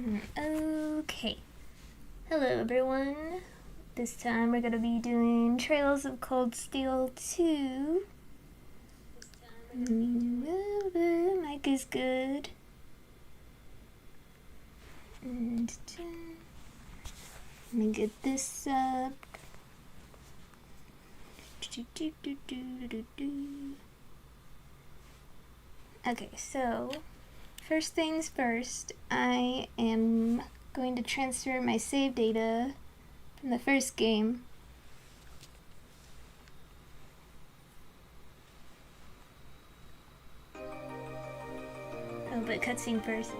Okay. Hello everyone. This time we're gonna be doing Trails of Cold Steel 2. The mic is good. And let me get this up. Okay, so first things first, I am going to transfer my save data from the first game. Oh, but cutscene first.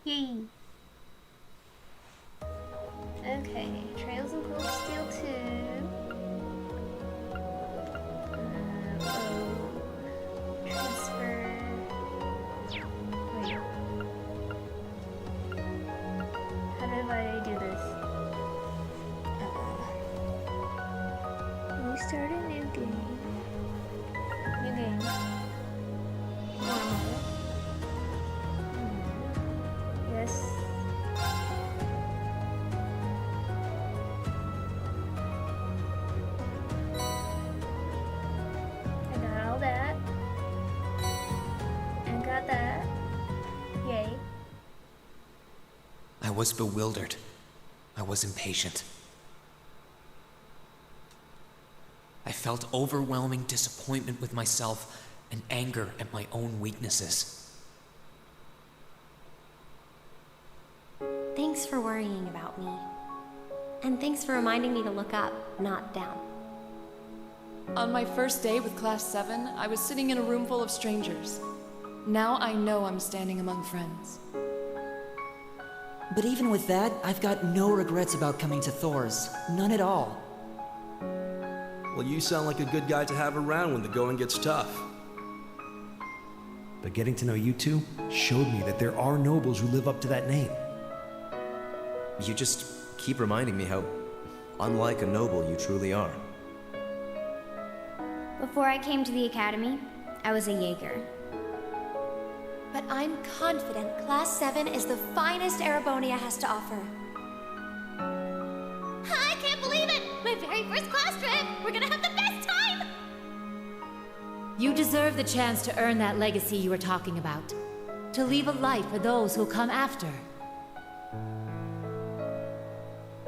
Yay! Okay, Trails of Cold Steel 2. Transfer. Wait. How do I do this? Can we start a new game? New game. Normal. Yes. I got all that. And got that. Yay. I was bewildered. I was impatient. I felt overwhelming disappointment with myself and anger at my own weaknesses. Thanks for worrying about me. And thanks for reminding me to look up, not down. On my first day with Class 7, I was sitting in a room full of strangers. Now I know I'm standing among friends. But even with that, I've got no regrets about coming to Thor's. None at all. Well, you sound like a good guy to have around when the going gets tough. But getting to know you two showed me that there are nobles who live up to that name. You just keep reminding me how unlike a noble you truly are. Before I came to the academy, I was a Jaeger. But I'm confident Class 7 is the finest Erebonia has to offer. I can't believe it! My very first class trip! We're gonna have the best time! You deserve the chance to earn that legacy you were talking about. To leave a light for those who'll come after.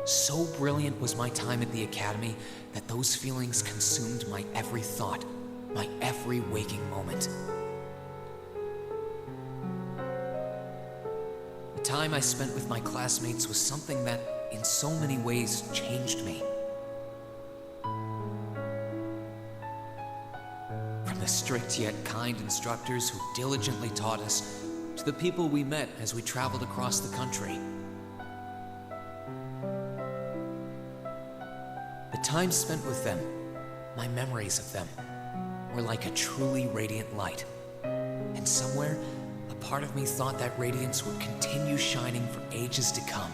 So brilliant was my time at the academy that those feelings consumed my every thought. my every waking moment. The time I spent with my classmates was something that, in so many ways, changed me. From the strict yet kind instructors who diligently taught us, to the people we met as we traveled across the country. The time spent with them, my memories of them, were like a truly radiant light. And somewhere, a part of me thought that radiance would continue shining for ages to come.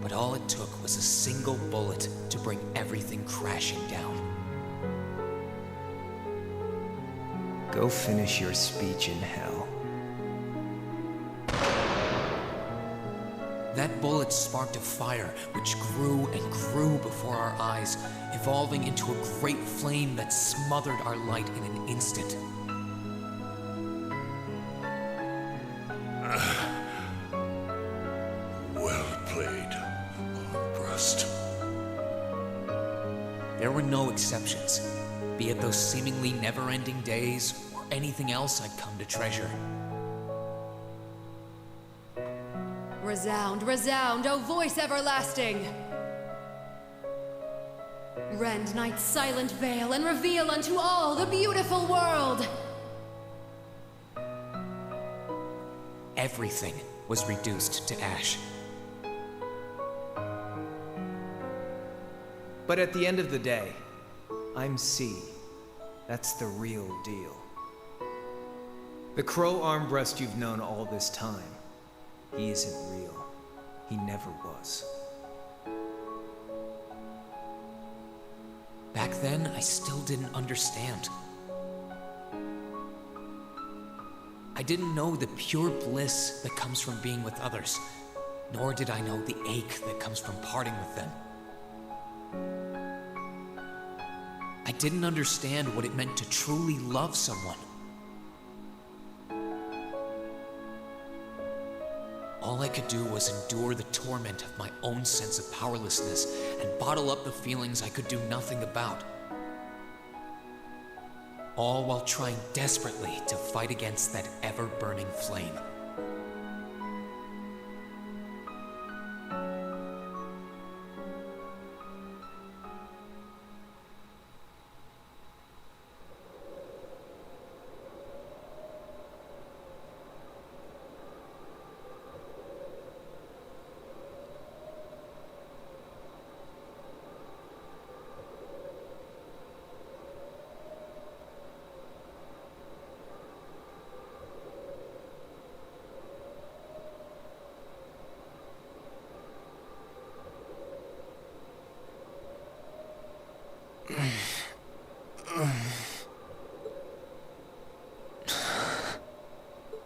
But all it took was a single bullet to bring everything crashing down. Go finish your speech in hell. That bullet sparked a fire which grew and grew before our eyes, evolving into a great flame that smothered our light in an instant. Well played, Armbrust. There were no exceptions, be it those seemingly never-ending days or anything else I'd come to treasure. Resound, resound, O voice everlasting! Rend night's silent veil and reveal unto all the beautiful world! Everything was reduced to ash. But at the end of the day, I'm C. That's the real deal. The Crow Armbrust you've known all this time, he isn't real. He never was. Back then, I still didn't understand. I didn't know the pure bliss that comes from being with others, nor did I know the ache that comes from parting with them. I didn't understand what it meant to truly love someone. All I could do was endure the torment of my own sense of powerlessness and bottle up the feelings I could do nothing about. All while trying desperately to fight against that ever-burning flame.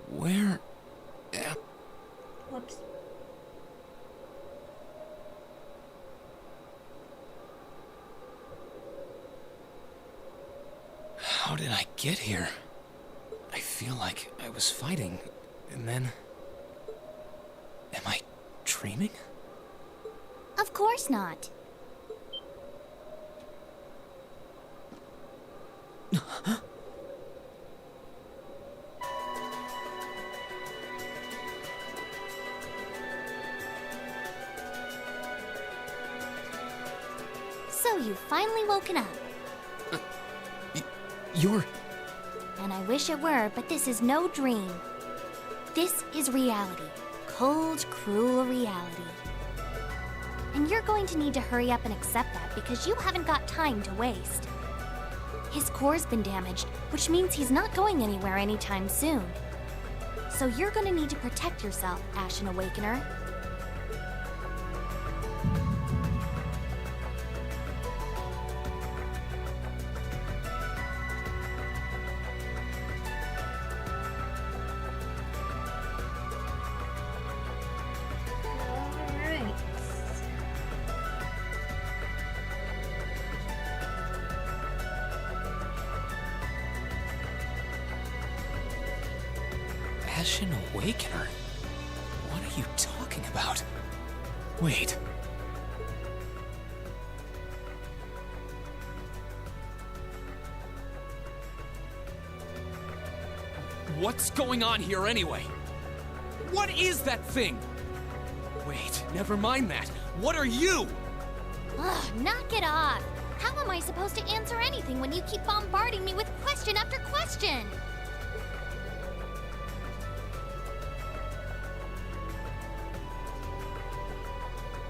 Where am... Whoops. How did I get here? I feel like I was fighting, and then... Am I dreaming? Of course not. So you've finally woken up. You're... And I wish it were, but this is no dream. This is reality. Cold, cruel reality. And you're going to need to hurry up and accept that because you haven't got time to waste. His core's been damaged, which means he's not going anywhere anytime soon. So you're gonna need to protect yourself, Ashen Awakener. Alright. Ashen Awakener? What are you talking about? Wait. What's going on here anyway? What is that thing? Wait, never mind that. What are you? Ugh, knock it off! How am I supposed to answer anything when you keep bombarding me with question after question?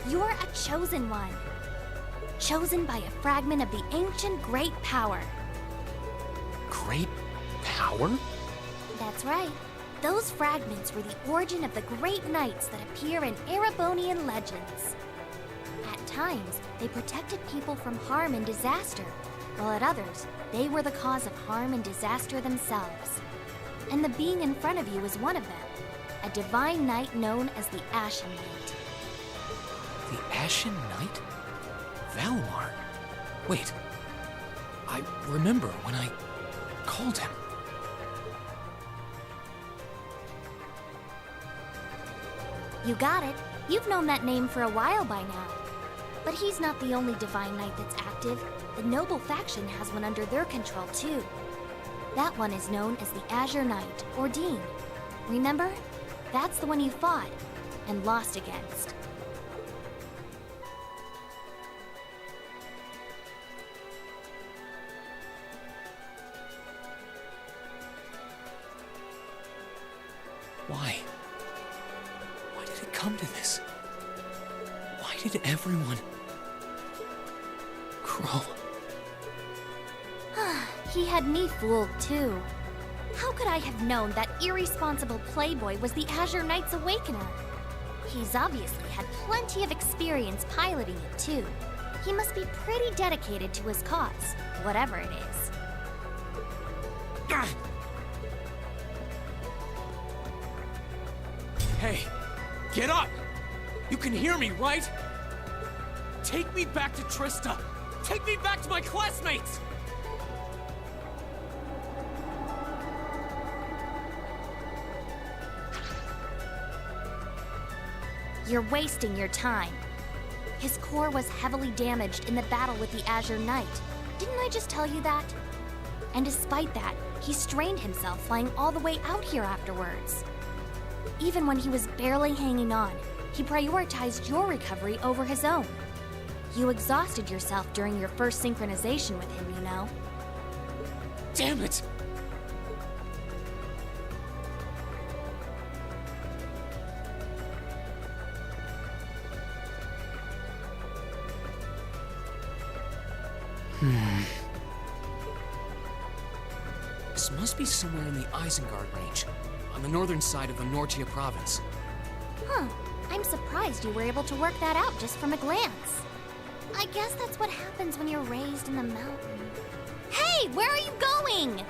You're a chosen one. Chosen by a fragment of the ancient great power. Great power? That's right. Those fragments were the origin of the great knights that appear in Erebonian legends. At times, they protected people from harm and disaster, while at others, they were the cause of harm and disaster themselves. And the being in front of you is one of them, a divine knight known as the Ashen Knight. The Ashen Knight? Valmar? Wait. I remember when I called him. You got it. You've known that name for a while by now. But he's not the only divine knight that's active. The noble faction has one under their control, too. That one is known as the Azure Knight, or Dean. Remember? That's the one you fought and lost against. Why? Why did it come to this? Why did everyone... Crow? He had me fooled, too. How could I have known that irresponsible playboy was the Azure Knight's Awakener? He's obviously had plenty of experience piloting it, too. He must be pretty dedicated to his cause, whatever it is. Hey, get up! You can hear me, right? Take me back to Trista! Take me back to my classmates! You're wasting your time. His core was heavily damaged in the battle with the Azure Knight. Didn't I just tell you that? And despite that, he strained himself flying all the way out here afterwards. Even when he was barely hanging on, he prioritized your recovery over his own. You exhausted yourself during your first synchronization with him, you know. Damn it! This must be somewhere in the Isengard range, on the northern side of the Nortia province. Huh. I'm surprised you were able to work that out just from a glance. I guess that's what happens when you're raised in the mountain. Hey, where are you going?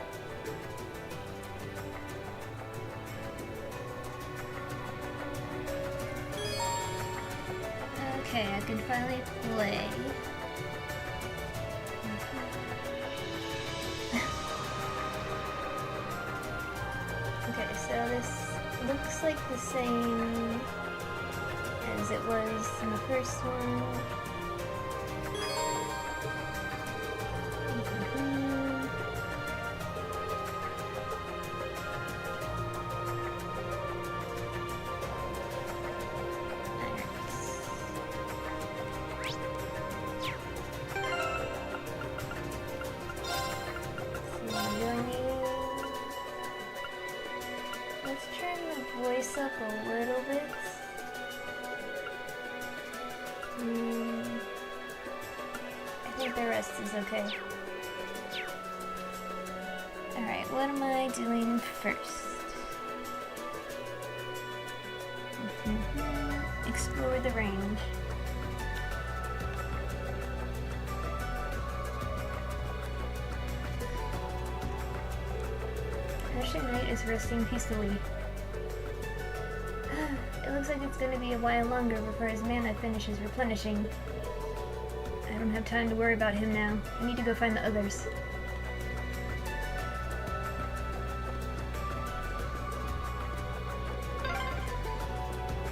Okay, I can finally play. Okay, so this looks like the same as it was in the first one. Let's turn the voice up a little bit. I think the rest is okay. Alright, what am I doing first? Explore the range. Ashen Knight is resting peacefully. It looks like it's gonna be a while longer before his mana finishes replenishing. I don't have time to worry about him now. I need to go find the others.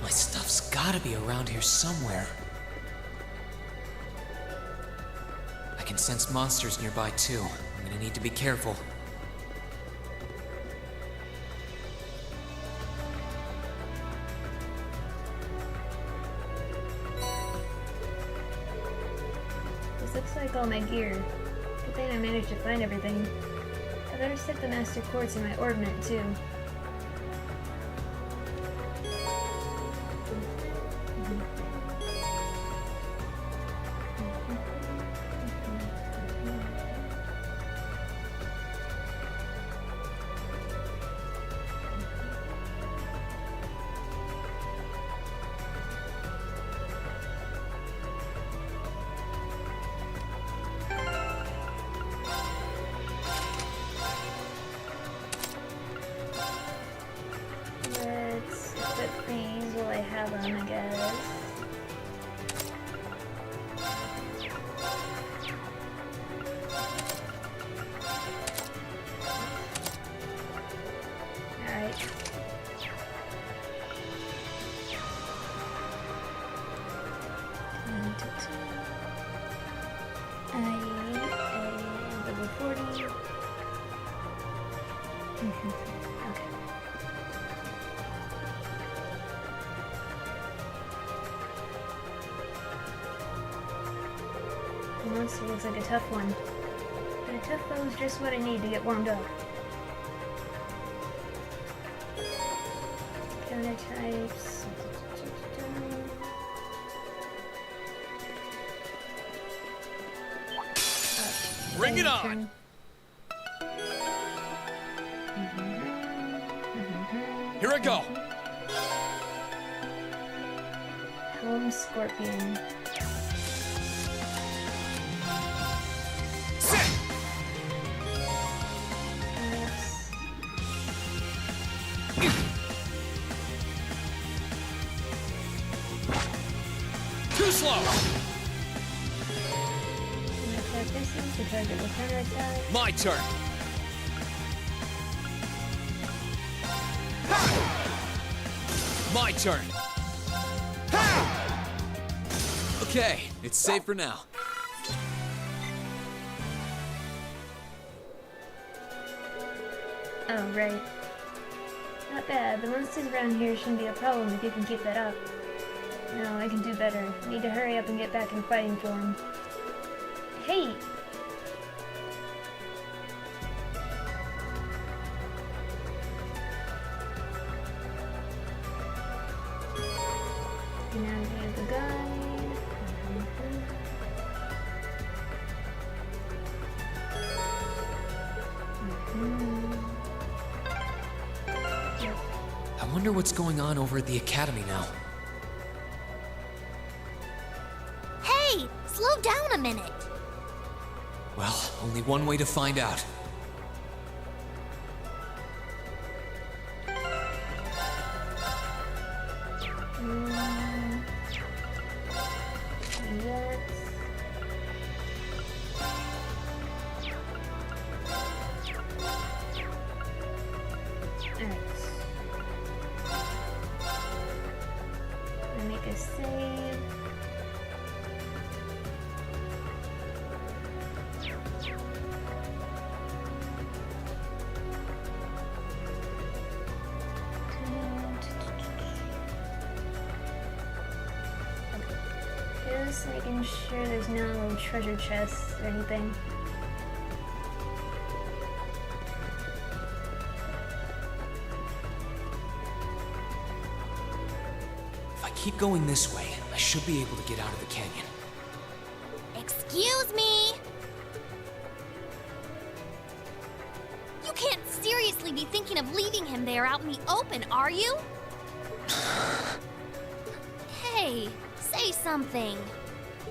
My stuff's gotta be around here somewhere. I can sense monsters nearby too. I'm gonna need to be careful. This looks like all my gear. Good thing I managed to find everything. I better set the master quartz in my orbment too. Let's put these while I have them, I guess. Alright. I am level 40. Okay. The monster looks like a tough one. But a tough bow is just what I need to get warmed up. Counter types. Bring it on! Here I go! Home Scorpion. Sit! Too slow! Distance, the target will counterattack. My turn! My turn! Okay, it's safe for now. Oh, right. Not bad. The monsters around here shouldn't be a problem if you can keep that up. No, I can do better. Need to hurry up and get back in fighting form. Hey! Now we have the guide. I wonder what's going on over at the academy now. Hey! Slow down a minute! Well, only one way to find out. Make a save. Just making sure there's no treasure chests or anything. If I keep going this way, I should be able to get out of the canyon. Excuse me! You can't seriously be thinking of leaving him there out in the open, are you? Hey, say something.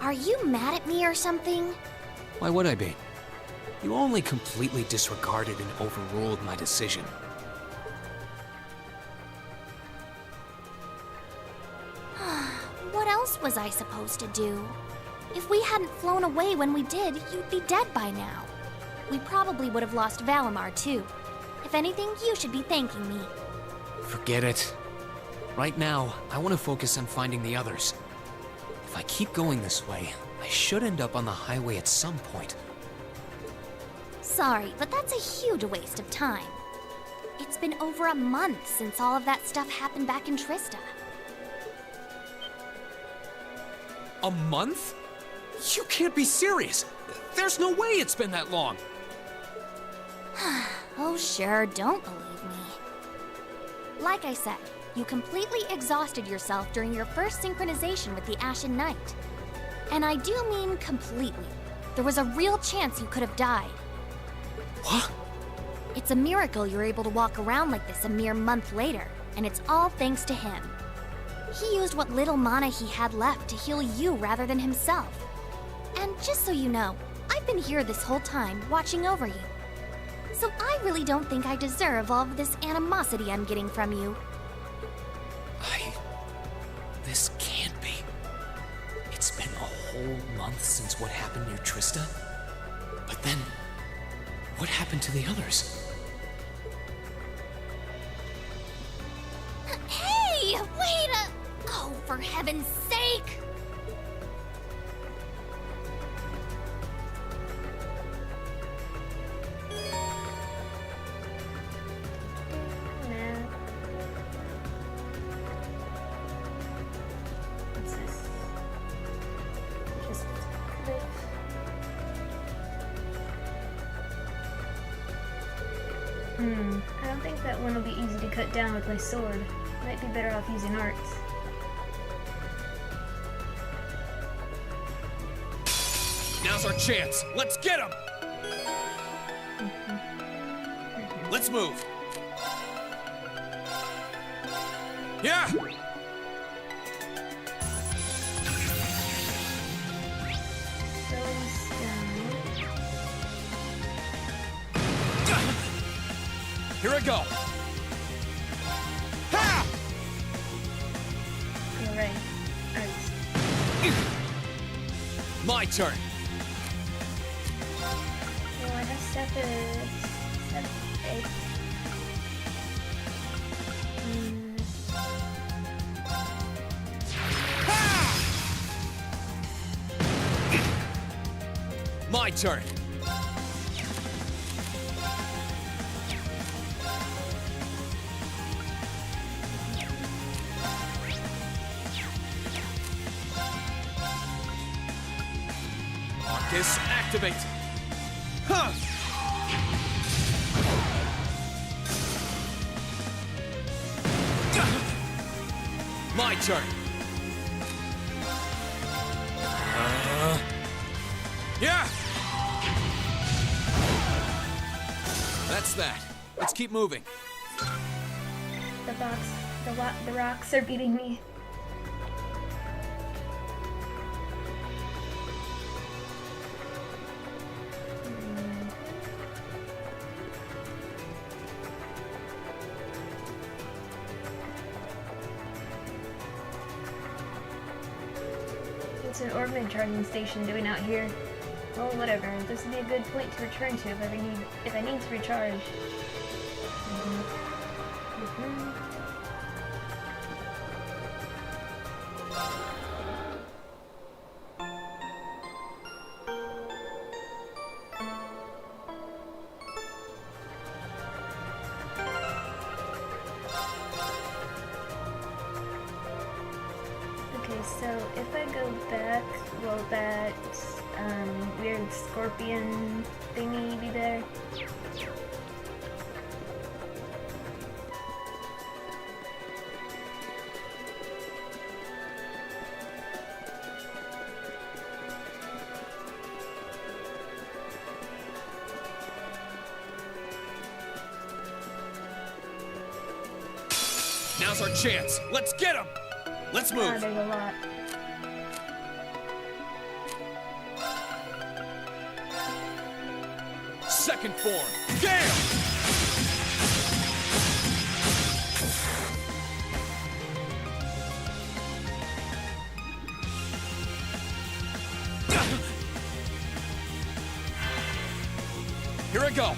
Are you mad at me or something? Why would I be? You only completely disregarded and overruled my decision. What else was I supposed to do? If we hadn't flown away when we did, you'd be dead by now. We probably would have lost Valimar too. If anything, you should be thanking me. Forget it. Right now, I want to focus on finding the others. If I keep going this way, I should end up on the highway at some point. Sorry, but that's a huge waste of time. It's been over a month since all of that stuff happened back in Trista. A month? You can't be serious. There's no way it's been that long. Oh sure, don't believe me. Like I said, you completely exhausted yourself during your first synchronization with the Ashen Knight. And I do mean completely. There was a real chance you could have died. What? It's a miracle you're able to walk around like this a mere month later, and it's all thanks to him. He used what little mana he had left to heal you rather than himself. And just so you know, I've been here this whole time, watching over you. So I really don't think I deserve all of this animosity I'm getting from you. This can't be. It's been a whole month since what happened near Trista. But then, what happened to the others? Hey! Wait a... Oh, for heaven's sake! What's this? Just click. I don't think that one will be easy to cut down with my sword. Might be better off using arts. Now's our chance. Let's get him! Let's move. Yeah! Here I go. Ha! Alright. Arts. My turn. Well, I have stuff eight. My turn. Marcus, activate. Huh. My turn. Yeah. That's that. Let's keep moving. The rocks are beating me. What's an organ charging station doing out here? Well, whatever. This would be a good point to return to if I need to recharge. Okay, so if I go back, will that weird scorpion thingy be there? Now's our chance. Let's get him. Let's move. Ah, there's a lot. Second form. Gale! Here I go.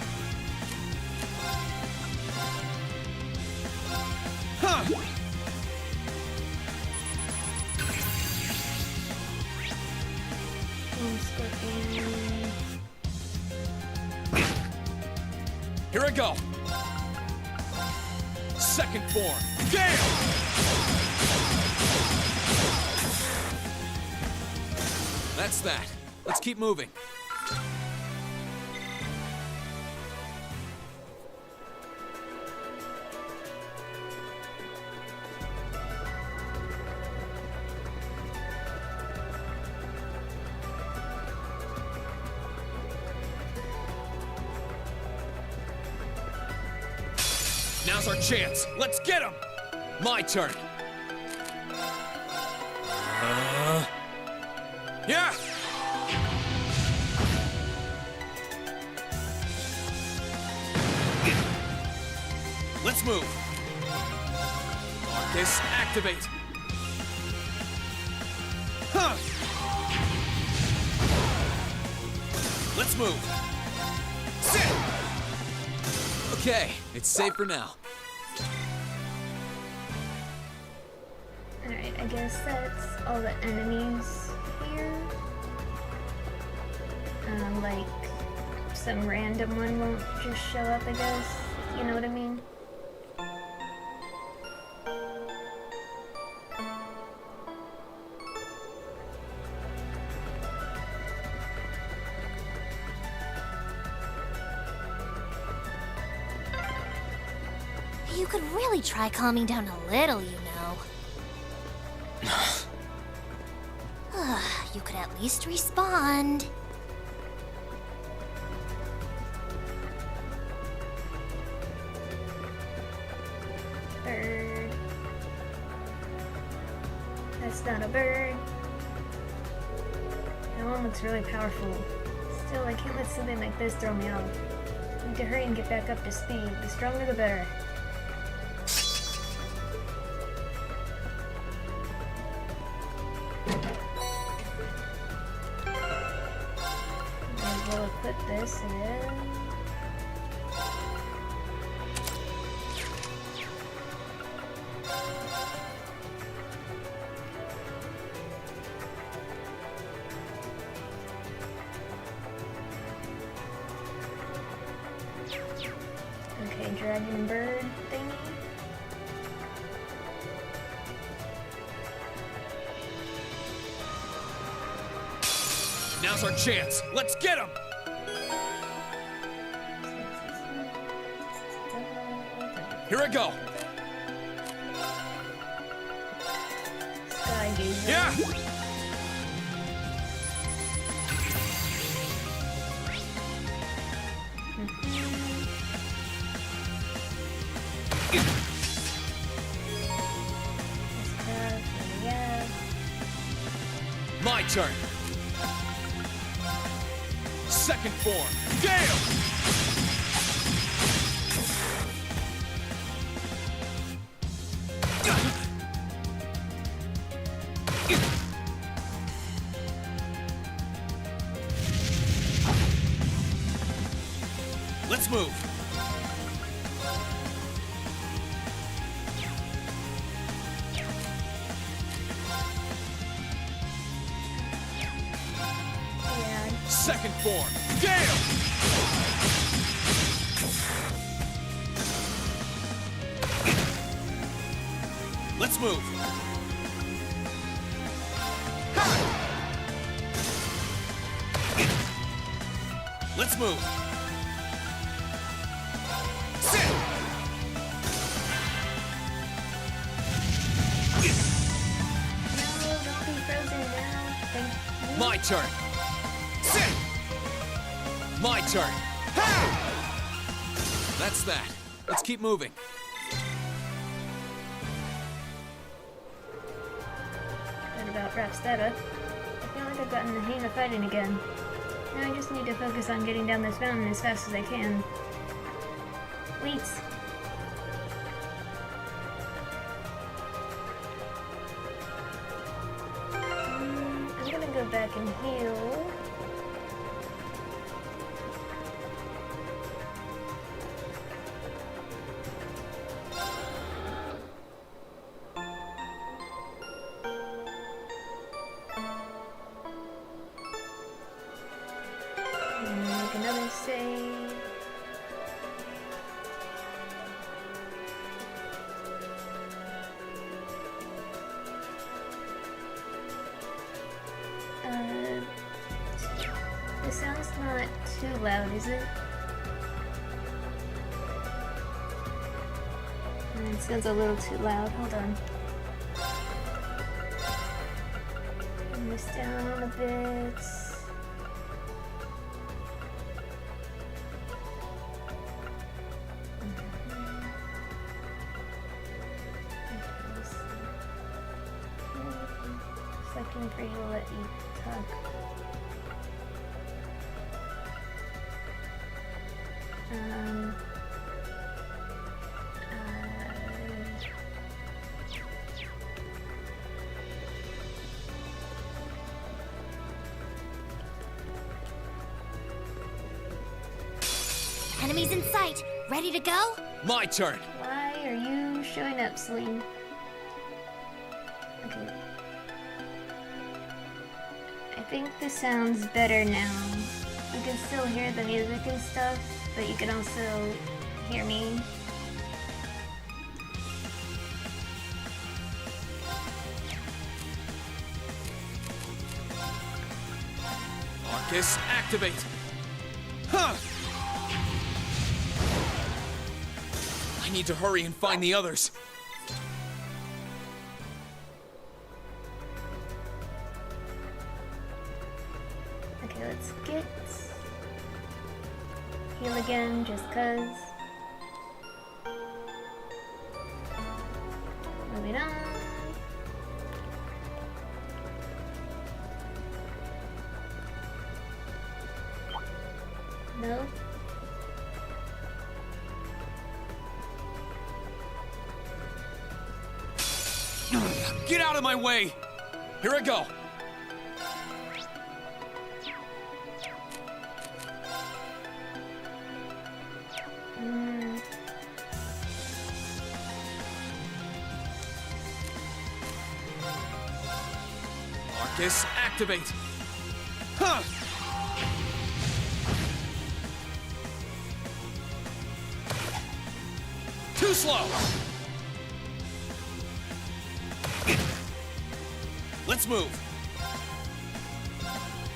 Huh. Scorpion. Here I go. Second form. Gale! That's that. Let's keep moving. Now's our chance. Let's get him! My turn. Yeah! Let's move. Marcus, activate. Huh! Let's move. Sit! Okay, it's safe for now. Alright, I guess that's all the enemies here. Like, some random one won't just show up, I guess. You know what I mean? You could really try calming down a little, you know. You could at least respond. Bird. That's not a bird. That one looks really powerful. Still, I can't let something like this throw me off. I need to hurry and get back up to speed. The stronger the better. We'll equip this in. Okay, dragon bird thingy. Now's our chance. Let's get him! Here I go. Sky gazer. Yeah! My turn. Second form. Gale! Let's move. Second form. Gale! Let's move. Let's move. Sit! No, don't be frozen now. Thank you. My turn. Sit! My turn. That's that. Let's keep moving. That about wraps that up. I feel like I've gotten the hang of fighting again. Now I just need to focus on getting down this mountain as fast as I can. Wait. I'm gonna go back and heal. Make another save. the sound's not too loud, is it? It sounds a little too loud. Hold on. Turn this down a bit. Selecting for you to let you talk. Enemies in sight. Ready to go? My turn! Why are you showing up, Celine? Okay. I think this sounds better now. You can still hear the music and stuff, but you can also hear me. Marcus, activate! Huh! I need to hurry and find the others. Okay, let's get heal again, just cause. Moving on. No. Get out of my way! Here I go! Marcus, activate! Huh! Too slow! Let's move!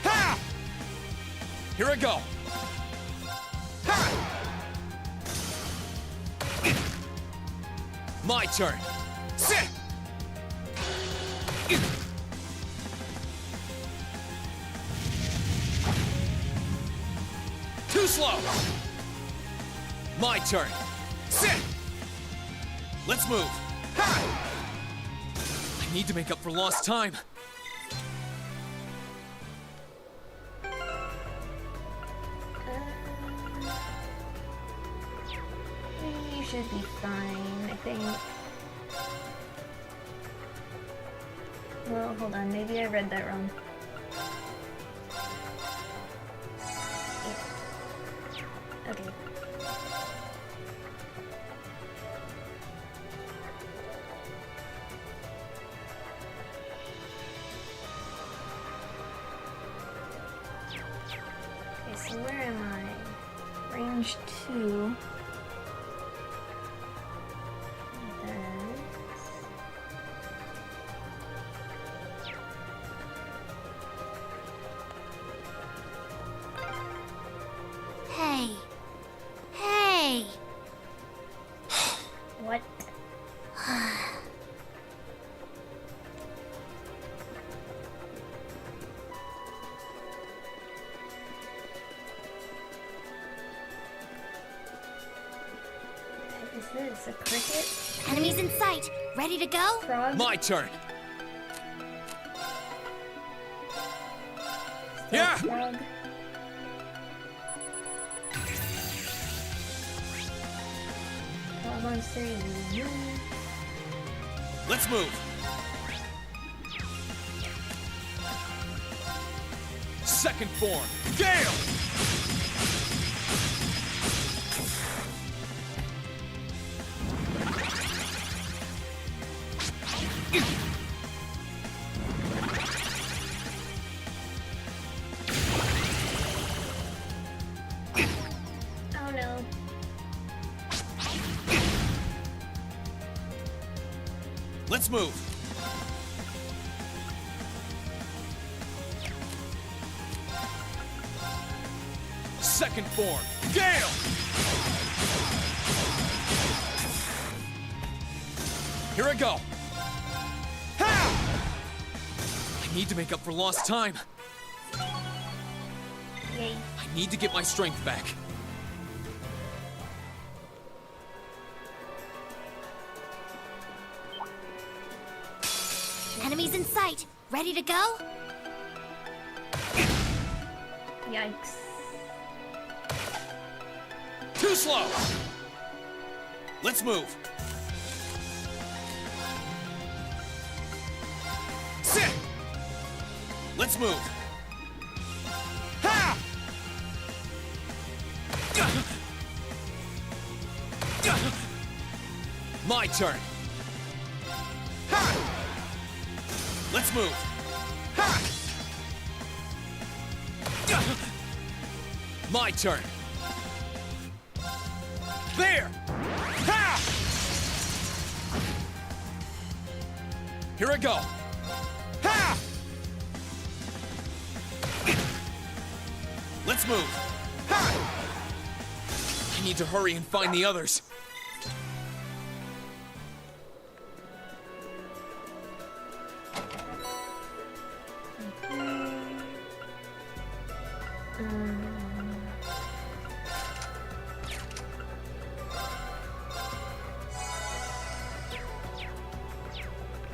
Ha! Here I go! Ha! My turn! Sit! Too slow! My turn! Sit! Let's move! Ha! I need to make up for lost time. You should be fine, I think. Well, hold on, maybe I read that wrong. Yeah. Okay. Okay, so where am I? Range 2. Hey. Hey. What? Is this a cricket? Enemies in sight. Ready to go? Frog? My turn! Yeah! Frog? Frog monster, you. Let's move! Second form, Gale! Oh no. Let's move! second form, Gale! Here I go. Ha! I need to make up for lost time. Yay. I need to get my strength back. Enemies in sight. Ready to go? Yikes. Too slow! Let's move. Sit! Let's move. Ha! My turn. Ha! Let's move. Ha! My turn. There! Ha! Here I go. Ha! Let's move. Ha! I need to hurry and find the others.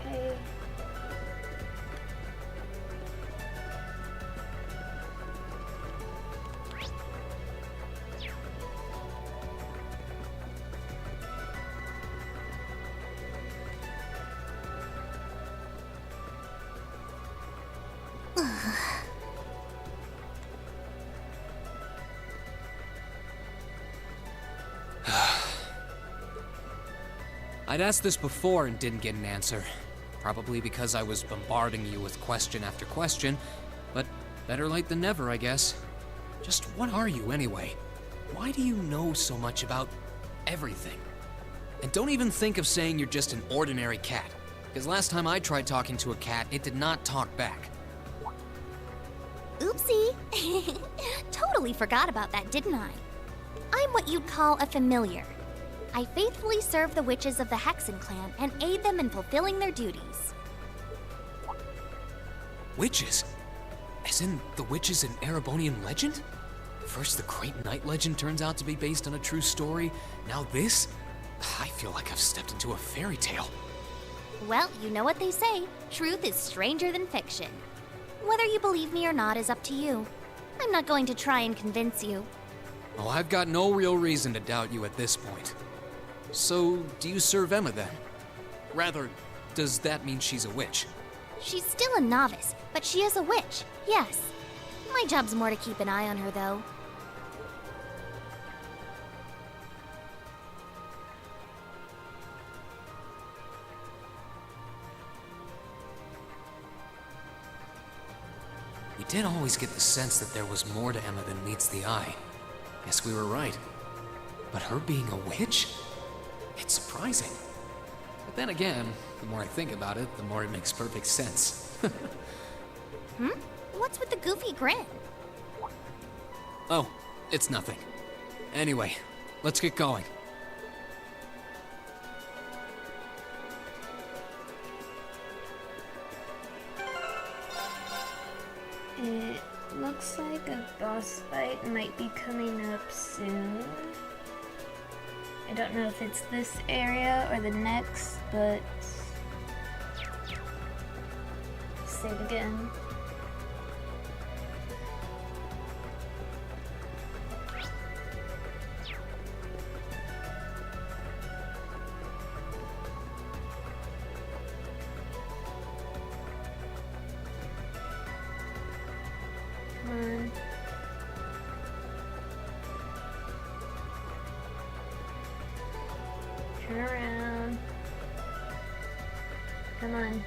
Okay. I'd asked this before and didn't get an answer. Probably because I was bombarding you with question after question, but better late than never, I guess. Just what are you anyway? Why do you know so much about everything? And don't even think of saying you're just an ordinary cat, because last time I tried talking to a cat, it did not talk back. Oopsie. Totally forgot about that, didn't I? I'm what you'd call a familiar. I faithfully serve the witches of the Hexen clan and aid them in fulfilling their duties. Witches? As in the witches in Erebonian legend? First the Great Night legend turns out to be based on a true story, now this? I feel like I've stepped into a fairy tale. Well, you know what they say, truth is stranger than fiction. Whether you believe me or not is up to you. I'm not going to try and convince you. Oh, I've got no real reason to doubt you at this point. So, do you serve Emma then? Rather, does that mean she's a witch? She's still a novice, but she is a witch, yes. My job's more to keep an eye on her, though. We did always get the sense that there was more to Emma than meets the eye. Guess we were right. But her being a witch? It's surprising. But then again, the more I think about it, the more it makes perfect sense. What's with the goofy grin? Oh, it's nothing. Anyway, let's get going. It looks like a boss fight might be coming up soon. I don't know if it's this area or the next, but save again. Come on. Turn around. Come on.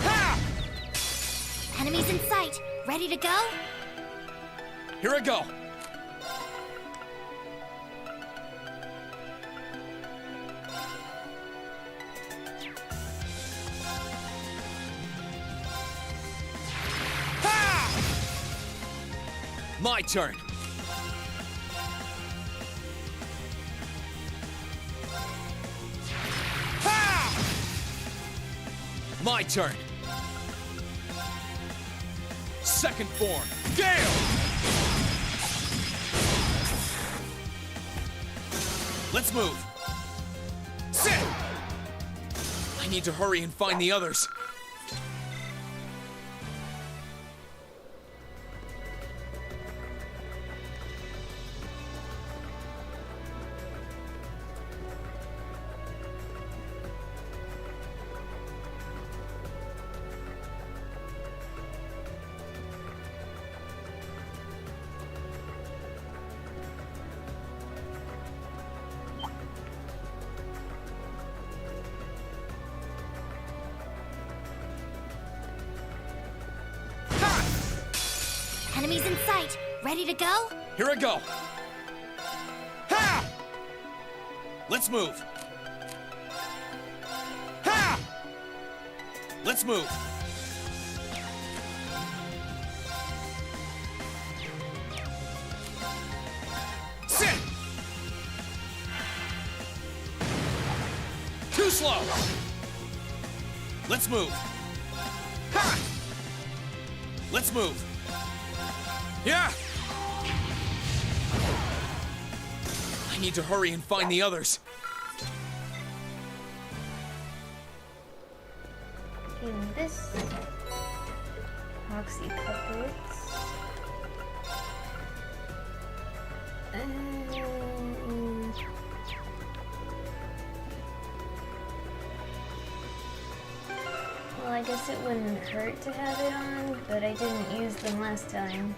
Ha! Enemies in sight. Ready to go? Here I go. Ha! My turn. Ha! My turn. Second form. Gale! Let's move. Sit! I need to hurry and find the others. Enemies in sight. Ready to go? Here I go. Ha! Let's move. Ha! Let's move. Sit! Too slow. Let's move. Ha! Let's move. Yeah! I need to hurry and find the others. In this Hoxie puppets. Well, I guess it wouldn't hurt to have it on, but I didn't use them last time.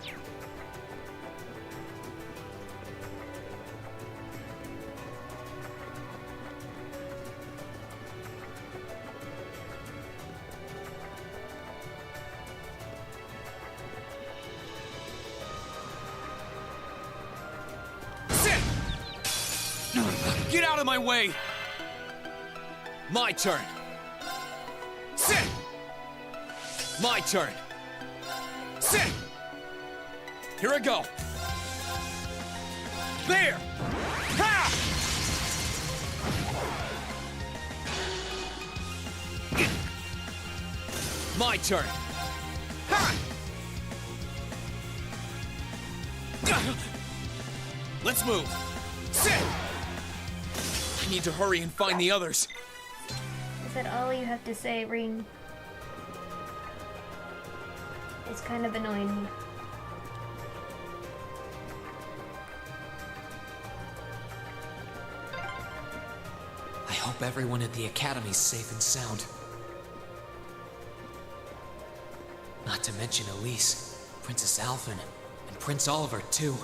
Get out of my way! My turn. Sit! My turn. Sit! Here I go. There! Ha! My turn. Ha! Let's move. Sit! I need to hurry and find the others. Is that all you have to say, Ring? It's kind of annoying me. I hope everyone at the Academy's safe and sound. Not to mention Elise, Princess Alphen, and Prince Oliver, too.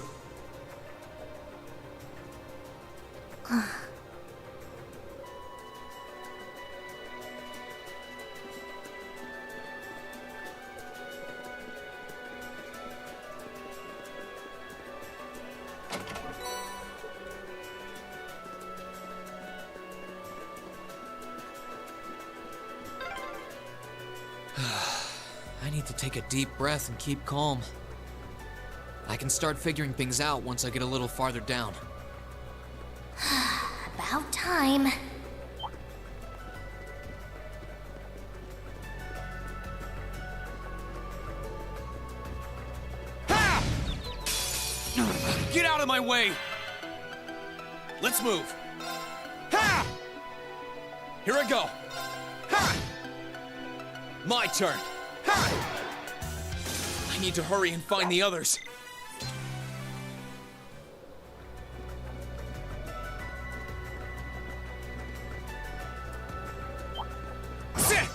I need to take a deep breath and keep calm. I can start figuring things out once I get a little farther down. About time. Ha! Get out of my way! Let's move. Ha! Here I go. Ha! My turn. Ha! I need to hurry and find the others. Sit!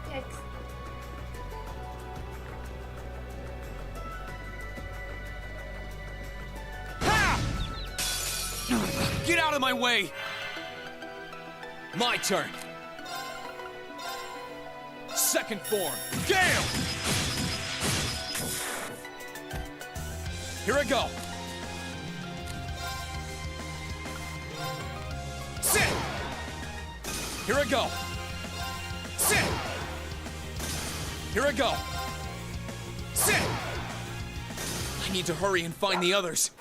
Yikes. Ha! Get out of my way! My turn. Second form. Gale! Here I go. Sit! Here I go. Sit! Here I go. Sit! I need to hurry and find the others.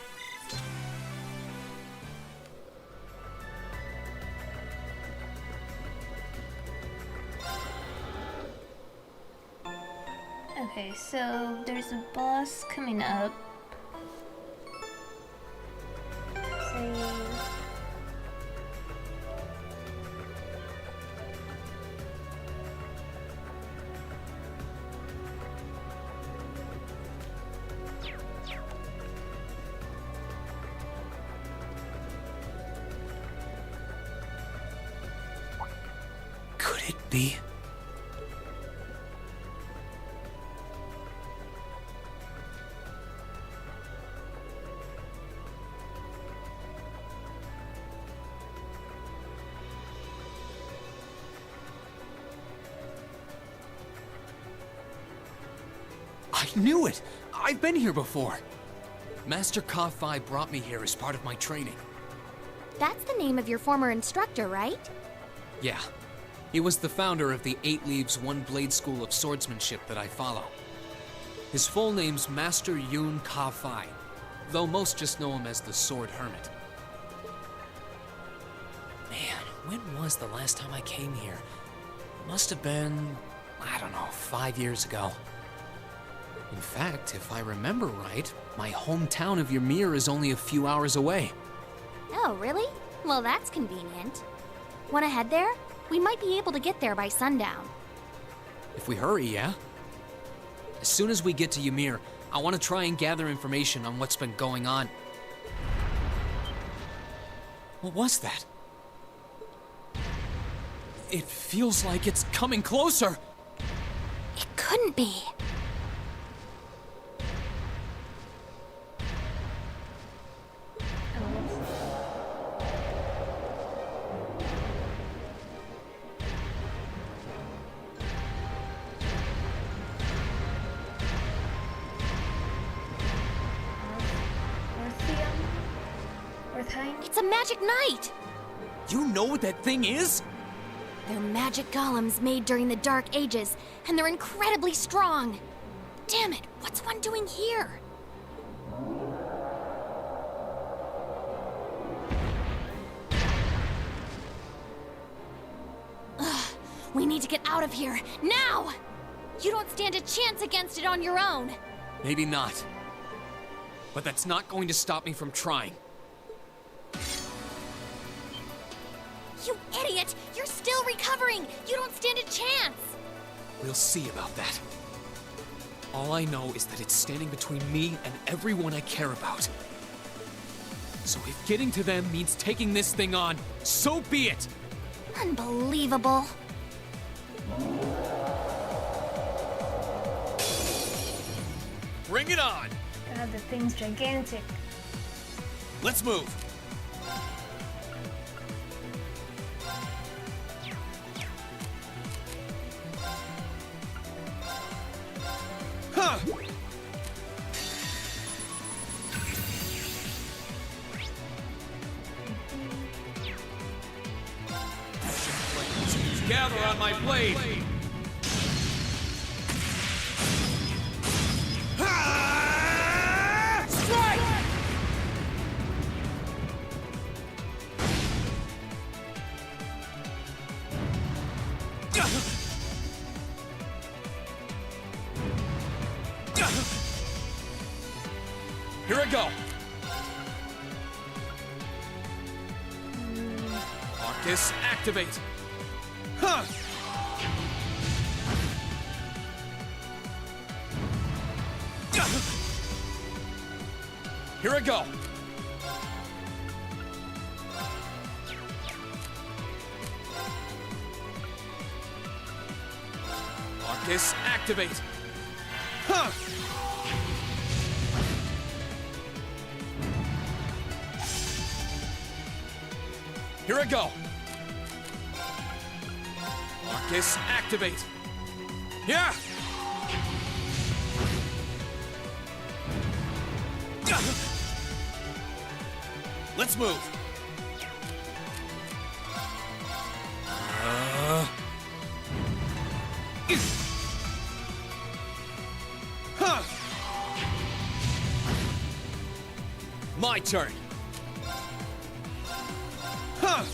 Okay, so there's a boss coming up. Save. Could it be? I knew it! I've been here before! Master Ka-Fi brought me here as part of my training. That's the name of your former instructor, right? Yeah. He was the founder of the 8 Leaves, 1 Blade School of Swordsmanship that I follow. His full name's Master Yun Ka-Fi, though most just know him as the Sword Hermit. Man, when was the last time I came here? Must have been, I don't know, 5 years ago. In fact, if I remember right, my hometown of Ymir is only a few hours away. Oh, really? Well, that's convenient. Wanna head there? We might be able to get there by sundown. If we hurry, yeah? As soon as we get to Ymir, I want to try and gather information on what's been going on. What was that? It feels like it's coming closer! It couldn't be. It's a magic knight! You know what that thing is? They're magic golems made during the Dark Ages, and they're incredibly strong. Damn it, what's one doing here? Ugh, we need to get out of here, now! You don't stand a chance against it on your own. Maybe not. But that's not going to stop me from trying. You idiot! You're still recovering! You don't stand a chance! We'll see about that. All I know is that it's standing between me and everyone I care about. So if getting to them means taking this thing on, so be it! Unbelievable. Bring it on! God, the thing's gigantic. Let's move! Huh! Gather on my blade! Strike! Here I go! Arcus, activate! Huh! Here I go! Arcus, activate! Huh! Here I go! Arcus, activate! Yeah! Let's move! Huh! My turn. Huh.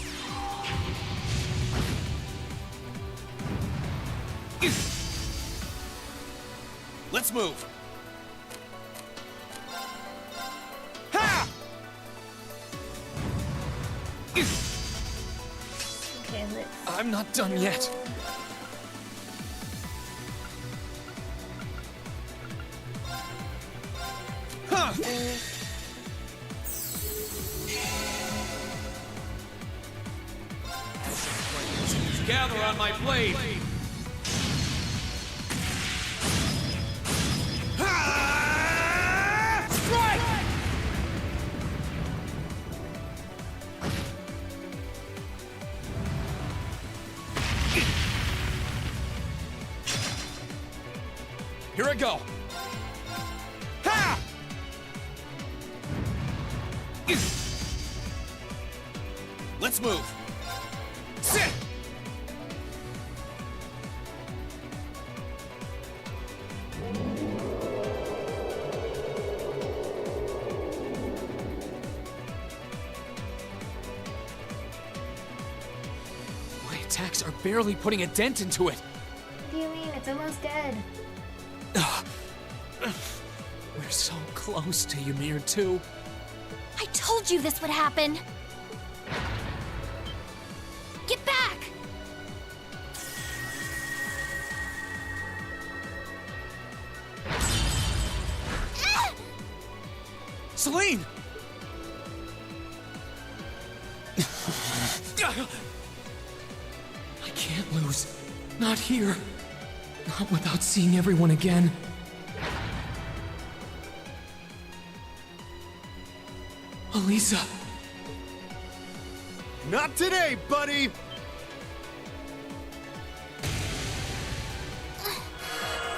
Let's move. Ha! Okay, let's... I'm not done yet. Huh. Gather on my blade. Strike! Here I go. Ha! Let's move. Sit! My attacks are barely putting a dent into it. What do you mean? It's almost dead. We're so close to Ymir too. I told you this would happen! Get back! Celine! I can't lose. Not here. Not without seeing everyone again. Elisa! Not today, buddy!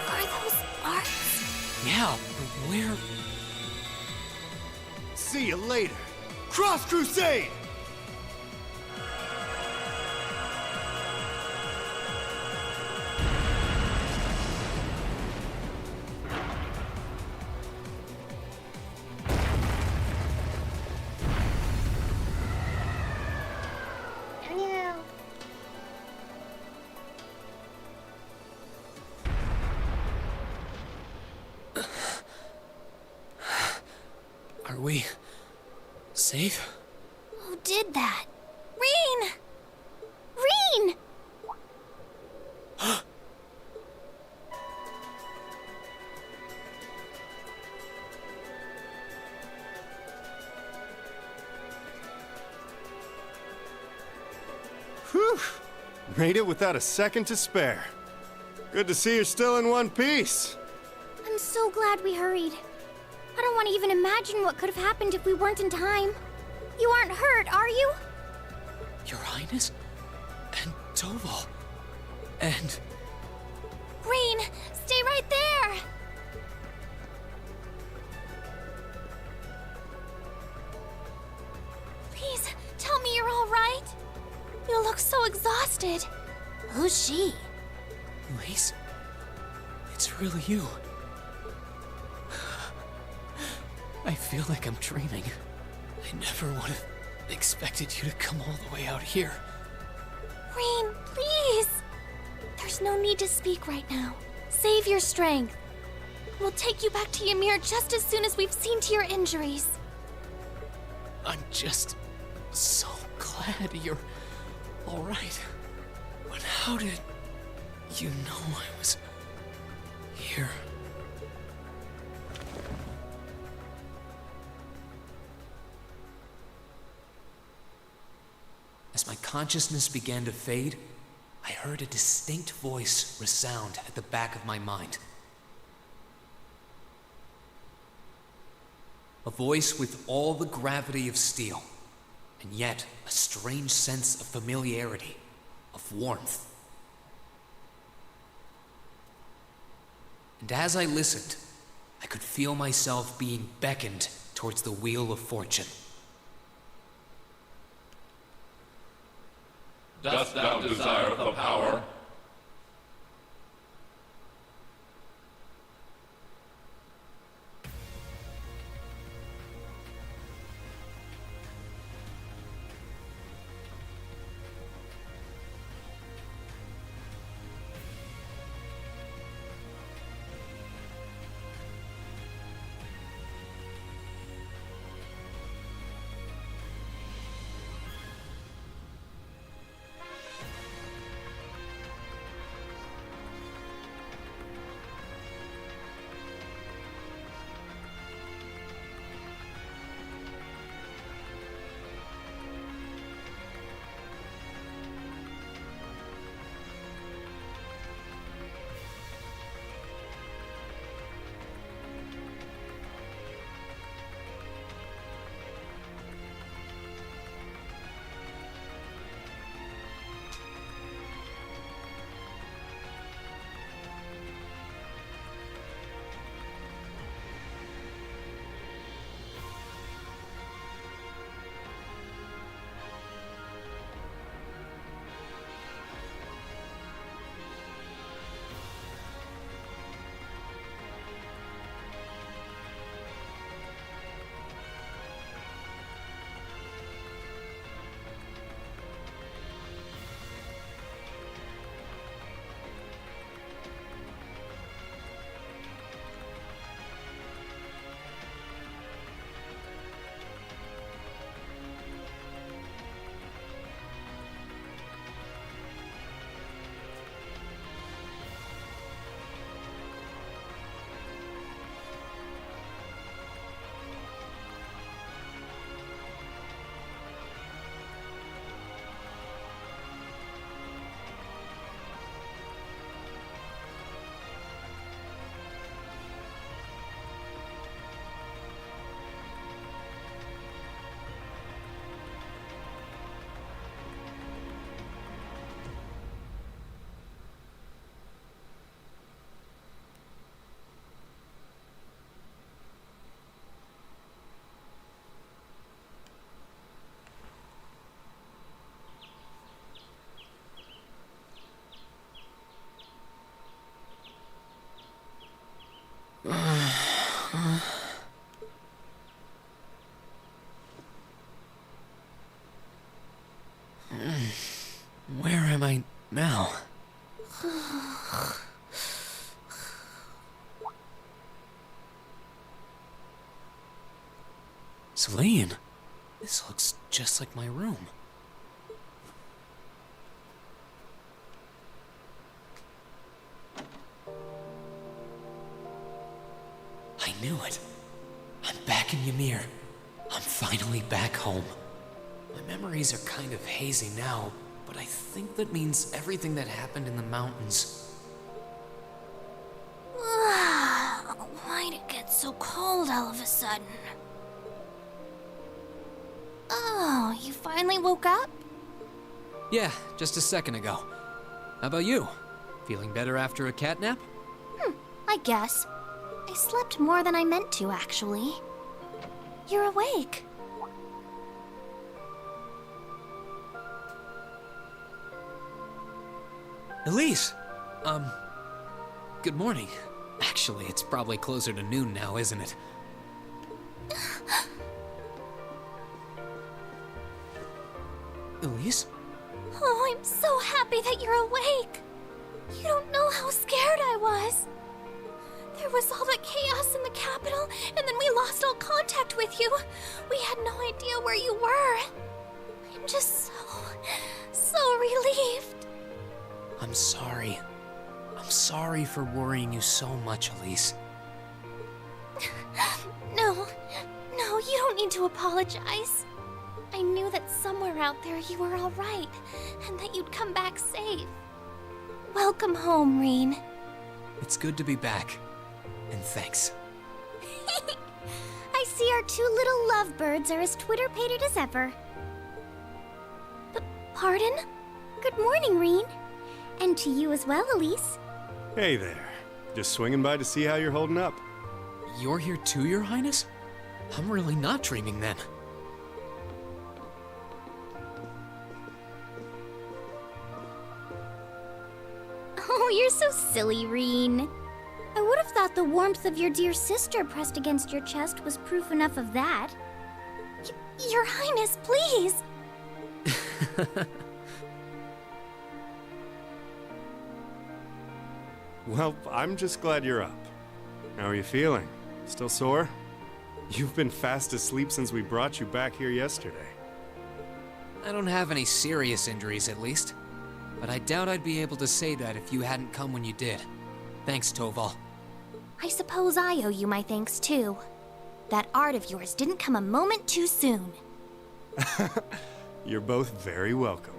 Are those arts? Yeah, but where? See you later. Cross Crusade! Anyhow. Are we safe? Who did that? Reen! Reen! Whew! Made it without a second to spare. Good to see you're still in one piece. I'm so glad we hurried. I don't want to even imagine what could have happened if we weren't in time. You aren't hurt, are you? Your Highness? And Toval? And... Reen, stay right there! Please, tell me you're all right. You look so exhausted. Who's she? Elise? It's really you. I feel like I'm dreaming. I never would have expected you to come all the way out here. Reen, please! There's no need to speak right now. Save your strength. We'll take you back to Ymir just as soon as we've seen to your injuries. I'm just so glad you're all right. But how did you know I was here? As my consciousness began to fade, I heard a distinct voice resound at the back of my mind. A voice with all the gravity of steel, and yet a strange sense of familiarity, of warmth. And as I listened, I could feel myself being beckoned towards the wheel of fortune. Dost thou desire the power? Where am I now? Celine, this looks just like my room. I knew it. I'm back in Ymir. I'm finally back home. My memories are kind of hazy now, but I think that means everything that happened in the mountains. Why'd it get so cold all of a sudden? Oh, you finally woke up? Yeah, just a second ago. How about you? Feeling better after a cat nap? I guess. I slept more than I meant to, actually. You're awake. Elise! Good morning. Actually, it's probably closer to noon now, isn't it? Elise? Oh, I'm so happy that you're awake. You don't know how scared I was. There was all that chaos in the capital, and then we lost all contact with you. We had no idea where you were. I'm just so relieved. I'm sorry. I'm sorry for worrying you so much, Elise. No, you don't need to apologize. I knew that somewhere out there you were all right, and that you'd come back safe. Welcome home, Reen. It's good to be back. And thanks. I see our two little lovebirds are as Twitter-pated as ever. Pardon? Good morning, Reen. And to you as well, Elise. Hey there. Just swinging by to see how you're holding up. You're here too, Your Highness? I'm really not dreaming then. Oh, you're so silly, Reen. I would have thought the warmth of your dear sister pressed against your chest was proof enough of that. Your Highness, please! Well, I'm just glad you're up. How are you feeling? Still sore? You've been fast asleep since we brought you back here yesterday. I don't have any serious injuries, at least. But I doubt I'd be able to say that if you hadn't come when you did. Thanks, Toval. I suppose I owe you my thanks, too. That art of yours didn't come a moment too soon. You're both very welcome.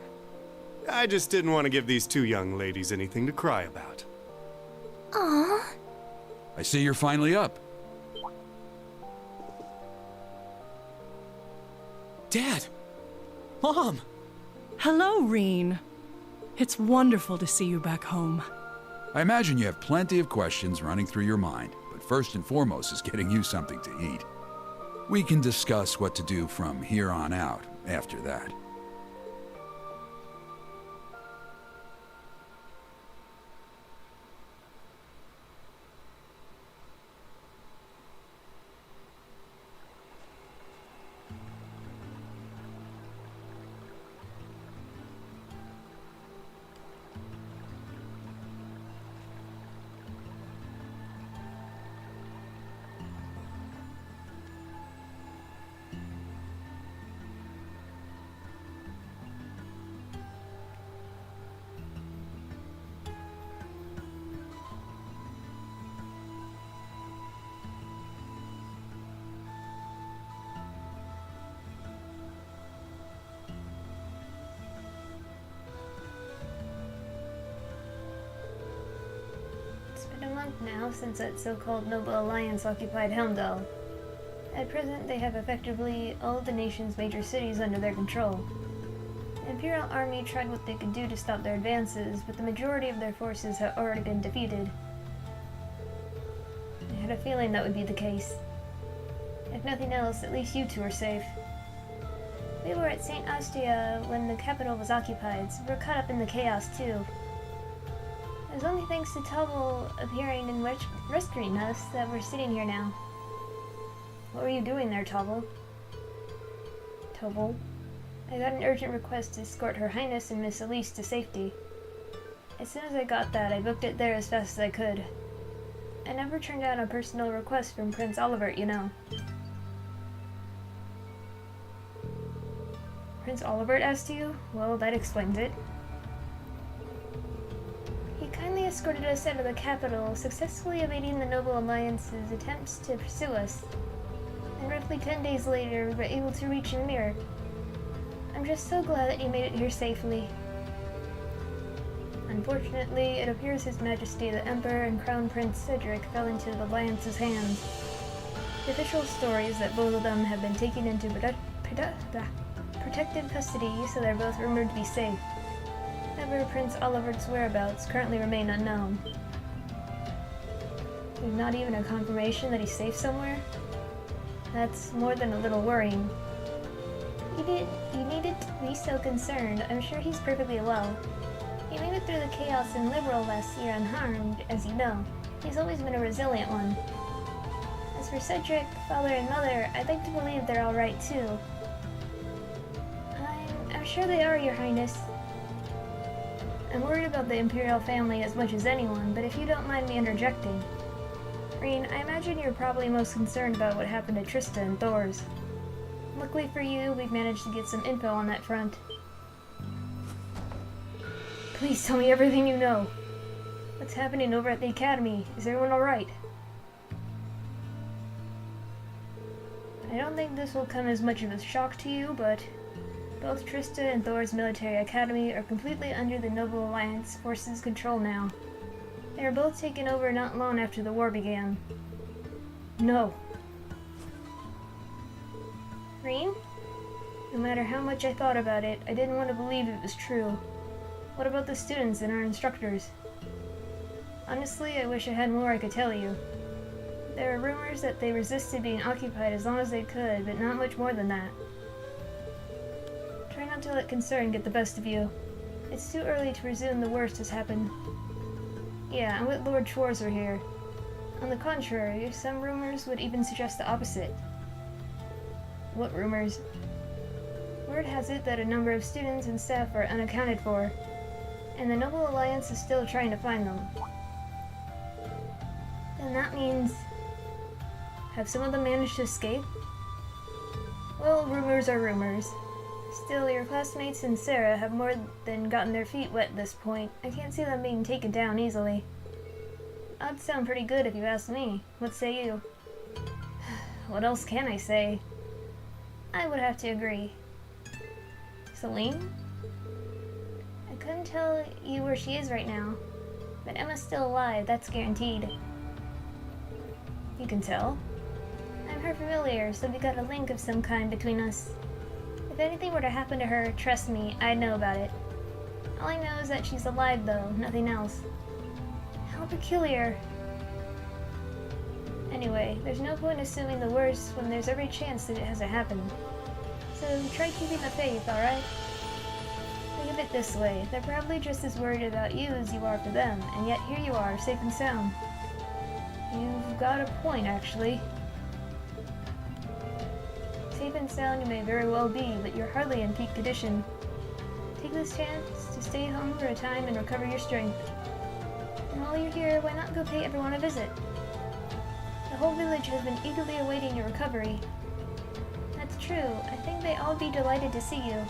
I just didn't want to give these two young ladies anything to cry about. Aww. I see you're finally up. Dad! Mom! Hello, Reen. It's wonderful to see you back home. I imagine you have plenty of questions running through your mind, but first and foremost is getting you something to eat. We can discuss what to do from here on out after that. Now, since that so-called Noble Alliance occupied Helmdall. At present, they have effectively all the nation's major cities under their control. The Imperial Army tried what they could do to stop their advances, but the majority of their forces have already been defeated. I had a feeling that would be the case. If nothing else, at least you two are safe. We were at St. Ostia when the capital was occupied, so we're caught up in the chaos too. It was only thanks to Tubble appearing and rescuing us that we're sitting here now. What were you doing there, Tubble? Tubble? I got an urgent request to escort Her Highness and Miss Elise to safety. As soon as I got that, I booked it there as fast as I could. I never turned down a personal request from Prince Olivert, you know. Prince Olivert asked you? Well, that explains it. He kindly escorted us out of the capital, successfully evading the Noble Alliance's attempts to pursue us. And roughly 10 days later, we were able to reach Ymir. I'm just so glad that you made it here safely. Unfortunately, it appears His Majesty the Emperor and Crown Prince Cedric fell into the Alliance's hands. The official story is that both of them have been taken into protective custody, so they're both rumored to be safe. However, Prince Olivert's whereabouts currently remain unknown. There's not even a confirmation that he's safe somewhere? That's more than a little worrying. You needn't be so concerned. I'm sure he's perfectly well. He made it through the chaos in Liberal last year unharmed, as you know. He's always been a resilient one. As for Cedric, father and mother, I'd like to believe they're alright too. I'm sure they are, Your Highness. I'm worried about the Imperial family as much as anyone, but if you don't mind me interjecting. Reen, I imagine you're probably most concerned about what happened to Trista and Thors. Luckily for you, we've managed to get some info on that front. Please tell me everything you know. What's happening over at the Academy? Is everyone alright? I don't think this will come as much of a shock to you, but both Trista and Thor's military academy are completely under the Noble Alliance forces' control now. They were both taken over not long after the war began. No. Reen? No matter how much I thought about it, I didn't want to believe it was true. What about the students and our instructors? Honestly, I wish I had more I could tell you. There are rumors that they resisted being occupied as long as they could, but not much more than that. Try not to let concern get the best of you. It's too early to presume the worst has happened. Yeah, I wish Lord Schwarz were here. On the contrary, some rumors would even suggest the opposite. What rumors? Word has it that a number of students and staff are unaccounted for, and the Noble Alliance is still trying to find them. Then that means... have some of them managed to escape? Well, rumors are rumors. Still, your classmates and Sarah have more than gotten their feet wet at this point. I can't see them being taken down easily. Odds sound pretty good if you ask me. What say you? What else can I say? I would have to agree. Celine? I couldn't tell you where she is right now, but Emma's still alive, that's guaranteed. You can tell? I'm her familiar, so we got a link of some kind between us. If anything were to happen to her, trust me, I'd know about it. All I know is that she's alive, though, nothing else. How peculiar. Anyway, there's no point assuming the worst when there's every chance that it hasn't happened. So try keeping the faith, alright? Think of it this way, they're probably just as worried about you as you are for them, and yet here you are, safe and sound. You've got a point, actually. Safe and sound you may very well be, but you're hardly in peak condition. Take this chance to stay home for a time and recover your strength. And while you're here, why not go pay everyone a visit? The whole village has been eagerly awaiting your recovery. That's true. I think they'd all be delighted to see you.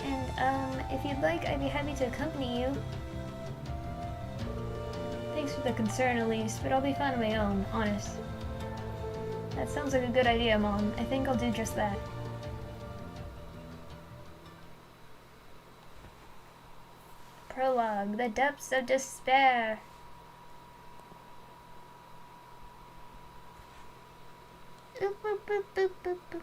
And, if you'd like, I'd be happy to accompany you. Thanks for the concern, Elise, but I'll be fine on my own, honest. That sounds like a good idea, Mom. I think I'll do just that. Prologue, The Depths of Despair. Oop, boop, boop, boop, boop, boop.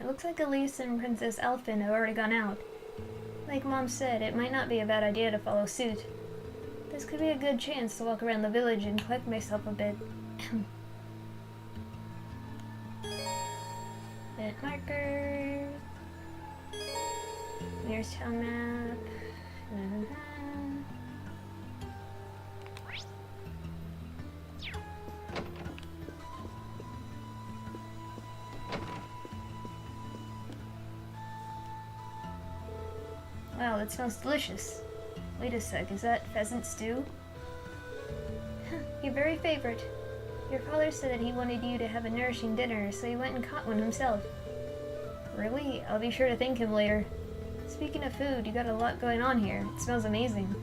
It looks like Elise and Princess Elfin have already gone out. Like Mom said, it might not be a bad idea to follow suit. This could be a good chance to walk around the village and collect myself a bit. Bit markers. Here's town map. Wow, that smells delicious. Wait a sec, is that pheasant stew? Your very favorite. Your father said that he wanted you to have a nourishing dinner, so he went and caught one himself. Really? I'll be sure to thank him later. Speaking of food, you got a lot going on here. It smells amazing.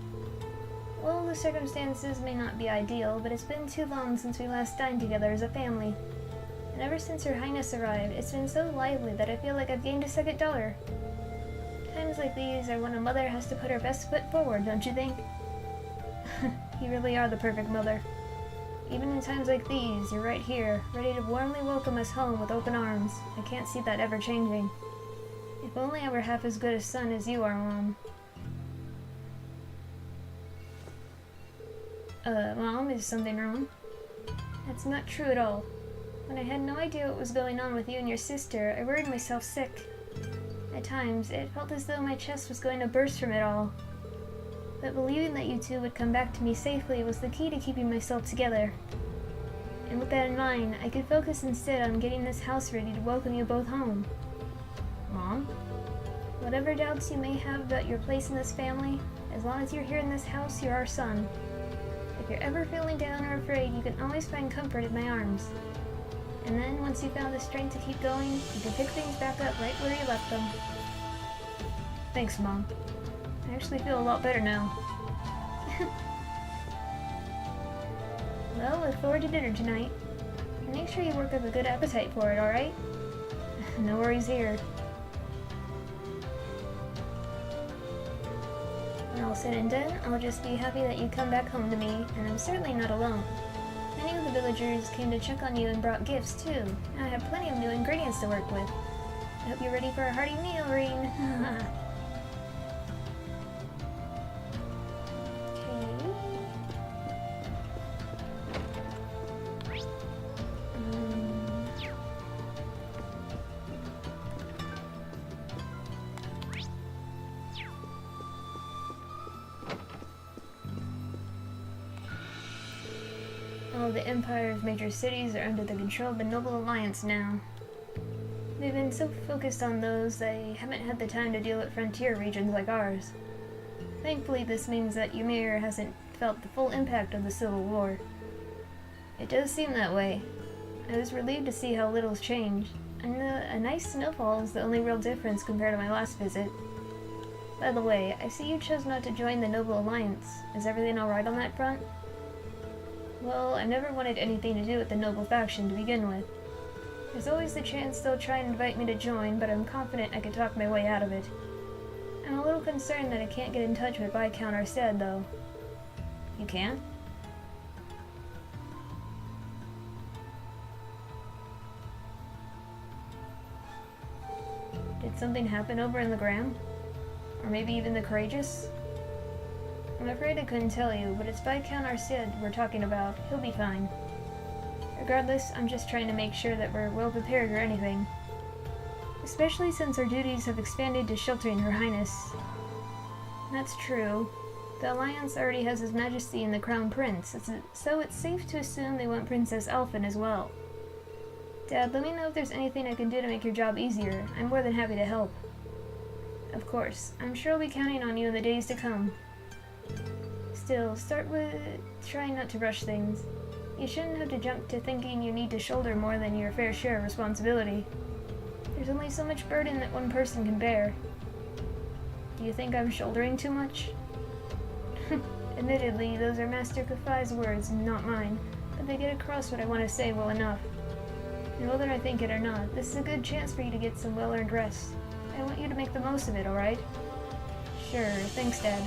Well, the circumstances may not be ideal, but it's been too long since we last dined together as a family. And ever since Her Highness arrived, it's been so lively that I feel like I've gained a second daughter. Times like these are when a mother has to put her best foot forward, don't you think? You really are the perfect mother. Even in times like these, you're right here, ready to warmly welcome us home with open arms. I can't see that ever changing. If only I were half as good a son as you are, Mom. Mom, is something wrong? That's not true at all. When I had no idea what was going on with you and your sister, I worried myself sick. At times, it felt as though my chest was going to burst from it all. But believing that you two would come back to me safely was the key to keeping myself together. And with that in mind, I could focus instead on getting this house ready to welcome you both home. Mom? Whatever doubts you may have about your place in this family, as long as you're here in this house, you're our son. If you're ever feeling down or afraid, you can always find comfort in my arms. And then, once you found the strength to keep going, you can pick things back up right where you left them. Thanks, Mom. I actually feel a lot better now. Well, look forward to dinner tonight. And make sure you work up a good appetite for it, alright? No worries here. When all said and done, I'll just be happy that you come back home to me, and I'm certainly not alone. Many of the villagers came to check on you and brought gifts, too. And I have plenty of new ingredients to work with. I hope you're ready for a hearty meal, Reen. All the Empire's major cities are under the control of the Noble Alliance now. They've been so focused on those they haven't had the time to deal with frontier regions like ours. Thankfully, this means that Ymir hasn't felt the full impact of the Civil War. It does seem that way. I was relieved to see how little's changed, and a nice snowfall is the only real difference compared to my last visit. By the way, I see you chose not to join the Noble Alliance. Is everything alright on that front? Well, I never wanted anything to do with the Noble faction to begin with. There's always the chance they'll try and invite me to join, but I'm confident I can talk my way out of it. I'm a little concerned that I can't get in touch with Viscount Arced, though. You can't? Did something happen over in the Gram? Or maybe even the Courageous? I'm afraid I couldn't tell you, but it's Viscount Arced we're talking about. He'll be fine. Regardless, I'm just trying to make sure that we're well prepared for anything. Especially since our duties have expanded to sheltering Her Highness. That's true. The Alliance already has His Majesty and the Crown Prince, so it's safe to assume they want Princess Elfin as well. Dad, let me know if there's anything I can do to make your job easier. I'm more than happy to help. Of course, I'm sure I'll be counting on you in the days to come. Still, start with trying not to rush things. You shouldn't have to jump to thinking you need to shoulder more than your fair share of responsibility. There's only so much burden that one person can bear. Do you think I'm shouldering too much? Admittedly, those are Master Kafai's words, not mine, but they get across what I want to say well enough. And whether I think it or not, this is a good chance for you to get some well-earned rest. I want you to make the most of it, alright? Sure, thanks, Dad.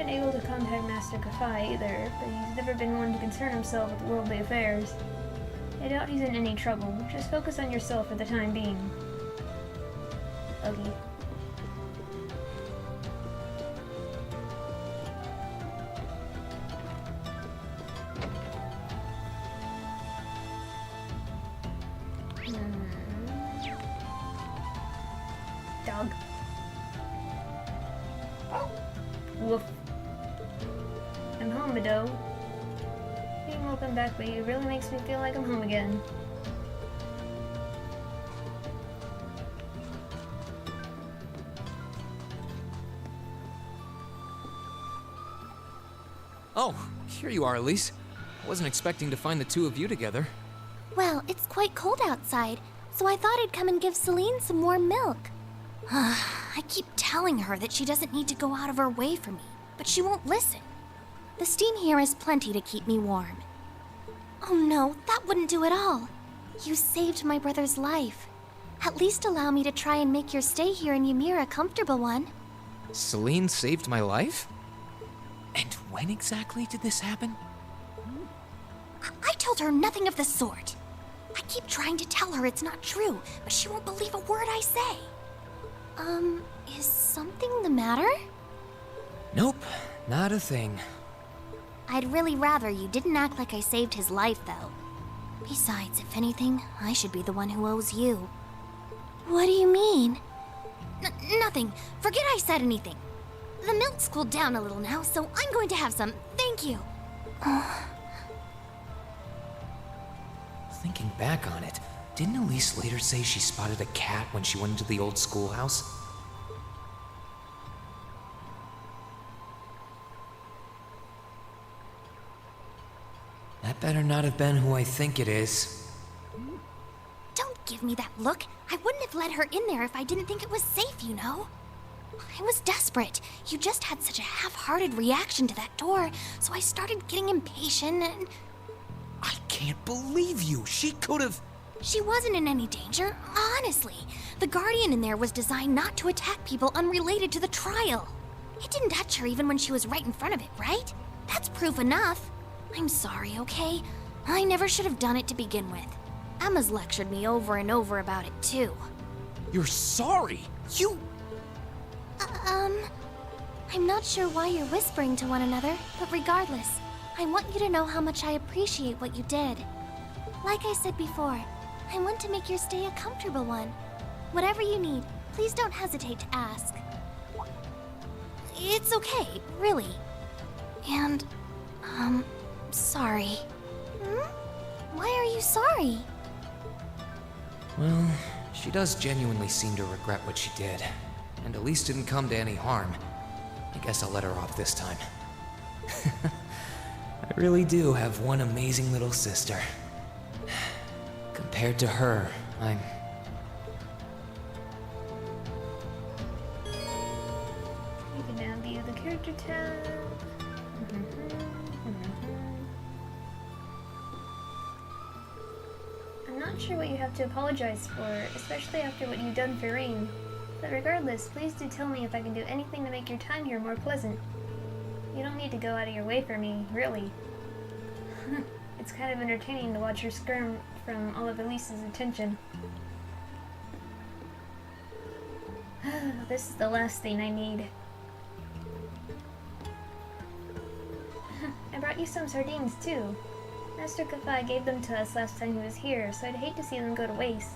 Able to contact Master Kafai either, but he's never been one to concern himself with worldly affairs. I doubt he's in any trouble. Just focus on yourself for the time being. Ugly. Dog. Woof. I'm home, Bedeau. Being welcome back by you really makes me feel like I'm home again. Oh, here you are, Elise. I wasn't expecting to find the two of you together. Well, it's quite cold outside, so I thought I'd come and give Celine some warm milk. I keep telling her that she doesn't need to go out of her way for me, but she won't listen. The steam here is plenty to keep me warm. Oh no, that wouldn't do at all. You saved my brother's life. At least allow me to try and make your stay here in Ymir a comfortable one. Celine saved my life? And when exactly did this happen? I told her nothing of the sort. I keep trying to tell her it's not true, but she won't believe a word I say. Is something the matter? Nope, not a thing. I'd really rather you didn't act like I saved his life, though. Besides, if anything, I should be the one who owes you. What do you mean? Nothing. Forget I said anything. The milk's cooled down a little now, so I'm going to have some. Thank you. Thinking back on it, didn't Elise later say she spotted a cat when she went into the old schoolhouse? That better not have been who I think it is. Don't give me that look. I wouldn't have let her in there if I didn't think it was safe, you know. I was desperate. You just had such a half-hearted reaction to that door, so I started getting impatient and... I can't believe you! She could've... She wasn't in any danger, honestly. The Guardian in there was designed not to attack people unrelated to the trial. It didn't touch her even when she was right in front of it, right? That's proof enough. I'm sorry, okay? I never should have done it to begin with. Emma's lectured me over and over about it, too. You're sorry? You... I'm not sure why you're whispering to one another, but regardless, I want you to know how much I appreciate what you did. Like I said before, I want to make your stay a comfortable one. Whatever you need, please don't hesitate to ask. It's okay, really. And, sorry. Why are you sorry? Well, she does genuinely seem to regret what she did. And Elise didn't come to any harm. I guess I'll let her off this time. I really do have one amazing little sister. Compared to her, I'm... You can now view the character tab. I'm not sure what you have to apologize for, especially after what you've done for Rain. But regardless, please do tell me if I can do anything to make your time here more pleasant. You don't need to go out of your way for me, really. It's kind of entertaining to watch her squirm from all of Elise's attention. This is the last thing I need. I brought you some sardines too. Master Kafai gave them to us last time he was here, so I'd hate to see them go to waste.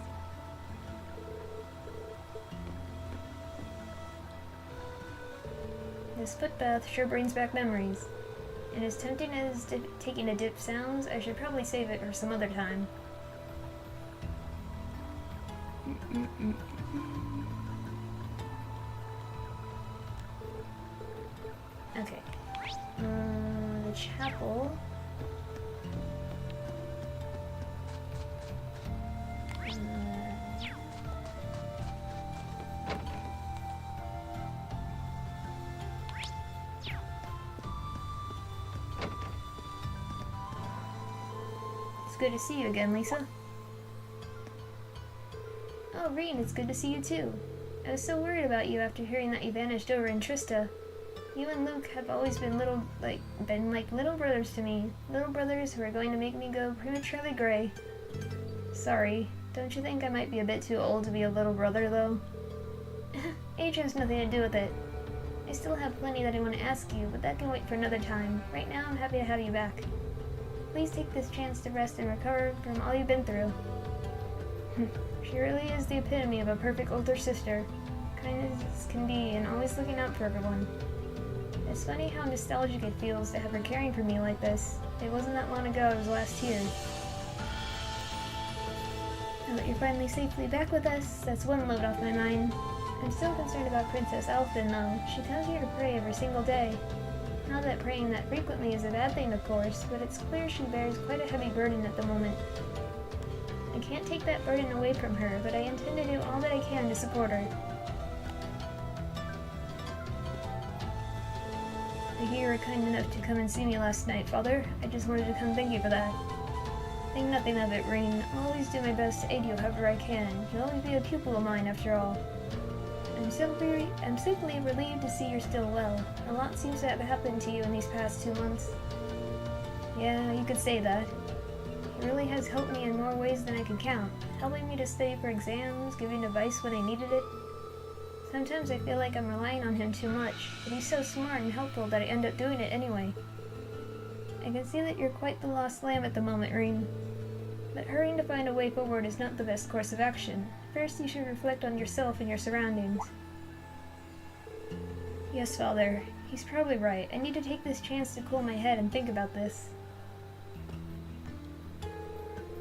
This foot bath sure brings back memories. And as tempting as taking a dip sounds, I should probably save it for some other time. Okay. The chapel. It's good to see you again, Lisa. Oh, Reen, it's good to see you too. I was so worried about you after hearing that you vanished over in Trista. You and Luke have always been like little brothers to me. Little brothers who are going to make me go prematurely gray. Sorry. Don't you think I might be a bit too old to be a little brother, though? Age has nothing to do with it. I still have plenty that I want to ask you, but that can wait for another time. Right now, I'm happy to have you back. Please take this chance to rest and recover from all you've been through. She really is the epitome of a perfect older sister. Kind as can be, and always looking out for everyone. It's funny how nostalgic it feels to have her caring for me like this. It wasn't that long ago I was last here. Now that you're finally safely back with us, that's one load off my mind. I'm still concerned about Princess Elfin, though. She tells you to pray every single day. Not that praying that frequently is a bad thing, of course, but it's clear she bears quite a heavy burden at the moment. I can't take that burden away from her, but I intend to do all that I can to support her. I hear you were kind enough to come and see me last night, Father. I just wanted to come thank you for that. Think nothing of it, Rain. I'll always do my best to aid you however I can. You'll always be a pupil of mine, after all. I'm simply relieved to see you're still well. A lot seems to have happened to you in these past 2 months. Yeah, you could say that. He really has helped me in more ways than I can count, helping me to study for exams, giving advice when I needed it. Sometimes I feel like I'm relying on him too much, but he's so smart and helpful that I end up doing it anyway. I can see that you're quite the lost lamb at the moment, Rean. But hurrying to find a way forward is not the best course of action. First, you should reflect on yourself and your surroundings. Yes, Father. He's probably right. I need to take this chance to cool my head and think about this.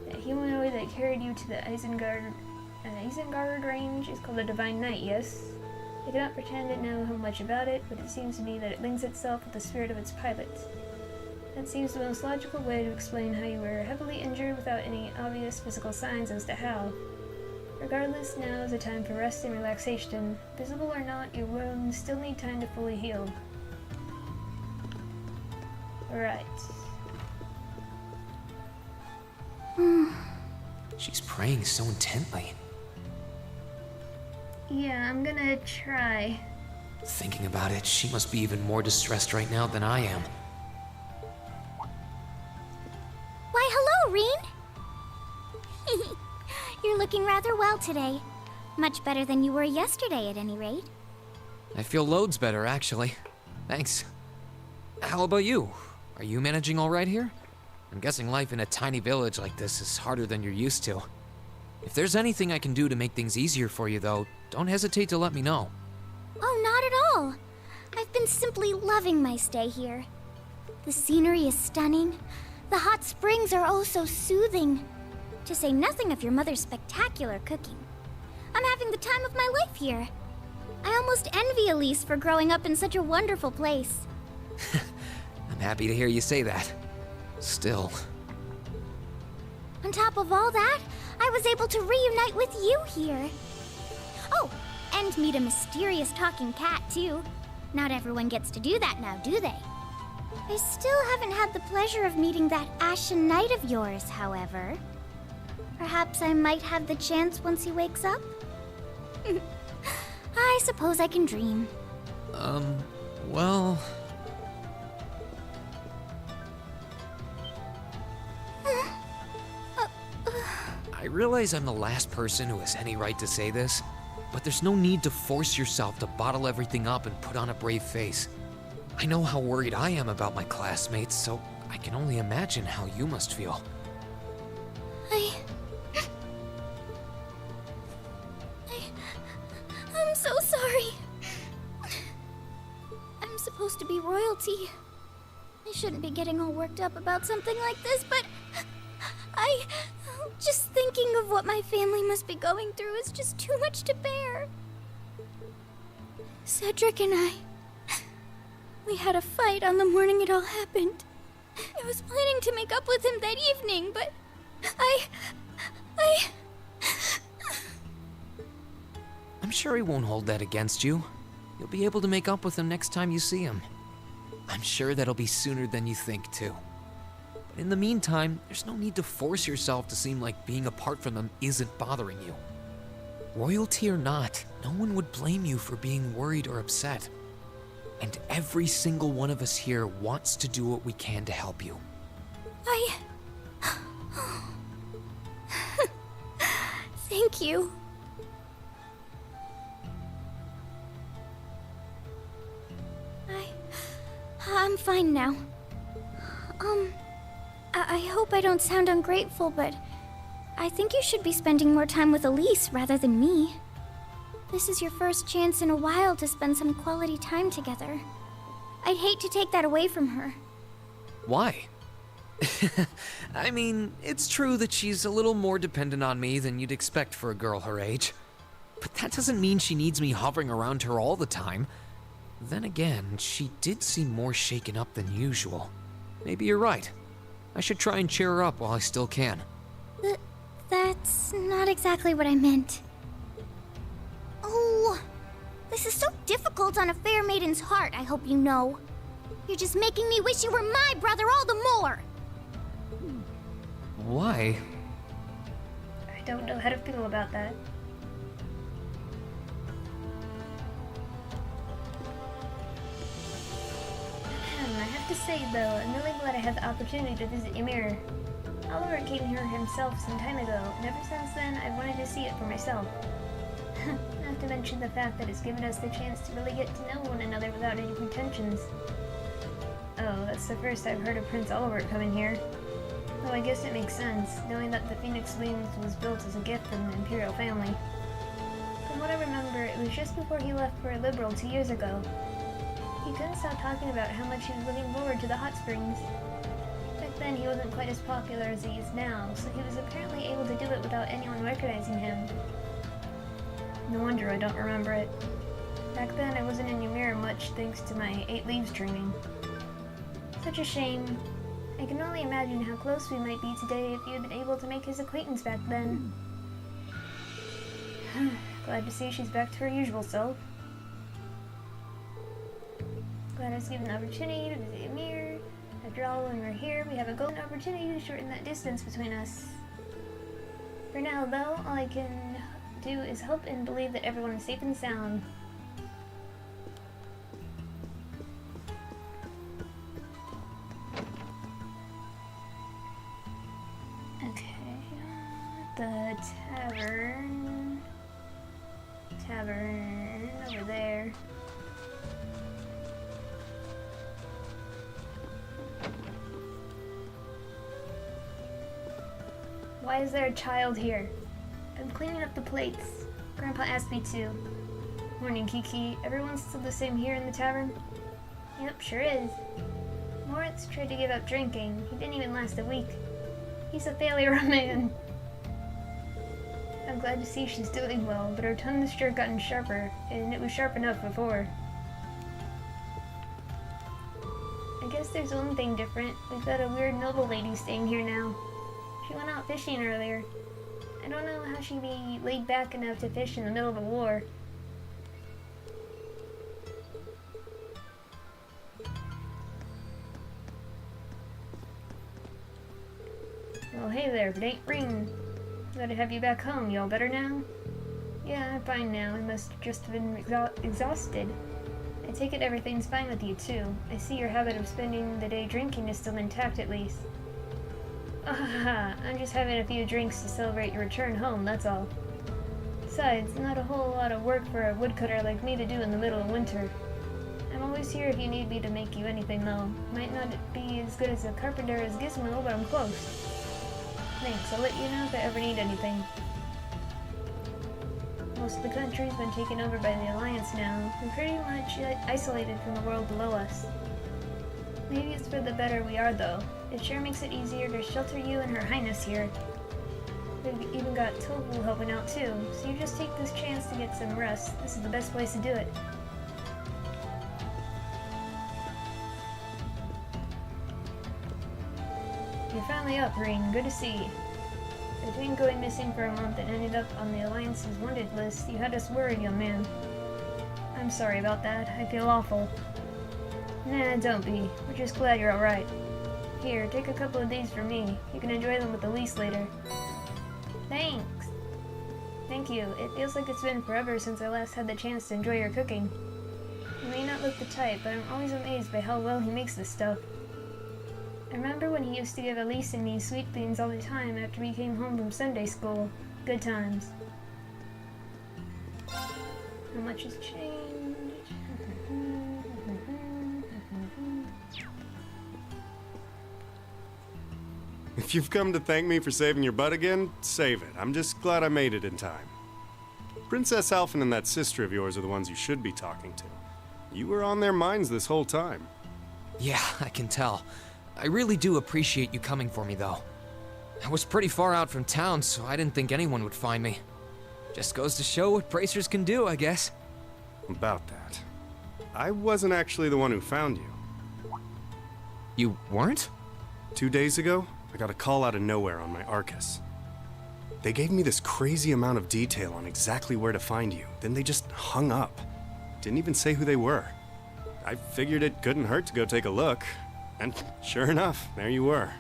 That humanoid that carried you to the Isengard range is called the Divine Knight, yes? I cannot pretend to know how much about it, but it seems to me that it links itself with the spirit of its pilot. That seems the most logical way to explain how you were heavily injured without any obvious physical signs as to how. Regardless, now is a time for rest and relaxation. Visible or not, your wounds still need time to fully heal. Alright. She's praying so intently. Yeah, I'm gonna try. Thinking about it, she must be even more distressed right now than I am. Why, hello, Reen! You're looking rather well today. Much better than you were yesterday, at any rate. I feel loads better, actually. Thanks. How about you? Are you managing all right here? I'm guessing life in a tiny village like this is harder than you're used to. If there's anything I can do to make things easier for you, though, don't hesitate to let me know. Oh, not at all. I've been simply loving my stay here. The scenery is stunning. The hot springs are oh so soothing. To say nothing of your mother's spectacular cooking. I'm having the time of my life here. I almost envy Elise for growing up in such a wonderful place. I'm happy to hear you say that. Still. On top of all that, I was able to reunite with you here. Oh, and meet a mysterious talking cat, too. Not everyone gets to do that now, do they? I still haven't had the pleasure of meeting that Ashen Knight of yours, however. Perhaps I might have the chance once he wakes up? I suppose I can dream. Well... I realize I'm the last person who has any right to say this, but there's no need to force yourself to bottle everything up and put on a brave face. I know how worried I am about my classmates, so I can only imagine how you must feel. I'm so sorry. I'm supposed to be royalty. I shouldn't be getting all worked up about something like this, but just thinking of what my family must be going through is just too much to bear. Cedric and we had a fight on the morning it all happened. I was planning to make up with him that evening, but I'm sure he won't hold that against you. You'll be able to make up with him next time you see him. I'm sure that'll be sooner than you think, too. But in the meantime, there's no need to force yourself to seem like being apart from them isn't bothering you. Royalty or not, no one would blame you for being worried or upset. And every single one of us here wants to do what we can to help you. Thank you. I'm fine now. I hope I don't sound ungrateful, but I think you should be spending more time with Elise rather than me. This is your first chance in a while to spend some quality time together. I'd hate to take that away from her. Why? I mean, it's true that she's a little more dependent on me than you'd expect for a girl her age. But that doesn't mean she needs me hovering around her all the time. Then again, she did seem more shaken up than usual. Maybe you're right. I should try and cheer her up while I still can. That's not exactly what I meant. Oh, this is so difficult on a fair maiden's heart, I hope you know. You're just making me wish you were my brother all the more! Why? I don't know how to feel about that. I have to say, though, I'm really glad I had the opportunity to visit Ymir. Oliver came here himself some time ago, and ever since then, I've wanted to see it for myself. Not to mention the fact that it's given us the chance to really get to know one another without any pretensions. Oh, that's the first I've heard of Prince Oliver coming here. Though I guess it makes sense, knowing that the Phoenix Wings was built as a gift from the Imperial family. From what I remember, it was just before he left for a Liberal 2 years ago. He couldn't stop talking about how much he was looking forward to the hot springs. Back then, he wasn't quite as popular as he is now, so he was apparently able to do it without anyone recognizing him. No wonder I don't remember it. Back then, I wasn't in Ymir much thanks to my 8 Leaves training. Such a shame. I can only imagine how close we might be today if you had been able to make his acquaintance back then. Glad to see she's back to her usual self. Glad I was given the opportunity to visit Ymir. After all, when we're here, we have a golden opportunity to shorten that distance between us. For now, though, all I can do is hope and believe that everyone is safe and sound. Okay, the tavern over there. Why is there a child here? I'm cleaning up the plates. Grandpa asked me to. Morning, Kiki. Everyone's still the same here in the tavern? Yep, sure is. Moritz tried to give up drinking. He didn't even last a week. He's a failure of a man. I'm glad to see she's doing well, but her tongue has sure gotten sharper, and it was sharp enough before. I guess there's one thing different. We've got a weird noble lady staying here now. She went out fishing earlier. I don't know how she'd be laid back enough to fish in the middle of a war. Well, hey there, if it ain't Ring. Glad to have you back home. You all better now? Yeah, I'm fine now. I must just have been exhausted. I take it everything's fine with you, too. I see your habit of spending the day drinking is still intact, at least. I'm just having a few drinks to celebrate your return home, that's all. Besides, not a whole lot of work for a woodcutter like me to do in the middle of winter. I'm always here if you need me to make you anything, though. Might not be as good as a carpenter as Gizmo, but I'm close. Thanks, I'll let you know if I ever need anything. Most of the country's been taken over by the Alliance now. We're pretty much isolated from the world below us. Maybe it's for the better we are, though. It sure makes it easier to shelter you and Her Highness here. We've even got Tobu helping out too, so you just take this chance to get some rest. This is the best place to do it. You're finally up, Ring. Good to see you. Between going missing for a month and ended up on the Alliance's wanted list, you had us worried, young man. I'm sorry about that. I feel awful. Nah, don't be. We're just glad you're alright. Here, take a couple of these from me. You can enjoy them with the lease later. Thanks! Thank you. It feels like it's been forever since I last had the chance to enjoy your cooking. You may not look the type, but I'm always amazed by how well he makes this stuff. I remember when he used to give Elise and me sweet beans all the time after we came home from Sunday school. Good times. How much has changed? If you've come to thank me for saving your butt again, save it. I'm just glad I made it in time. Princess Alphen and that sister of yours are the ones you should be talking to. You were on their minds this whole time. Yeah, I can tell. I really do appreciate you coming for me, though. I was pretty far out from town, so I didn't think anyone would find me. Just goes to show what bracers can do, I guess. About that. I wasn't actually the one who found you. You weren't? 2 days ago, I got a call out of nowhere on my Arcus. They gave me this crazy amount of detail on exactly where to find you, then they just hung up. Didn't even say who they were. I figured it couldn't hurt to go take a look, and sure enough, there you were.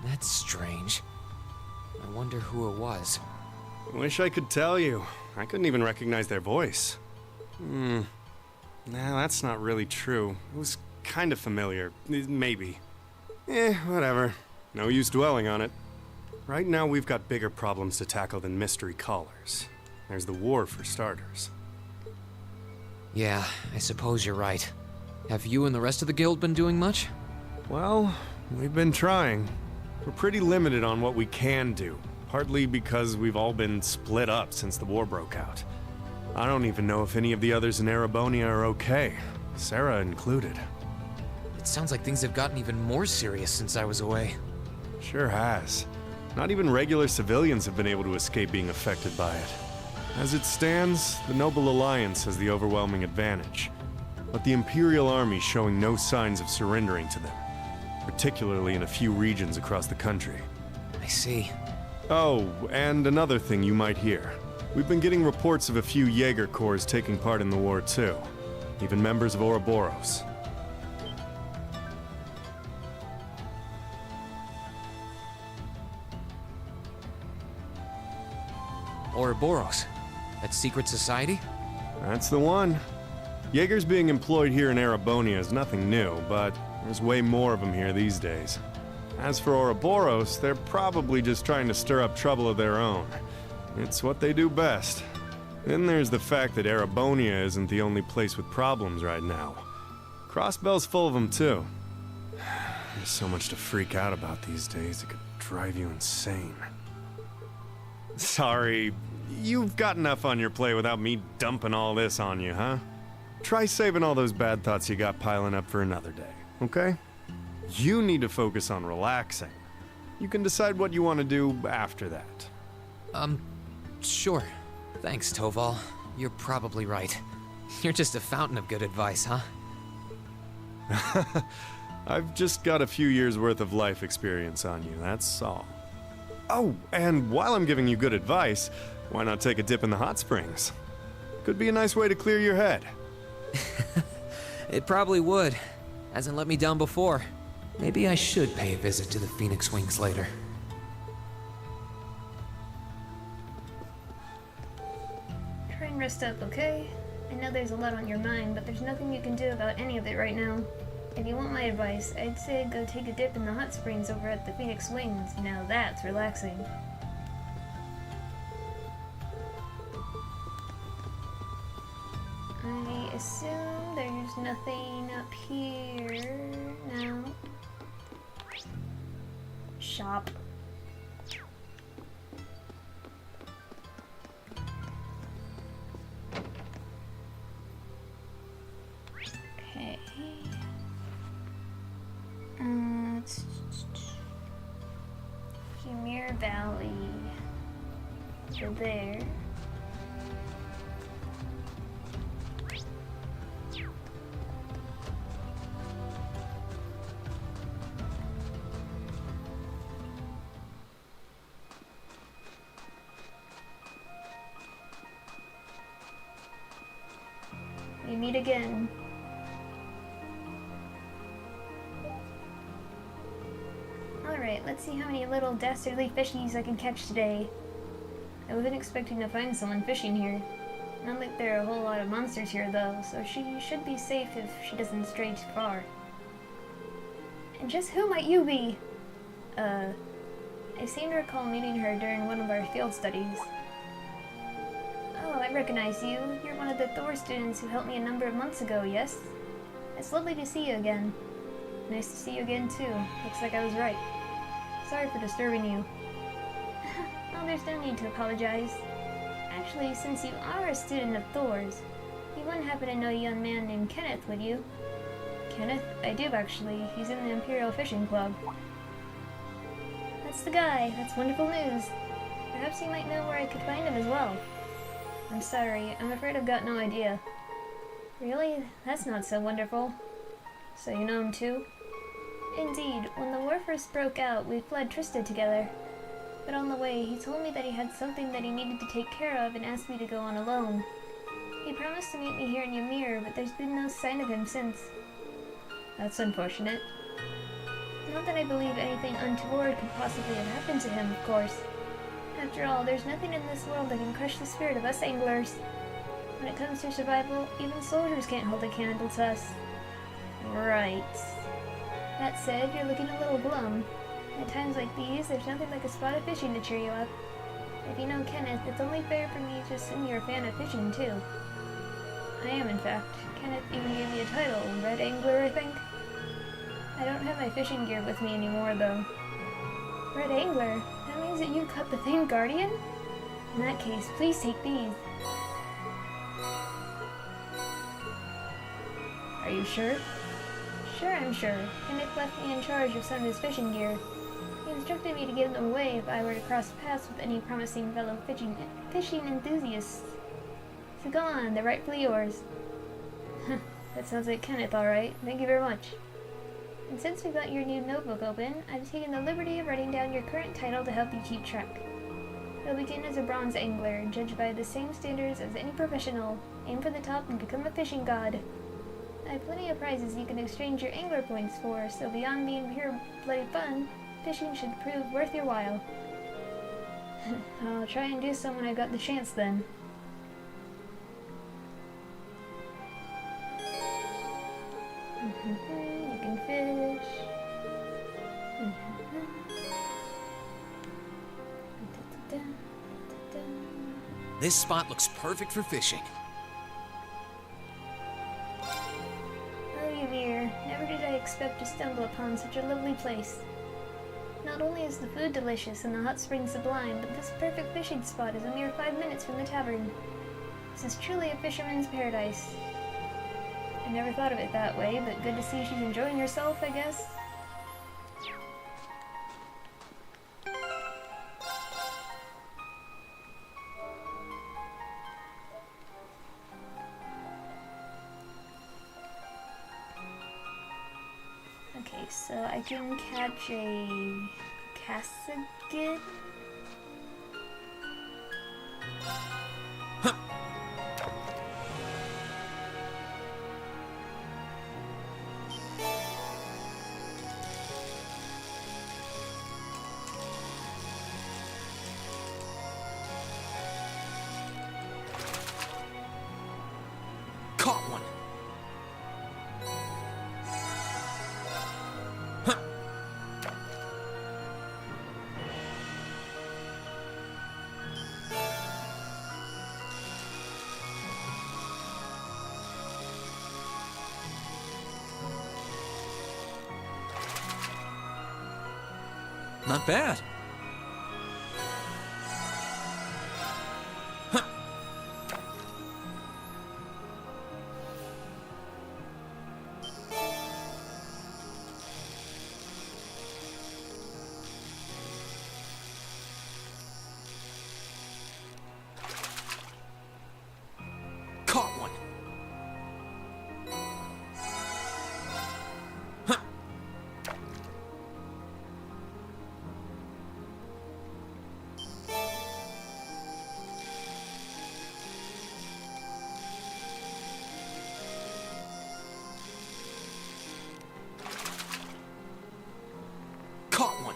That's strange. I wonder who it was. Wish I could tell you. I couldn't even recognize their voice. Nah, that's not really true. It was kind of familiar. Maybe. Whatever. No use dwelling on it. Right now we've got bigger problems to tackle than mystery callers. There's the war for starters. Yeah, I suppose you're right. Have you and the rest of the guild been doing much? Well, we've been trying. We're pretty limited on what we can do, partly because we've all been split up since the war broke out. I don't even know if any of the others in Erebonia are okay, Sarah included. It sounds like things have gotten even more serious since I was away. Sure has. Not even regular civilians have been able to escape being affected by it. As it stands, the Noble Alliance has the overwhelming advantage, but the Imperial Army's showing no signs of surrendering to them, particularly in a few regions across the country. I see. Oh, and another thing you might hear. We've been getting reports of a few Jaeger Corps taking part in the war too, even members of Ouroboros. Ouroboros? That secret society? That's the one. Jaegers being employed here in Erebonia is nothing new, but there's way more of them here these days. As for Ouroboros, they're probably just trying to stir up trouble of their own. It's what they do best. Then there's the fact that Erebonia isn't the only place with problems right now. Crossbell's full of them too. There's so much to freak out about these days, it could drive you insane. Sorry, you've got enough on your plate without me dumping all this on you, huh? Try saving all those bad thoughts you got piling up for another day, okay? You need to focus on relaxing. You can decide what you want to do after that. Sure. Thanks, Toval. You're probably right. You're just a fountain of good advice, huh? I've just got a few years worth of life experience on you, that's all. Oh, and while I'm giving you good advice, why not take a dip in the hot springs? Could be a nice way to clear your head. It probably would. Hasn't let me down before. Maybe I should pay a visit to the Phoenix Wings later. Try and rest up, okay? I know there's a lot on your mind, but there's nothing you can do about any of it right now. If you want my advice, I'd say go take a dip in the hot springs over at the Phoenix Wings. Now that's relaxing. I assume there's nothing up here now. Shop. Okay. Humir Valley. So there. We meet again. Alright, let's see how many little dastardly fishies I can catch today. I wasn't expecting to find someone fishing here. Not like there are a whole lot of monsters here though, so she should be safe if she doesn't stray too far. And just who might you be? I seem to recall meeting her during one of our field studies. Oh, I recognize you. You're one of the Thor students who helped me a number of months ago, yes? It's lovely to see you again. Nice to see you again, too. Looks like I was right. Sorry for disturbing you. Oh, there's no need to apologize. Actually, since you are a student of Thor's, you wouldn't happen to know a young man named Kenneth, would you? Kenneth? I do, actually. He's in the Imperial Fishing Club. That's the guy. That's wonderful news. Perhaps you might know where I could find him as well. I'm sorry. I'm afraid I've got no idea. Really? That's not so wonderful. So you know him too? Indeed, when the war first broke out, we fled Trista together. But on the way, he told me that he had something that he needed to take care of and asked me to go on alone. He promised to meet me here in Ymir, but there's been no sign of him since. That's unfortunate. Not that I believe anything untoward could possibly have happened to him, of course. After all, there's nothing in this world that can crush the spirit of us anglers. When it comes to survival, even soldiers can't hold a candle to us. Right. That said, you're looking a little glum. At times like these, there's nothing like a spot of fishing to cheer you up. If you know Kenneth, it's only fair for me to assume you're a fan of fishing, too. I am, in fact. Kenneth even gave me a title, Red Angler, I think. I don't have my fishing gear with me anymore, though. Red Angler? That means that you cut the famed Guardian? In that case, please take these. Are you sure? Sure, I'm sure. Kenneth left me in charge of some of his fishing gear. He instructed me to give them away if I were to cross paths with any promising fellow fishing enthusiasts. So go on, they're rightfully yours. That sounds like Kenneth, alright. Thank you very much. And since we got your new notebook open, I've taken the liberty of writing down your current title to help you keep track. You'll begin as a bronze angler, judged by the same standards as any professional. Aim for the top and become a fishing god. I have plenty of prizes you can exchange your angler points for, so beyond being pure bloody fun, fishing should prove worth your while. I'll try and do so when I've got the chance then. You can fish. This spot looks perfect for fishing. Oh, Ymir, never did I expect to stumble upon such a lovely place. Not only is the food delicious and the hot springs sublime, but this perfect fishing spot is a mere 5 minutes from the tavern. This is truly a fisherman's paradise. I never thought of it that way, but good to see she's enjoying herself, I guess. Okay, so I can catch a Kasagid. Caught one. Not bad. Caught one. Caught one.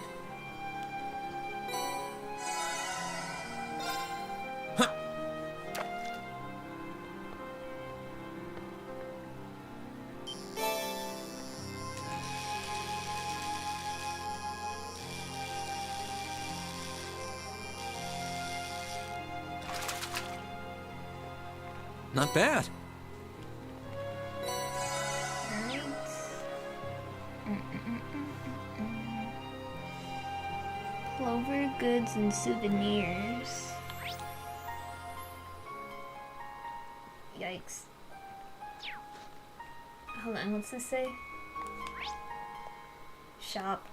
Not bad. Clover, goods, and souvenirs. Yikes. Hold on, what's this say? Shop.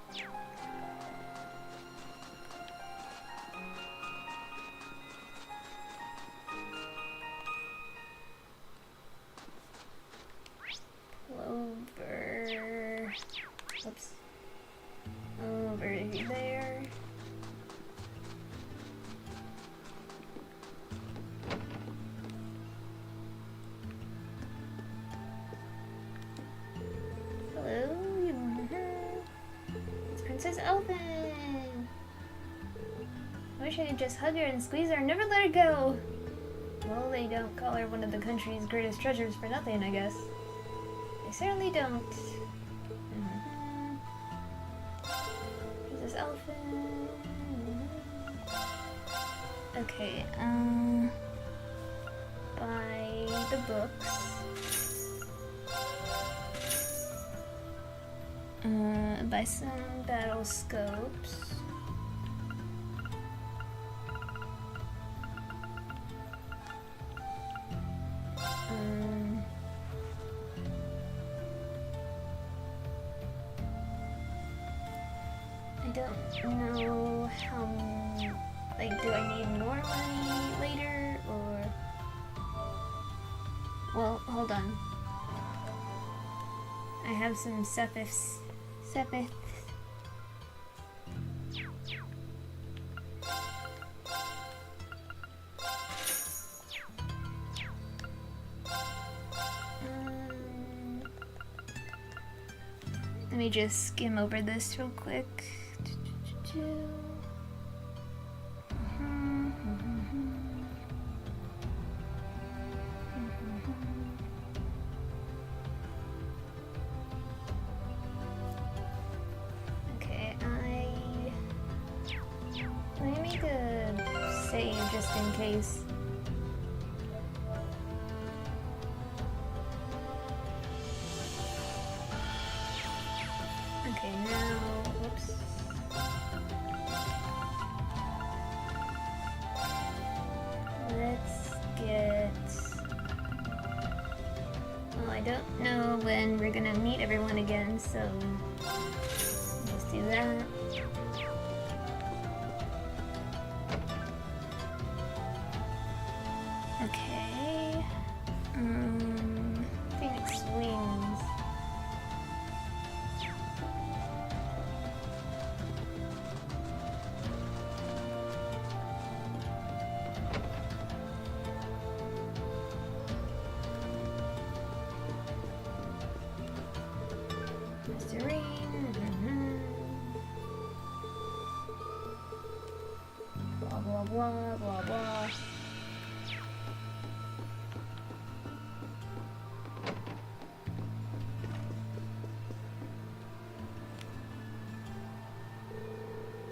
over... Whoops. Over there. Hello? It's Princess Elfin! I wish I could just hug her and squeeze her and never let her go! Well, they don't call her one of the country's greatest treasures for nothing, I guess. They certainly don't. Princess Elfin. Okay, buy the books. Buy some battle scopes. I don't know how, like, do I need more money later, or... Well, hold on. I have some sepiths. Let me just skim over this real quick. Okay, let me make a save just in case. Okay, now, whoops. Let's get... Well, I don't know when we're gonna meet everyone again, so let's do that. Okay. Phoenix Wings. Blah blah blah blah blah.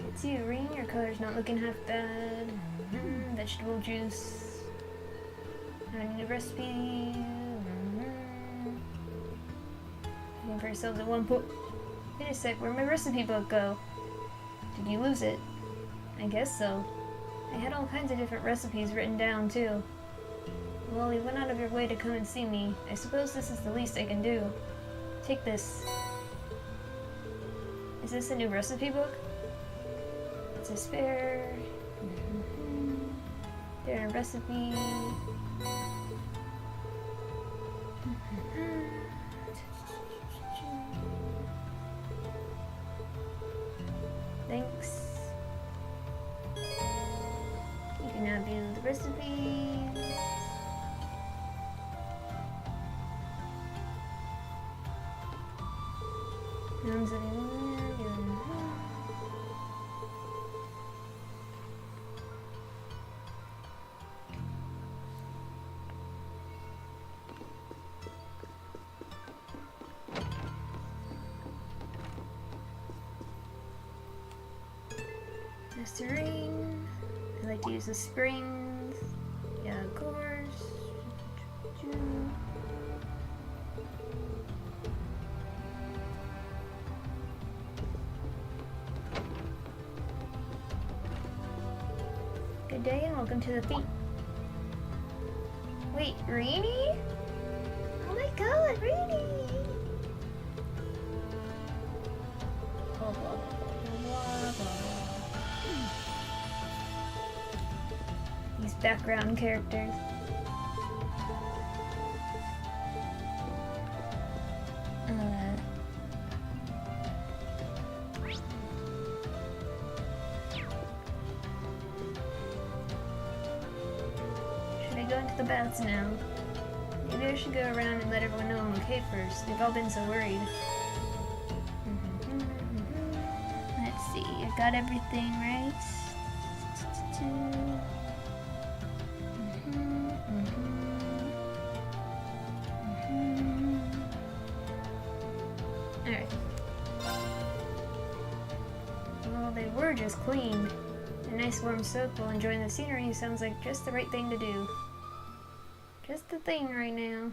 It's you, Reen. Your color's not looking half bad. Vegetable juice. I need a recipe. Looking for ourselves at one point. Wait a sec, where'd my recipe book go? Did you lose it? I guess so. I had all kinds of different recipes written down, too. Well, you went out of your way to come and see me. I suppose this is the least I can do. Take this. Is this a new recipe book? It's a spare. There are recipes. Thanks. You can now view the recipes. Serene. I like to use the springs. Yeah, of course. Good day and welcome to the feast. Wait, Reenie? Oh my god, Reenie! Blah, blah, blah, blah, blah. These background characters. the baths now. Maybe I should go around and let everyone know I'm okay first. They've all been so worried. Let's see, I got everything right. Alright. Well, they were just cleaned. A nice warm soak while enjoying the scenery sounds like just the right thing to do. Just the thing right now.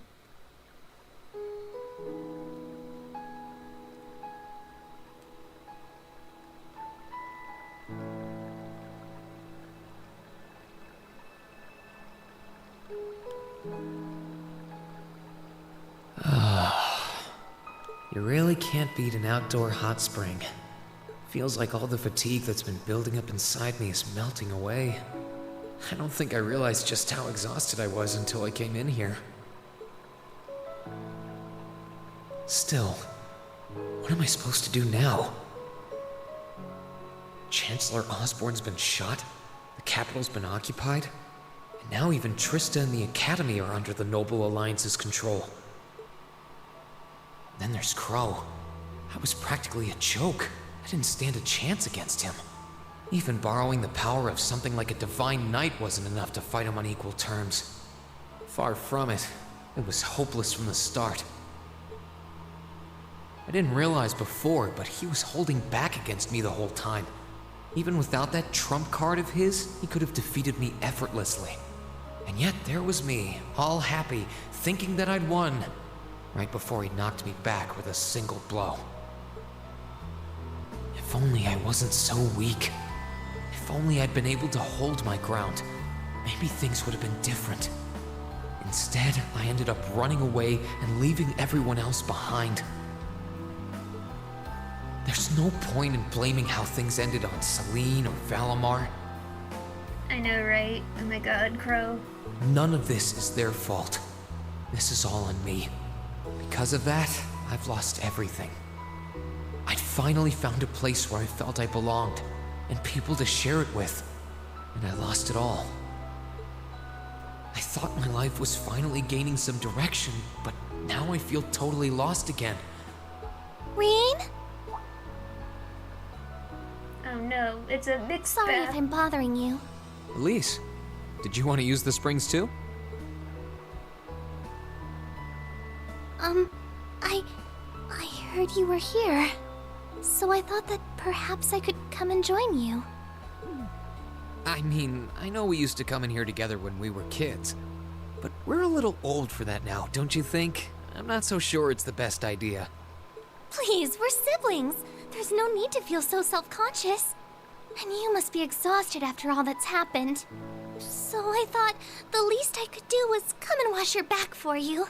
You really can't beat an outdoor hot spring. Feels like all the fatigue that's been building up inside me is melting away. I don't think I realized just how exhausted I was until I came in here. Still, what am I supposed to do now? Chancellor Osborne's been shot, the capital's been occupied, and now even Trista and the Academy are under the Noble Alliance's control. Then there's Crow. I was practically a joke. I didn't stand a chance against him. Even borrowing the power of something like a divine knight wasn't enough to fight him on equal terms. Far from it. It was hopeless from the start. I didn't realize before, but he was holding back against me the whole time. Even without that trump card of his, he could have defeated me effortlessly. And yet there was me, all happy, thinking that I'd won, right before he knocked me back with a single blow. If only I wasn't so weak. If only I'd been able to hold my ground, maybe things would have been different. Instead, I ended up running away and leaving everyone else behind. There's no point in blaming how things ended on Celine or Valimar. I know, right? Oh my god, Crow. None of this is their fault. This is all on me. Because of that, I've lost everything. I'd finally found a place where I felt I belonged, and people to share it with, and I lost it all. I thought my life was finally gaining some direction, but now I feel totally lost again. Reen? Oh no, it's a mixed Sorry bath. if I'm bothering you. Elise, did you want to use the springs too? I heard you were here, so I thought that perhaps I could come and join you. I mean, I know we used to come in here together when we were kids, but we're a little old for that now, don't you think? I'm not so sure it's the best idea. Please, we're siblings. There's no need to feel so self-conscious. And you must be exhausted after all that's happened. So I thought the least I could do was come and wash your back for you.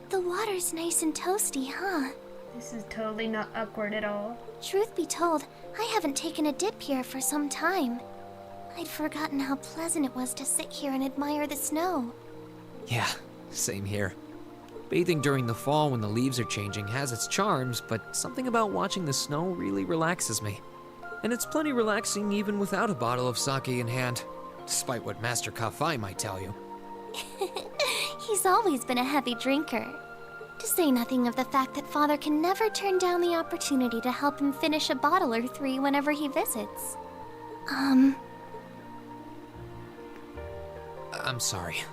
The water's nice and toasty, huh? This is totally not awkward at all. Truth be told, I haven't taken a dip here for some time. I'd forgotten how pleasant it was to sit here and admire the snow. Yeah, same here. Bathing during the fall when the leaves are changing has its charms, but something about watching the snow really relaxes me. And it's plenty relaxing even without a bottle of sake in hand, despite what Master Kafai might tell you. He's always been a heavy drinker. To say nothing of the fact that Father can never turn down the opportunity to help him finish a bottle or three whenever he visits. I'm sorry.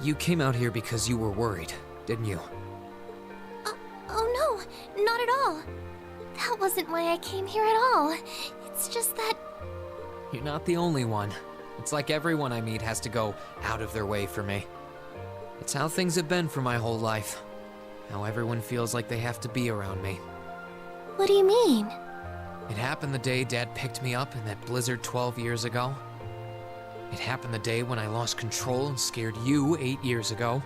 You came out here because you were worried, didn't you? Oh no, not at all. That wasn't why I came here at all. It's just that... You're not the only one. It's like everyone I meet has to go out of their way for me. It's how things have been for my whole life. How everyone feels like they have to be around me. What do you mean? It happened the day Dad picked me up in that blizzard 12 years ago. It happened the day when I lost control and scared you 8 years ago.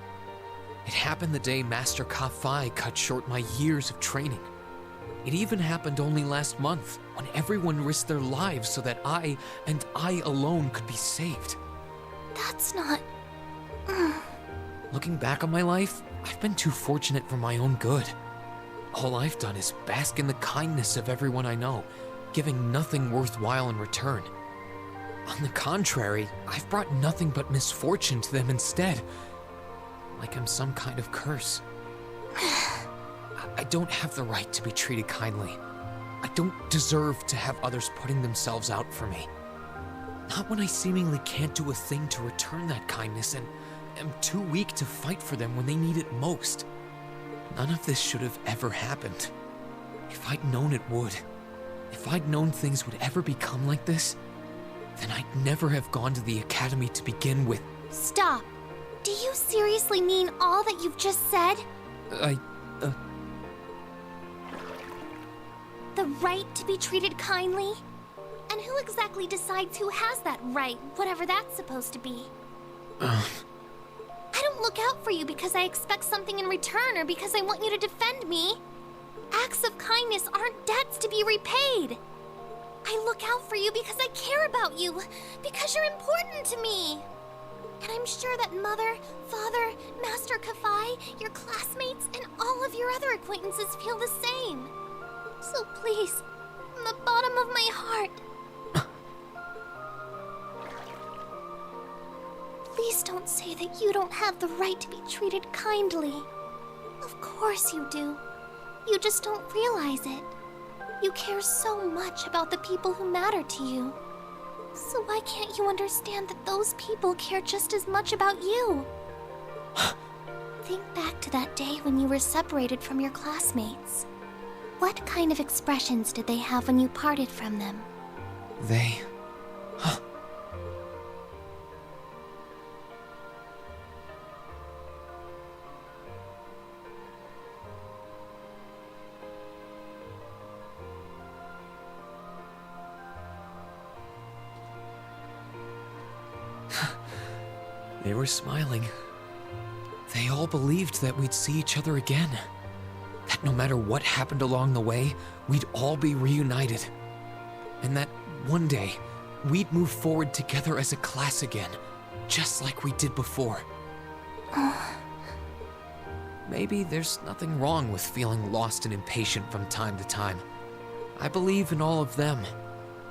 It happened the day Master Kafai cut short my years of training. It even happened only last month, when everyone risked their lives so that I, and I alone, could be saved. That's not... Looking back on my life, I've been too fortunate for my own good. All I've done is bask in the kindness of everyone I know, giving nothing worthwhile in return. On the contrary, I've brought nothing but misfortune to them instead. Like I'm some kind of curse. I don't have the right to be treated kindly. I don't deserve to have others putting themselves out for me. Not when I seemingly can't do a thing to return that kindness and am too weak to fight for them when they need it most. None of this should have ever happened. If I'd known it would, if I'd known things would ever become like this, then I'd never have gone to the academy to begin with. Stop! Do you seriously mean all that you've just said? The right to be treated kindly? And who exactly decides who has that right, whatever that's supposed to be? I don't look out for you because I expect something in return or because I want you to defend me. Acts of kindness aren't debts to be repaid. I look out for you because I care about you, because you're important to me. And I'm sure that Mother, Father, Master Kafai, your classmates, and all of your other acquaintances feel the same. So please, from the bottom of my heart, please don't say that you don't have the right to be treated kindly. Of course you do. You just don't realize it. You care so much about the people who matter to you. So why can't you understand that those people care just as much about you? Think back to that day when you were separated from your classmates. What kind of expressions did they have when you parted from them? They... They were smiling. They all believed that we'd see each other again. That no matter what happened along the way, we'd all be reunited. And that one day, we'd move forward together as a class again, just like we did before. Maybe there's nothing wrong with feeling lost and impatient from time to time. I believe in all of them,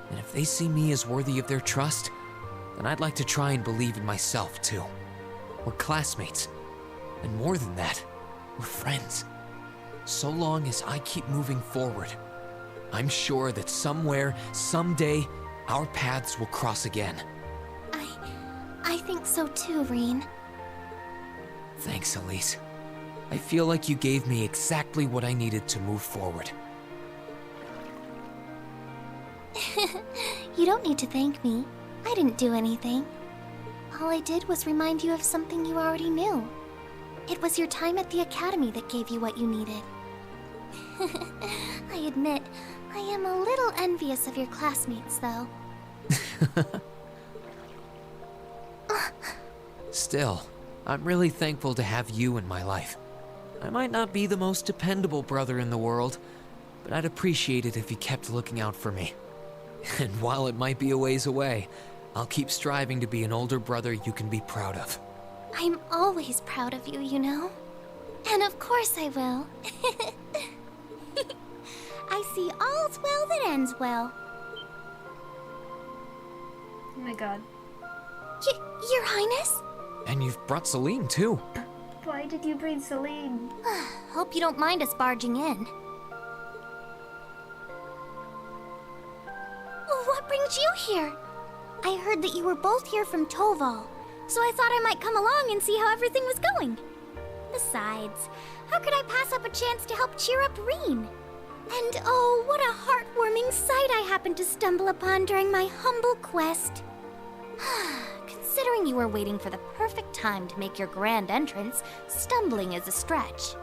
and if they see me as worthy of their trust, then I'd like to try and believe in myself too. We're classmates, and more than that, we're friends. So long as I keep moving forward, I'm sure that somewhere, someday, our paths will cross again. I think so too, Reen. Thanks, Elise. I feel like you gave me exactly what I needed to move forward. You don't need to thank me. I didn't do anything. All I did was remind you of something you already knew. It was your time at the academy that gave you what you needed. I admit, I am a little envious of your classmates, though. Still, I'm really thankful to have you in my life. I might not be the most dependable brother in the world, but I'd appreciate it if you kept looking out for me. And while it might be a ways away, I'll keep striving to be an older brother you can be proud of. I'm always proud of you, you know? And of course I will. I see all's well that ends well. Oh my god. Your Highness? And you've brought Celine, too. Why did you bring Celine? Hope you don't mind us barging in. What brings you here? I heard that you were both here from Toval, so I thought I might come along and see how everything was going. Besides, how could I pass up a chance to help cheer up Reen? And oh, what a heartwarming sight I happened to stumble upon during my humble quest. Considering you were waiting for the perfect time to make your grand entrance, stumbling is a stretch.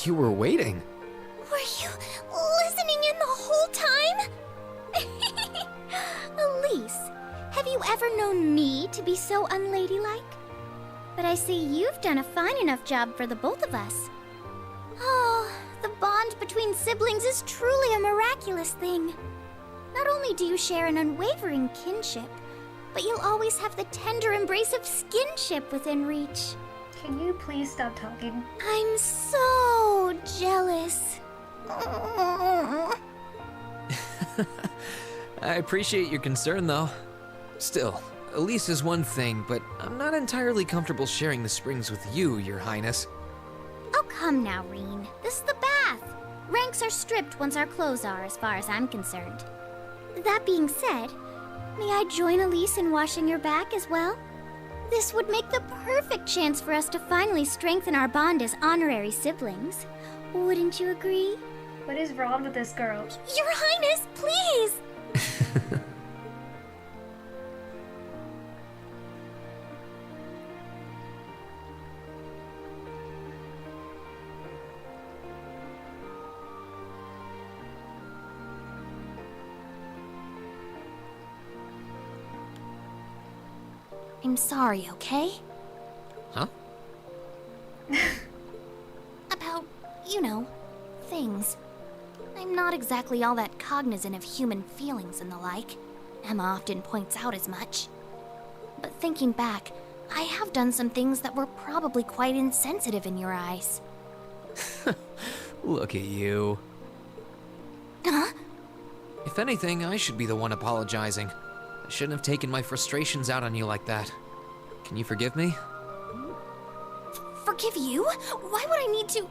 You were waiting? Were you listening in the whole time? Elise, have you ever known me to be so unladylike? But I see you've done a fine enough job for the both of us. Oh, the bond between siblings is truly a miraculous thing. Not only do you share an unwavering kinship, but you'll always have the tender embrace of skinship within reach. Can you please stop talking? I'm so jealous. I appreciate your concern, though. Still, Elise is one thing, but I'm not entirely comfortable sharing the springs with you, Your Highness. Oh, come now, Reen. This is the bath. Ranks are stripped once our clothes are, as far as I'm concerned. That being said, may I join Elise in washing your back as well? This would make the perfect chance for us to finally strengthen our bond as honorary siblings. Wouldn't you agree? What is wrong with this girl? Your Highness, please! I'm sorry, okay? Huh? About, you know, things. I'm not exactly all that cognizant of human feelings and the like. Emma often points out as much. But thinking back, I have done some things that were probably quite insensitive in your eyes. Look at you. Huh? If anything, I should be the one apologizing. I shouldn't have taken my frustrations out on you like that. Can you forgive me? Forgive you? Why would I need to?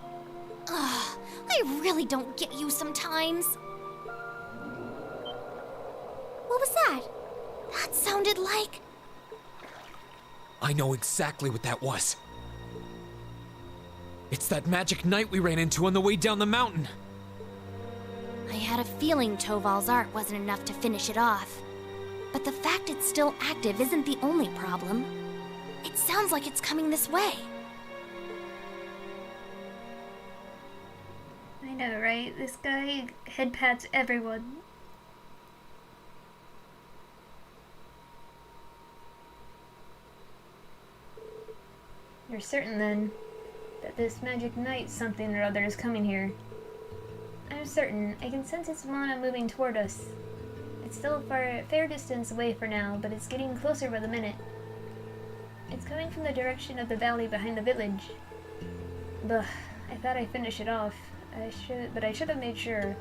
Ugh, I really don't get you sometimes. What was that? That sounded like... I know exactly what that was. It's that magic knight we ran into on the way down the mountain. I had a feeling Toval's art wasn't enough to finish it off. But the fact it's still active isn't the only problem. It sounds like it's coming this way. I know, right? This guy head pats everyone. You're certain, then, that this magic knight something or other is coming here? I'm certain. I can sense its mana moving toward us. It's still a fair distance away for now, but it's getting closer by the minute. It's coming from the direction of the valley behind the village. Ugh, I thought I'd finish it off. But I should have made sure.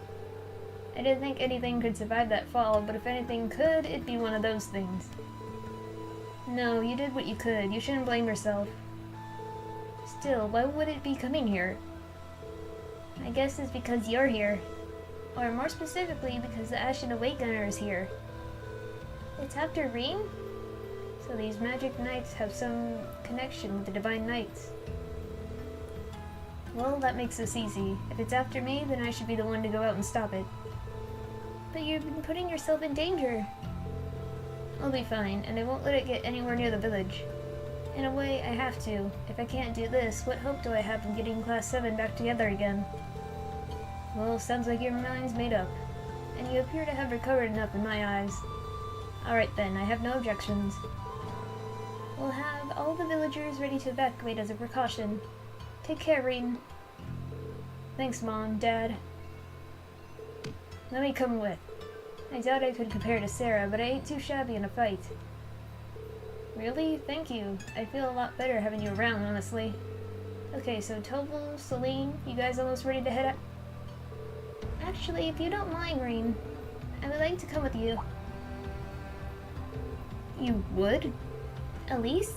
I didn't think anything could survive that fall, but if anything could, it'd be one of those things. No, you did what you could. You shouldn't blame yourself. Still, why would it be coming here? I guess it's because you're here. Or more specifically, because the Ashen Awakener is here. It's after Reem? So these magic knights have some connection with the Divine Knights. Well, that makes this easy. If it's after me, then I should be the one to go out and stop it. But you've been putting yourself in danger. I'll be fine, and I won't let it get anywhere near the village. In a way, I have to. If I can't do this, what hope do I have of getting Class 7 back together again? Well, sounds like your mind's made up. And you appear to have recovered enough in my eyes. Alright then, I have no objections. We'll have all the villagers ready to evacuate as a precaution. Take care, Reem. Thanks, Mom, Dad. Let me come with. I doubt I could compare to Sarah, but I ain't too shabby in a fight. Really? Thank you. I feel a lot better having you around, honestly. Okay, so Toval, Celine, you guys almost ready to head out? Actually, if you don't mind, Reem, I would like to come with you. You would? Elise?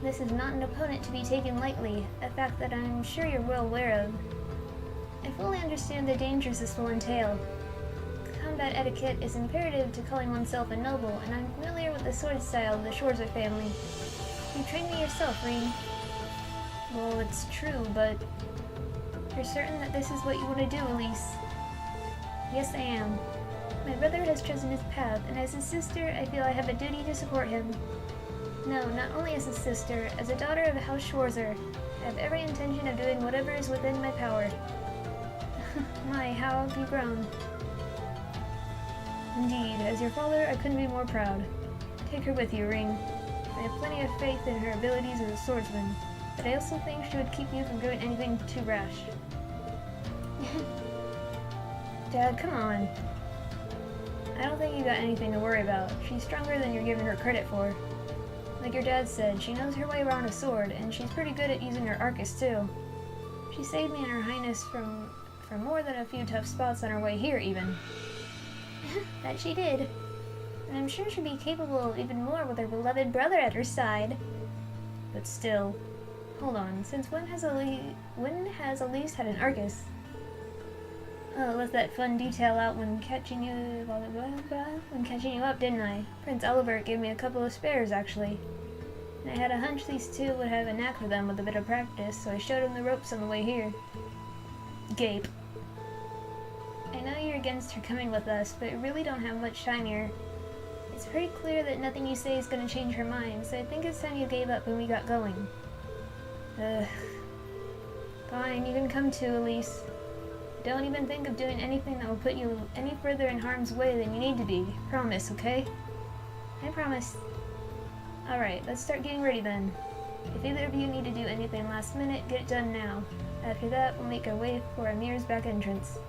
This is not an opponent to be taken lightly, a fact that I'm sure you're well aware of. I fully understand the dangers this will entail. Combat etiquette is imperative to calling oneself a noble, and I'm familiar with the sword style of the Schwarzer family. You trained me yourself, Reem. Well, it's true, but... You're certain that this is what you want to do, Elise? Yes, I am. My brother has chosen his path, and as his sister, I feel I have a duty to support him. No, not only as a sister, as a daughter of House Schwarzer, I have every intention of doing whatever is within my power. My, how have you grown? Indeed, as your father, I couldn't be more proud. Take her with you, Ring. I have plenty of faith in her abilities as a swordsman, but I also think she would keep you from doing anything too rash. Dad, come on. I don't think you got anything to worry about. She's stronger than you're giving her credit for. Like your dad said, she knows her way around a sword, and she's pretty good at using her Arcus too. She saved me and her highness from more than a few tough spots on her way here, even. That she did. And I'm sure she'd be capable of even more with her beloved brother at her side. But still, hold on. Since when has Elise had an Arcus? Oh, I left that fun detail out when catching you, blah, blah, blah, blah, when catching you up, didn't I? Prince Elibert gave me a couple of spares, actually. And I had a hunch these two would have a knack for them with a bit of practice, so I showed them the ropes on the way here. Gape. I know you're against her coming with us, but you really don't have much time here. It's pretty clear that nothing you say is going to change her mind, so I think it's time you gave up when we got going. Fine, you can come too, Elise. Don't even think of doing anything that will put you any further in harm's way than you need to be. Promise, okay? I promise. Alright, let's start getting ready then. If either of you need to do anything last minute, get it done now. After that, we'll make our way for Amir's back entrance.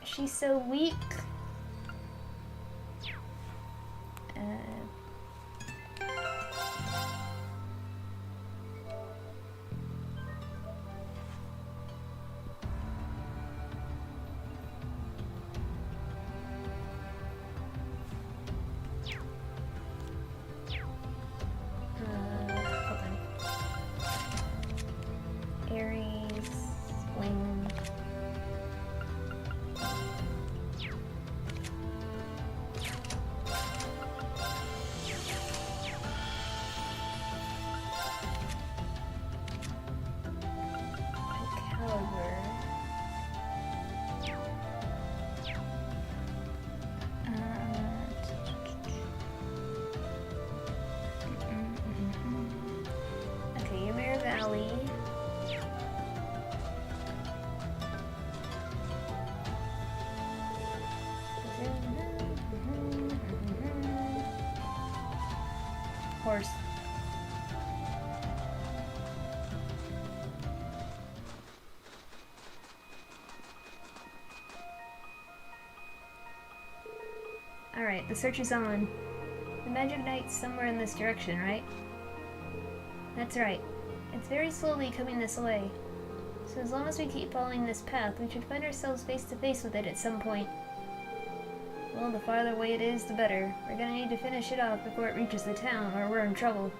She's so weak. Hold on. Aries, Wing. Okay, Ymir Valley. Horse. Alright, the search is on. The Magic Knight's somewhere in this direction, right? That's right. It's very slowly coming this way. So as long as we keep following this path, we should find ourselves face to face with it at some point. Well, the farther away it is, the better. We're gonna need to finish it off before it reaches the town, or we're in trouble.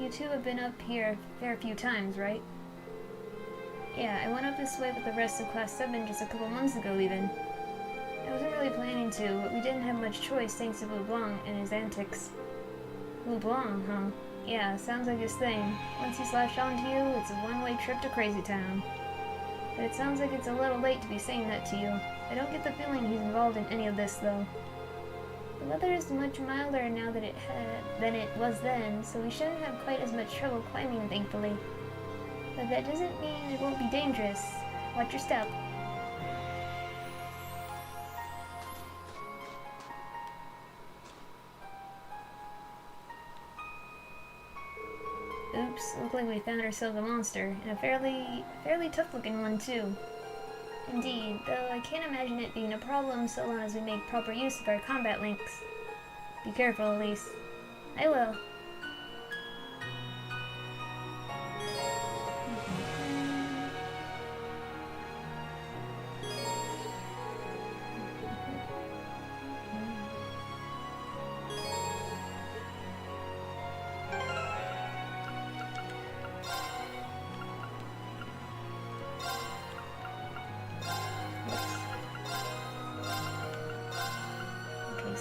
You two have been up here a fair few times, right? Yeah, I went up this way with the rest of Class 7 just a couple months ago, even. I wasn't really planning to, but we didn't have much choice thanks to Blanc and his antics. Blanc, huh? Yeah, sounds like his thing. Once he's latched onto you, it's a one-way trip to Crazy Town. But it sounds like it's a little late to be saying that to you. I don't get the feeling he's involved in any of this, though. The weather is much milder now than it was then, so we shouldn't have quite as much trouble climbing, thankfully. But that doesn't mean it won't be dangerous. Watch your step. Oops, looked like we found ourselves a monster, and a fairly tough-looking one, too. Indeed, though I can't imagine it being a problem so long as we make proper use of our combat links. Be careful, Elise. I will.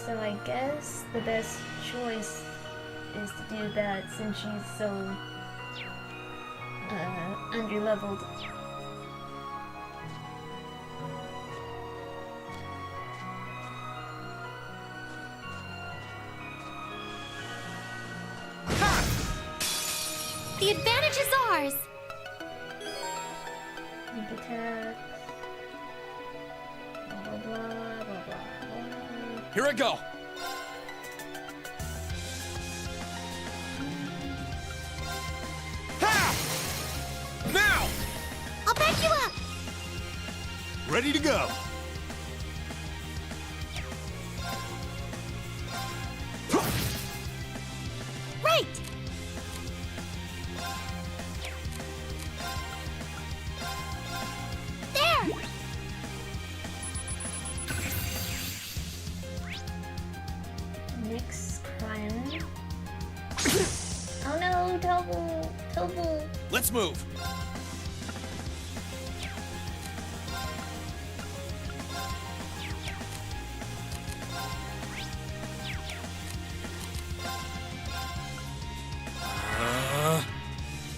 So I guess the best choice is to do that since she's so underleveled. The advantage is ours! Sneak attack. blah, blah, blah, blah. Here I go! Ha! Now! I'll back you up! Ready to go. Right! There! Mix crime. Oh no, Tobu! Let's move!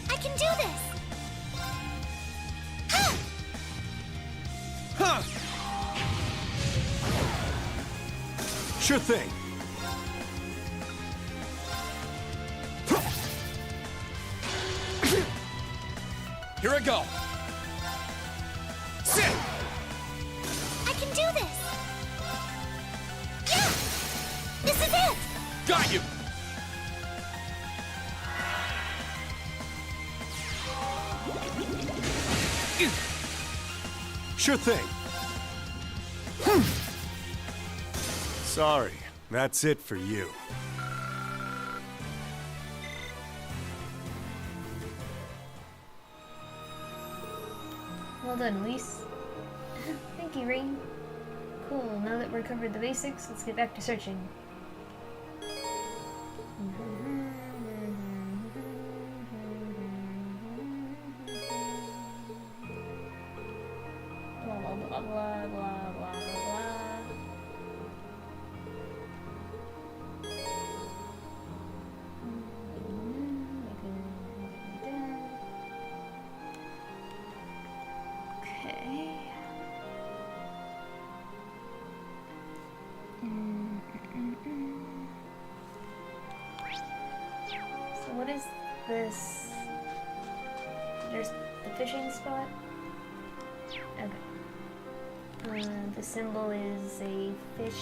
I can do this! Huh! Sure thing. Here I go! Sit! I can do this! Yeah! This is it! Got you! Sure thing. Sorry, that's it for you. Well done, Elise. Thank you, Rain. Cool, now that we're covered the basics, let's get back to searching. Blah, blah, blah, blah, blah, blah, blah. Okay. So what is this? There's the fishing spot? Okay. The symbol is a fish.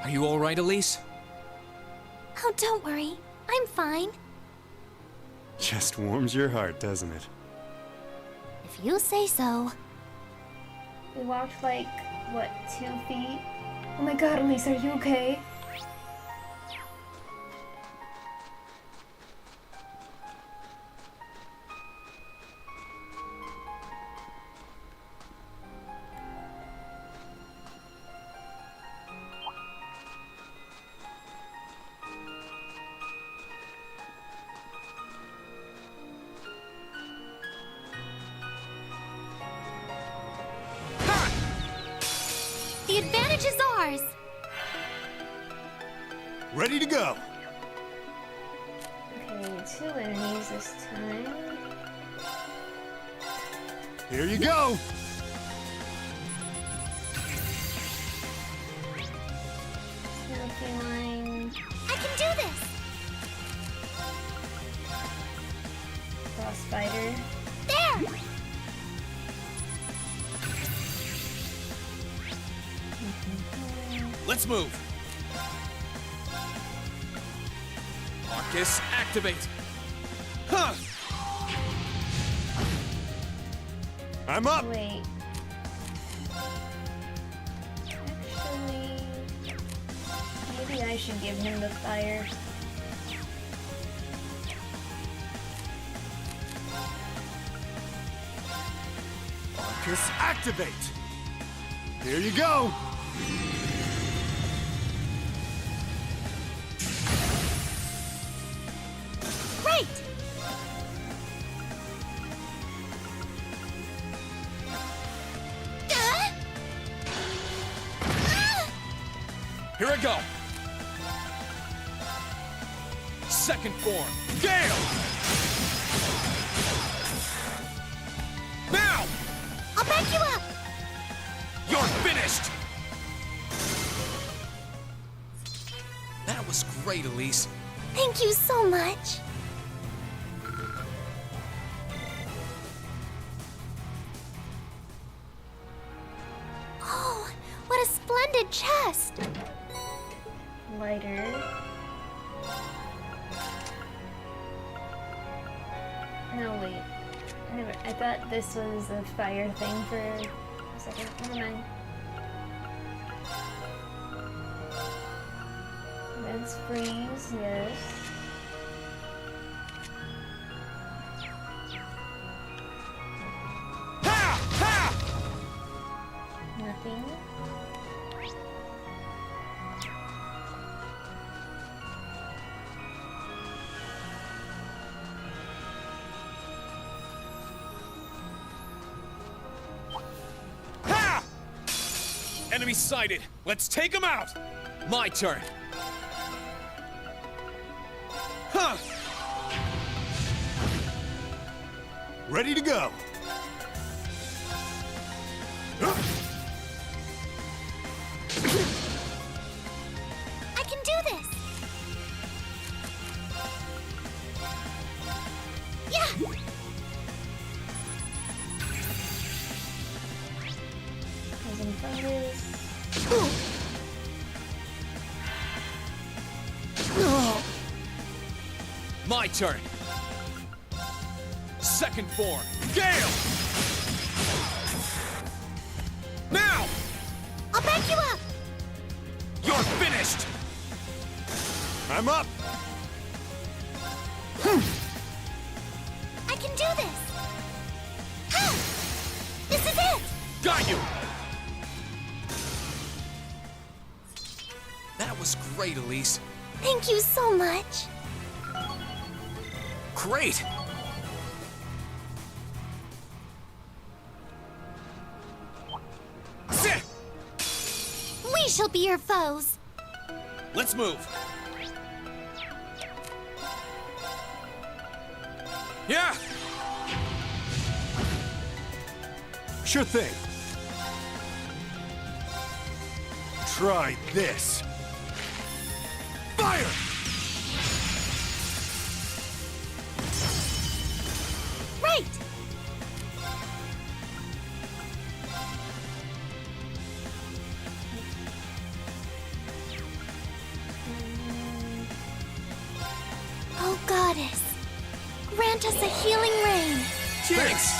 Are you alright, Elise? Oh, don't worry. I'm fine. Just warms your heart, doesn't it? If you say so. We walked like, what, 2 feet? Oh my god, Elise, are you okay? The advantage is ours! Ready to go. Okay, 2 enemies this time. Here you go. Mine. I can do this! Cross spider. There! Let's move! Marcus, activate! Huh! I'm up! Wait. Actually, maybe I should give him the fire. Marcus, activate! Here you go! Great! Here I go! Second form, Gale! Now! I'll back you up! You're finished! That was great, Elise. Thank you so much. lighter. No, wait. I thought this was a fire thing for a second. Never mind. Let's freeze, yes. Nothing. Ha! Enemy sighted. Let's take them out. My turn. Huh. Ready to go. I can do this! Yeah! Poison fungus. My turn. Second form. Gale! Now! I'll back you up! You're finished! I'm up! I can do this! Ha! This is it! Got you! That was great, Elise. Thank you so much! Great! Sit! We shall be your foes! Let's move. Yeah! Sure thing. Try this. Fire! Right! Oh, Goddess, grant us a healing rain. Thanks!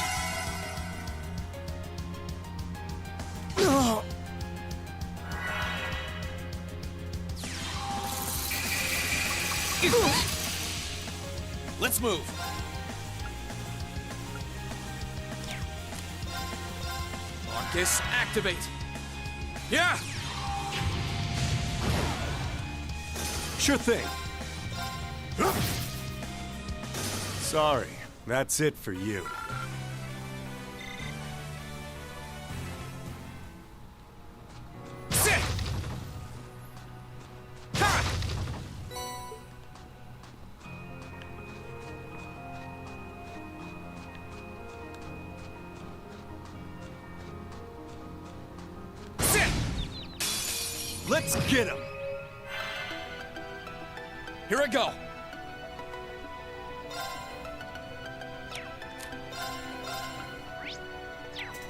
Let's move. Marcus, activate. Yeah! Sure thing. Sorry, that's it for you. Sit! Ha! Sit! Let's get him! Here I go.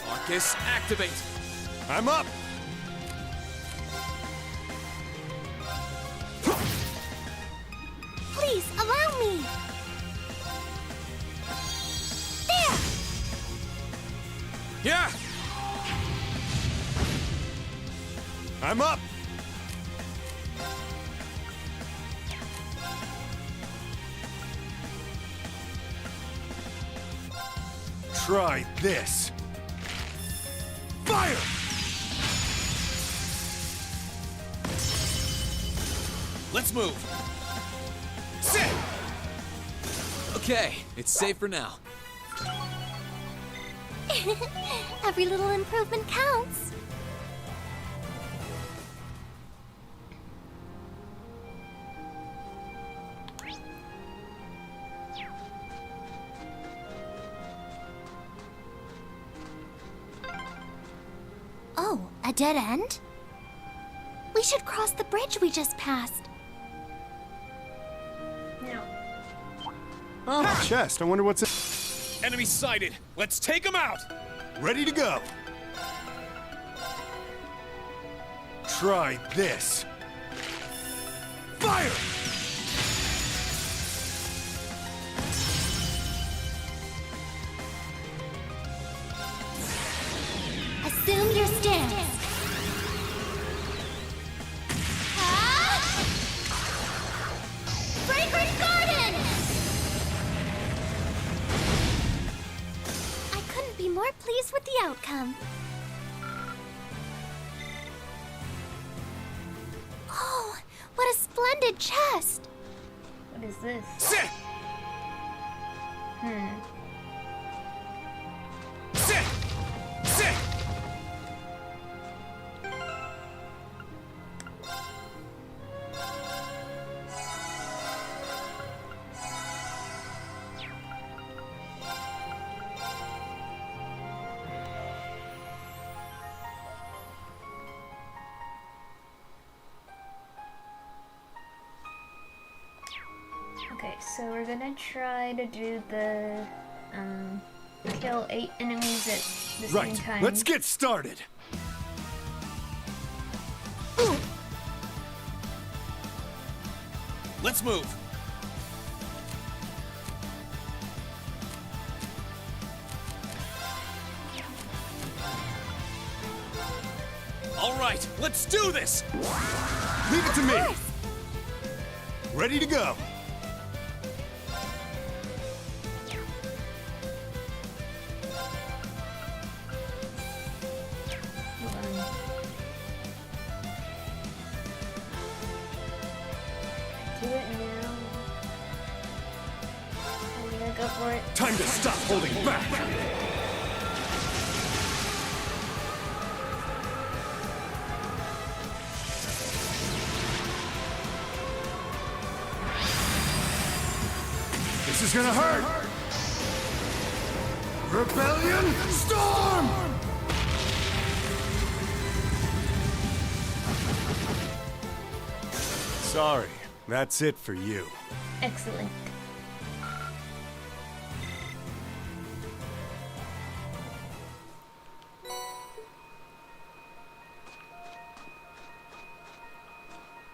Marcus, activate. I'm up! Please, allow me! There! Yeah! I'm up! Try this. Fire! Let's move. Sit! Okay, it's safe for now. Every little improvement counts. Oh, a dead end? We should cross the bridge we just passed. No. Oh, chest. I wonder what's in. Enemy sighted. Let's take them out. Ready to go. Try this. Fire! Assume your stance. Fragrant Garden! I couldn't be more pleased with the outcome. Oh, what a splendid chest! What is this? Sit! Sit! Sit! Okay, so we're gonna try to do the, kill 8 enemies at the same time. Let's get started! Let's move. All right, let's do this! Leave it to me! Ready to go! Hold on. Do it now. I'm gonna go for it. Time to stop holding back! This is gonna hurt! Rebellion Storm! Sorry, that's it for you. Excellent.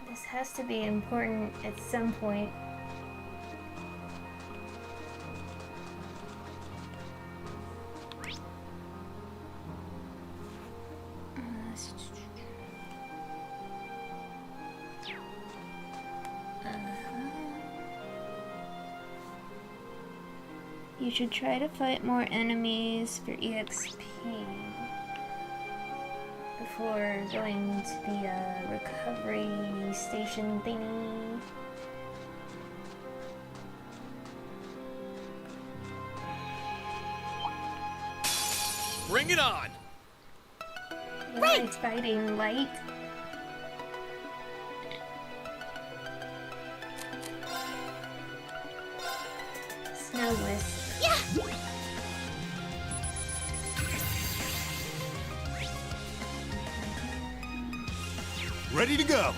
This has to be important at some point. You should try to fight more enemies for EXP before going to the recovery station thingy. Bring it on! Right! Fighting light. Snow wisp. Yeah! Ready to go!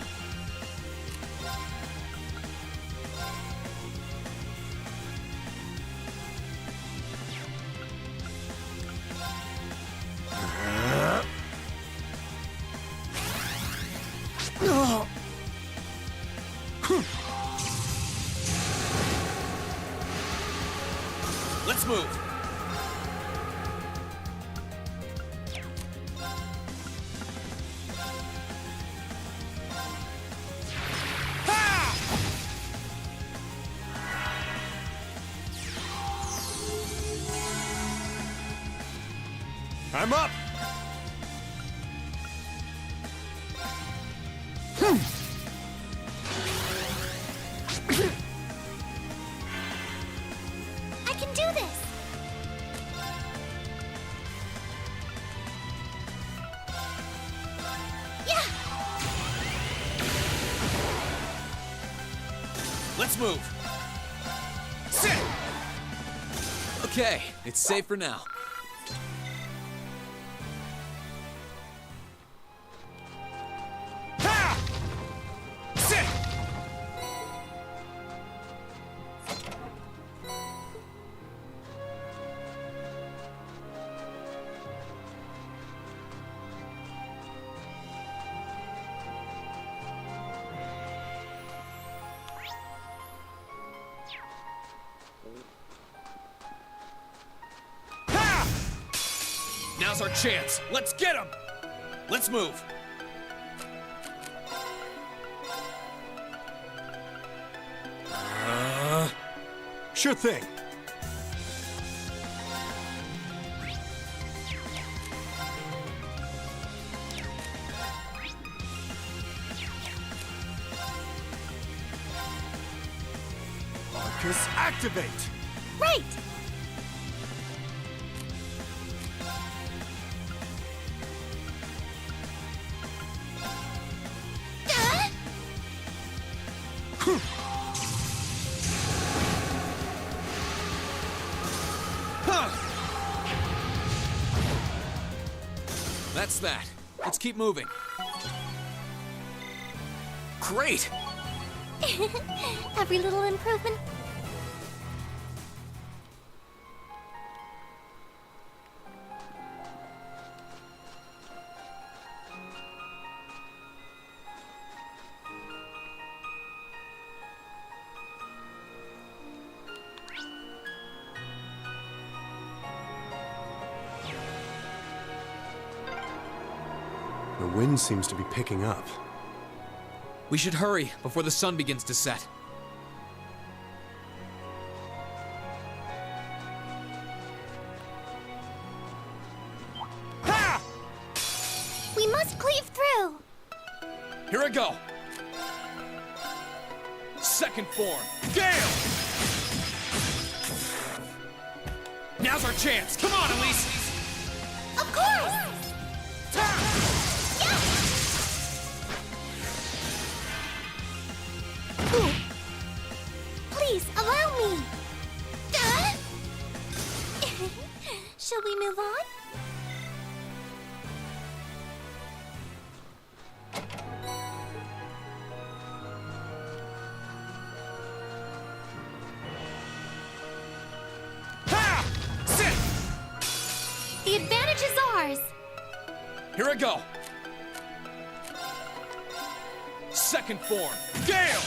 Let's move. I'm up! I can do this! Yeah! Let's move. Sit! Okay, it's safe for now. Sit! Now's our chance. Let's get him! Let's move. Sure thing. Arcus, activate! Right! That's that. Let's keep moving. Great! Every little improvement. The wind seems to be picking up. We should hurry before the sun begins to set. Ha! We must cleave through. Here I go. Second form, Gale! Now's our chance. Come on, Elise. Of course. Please, allow me! Shall we move on? Ha! Sit! The advantage is ours! Here I go. Second form, Gale!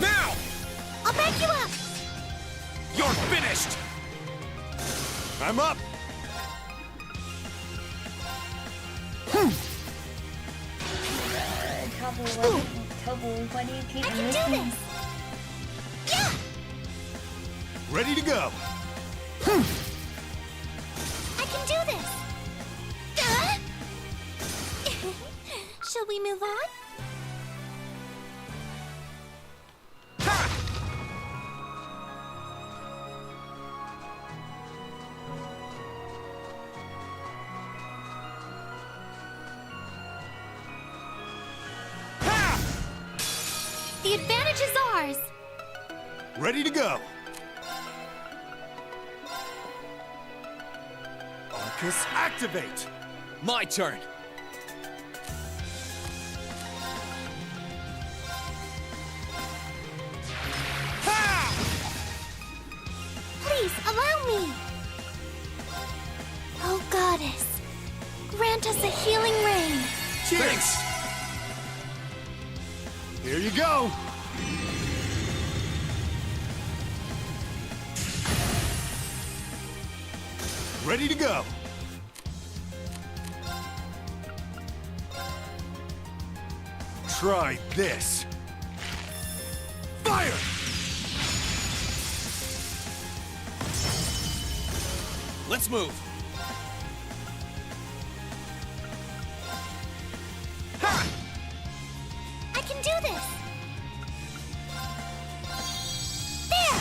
Now! I'll back you up! You're finished! I'm up! Tubble, why do you keep I can do missing? this! Yeah! Ready to go! I can do this! Shall we move on? The advantage is ours! Ready to go! Arcus, activate! My turn. Please, allow me! Oh, Goddess, grant us a healing rain! Thanks! Here you go! Ready to go! Try this! Fire! Let's move. Ha! I can do this! There!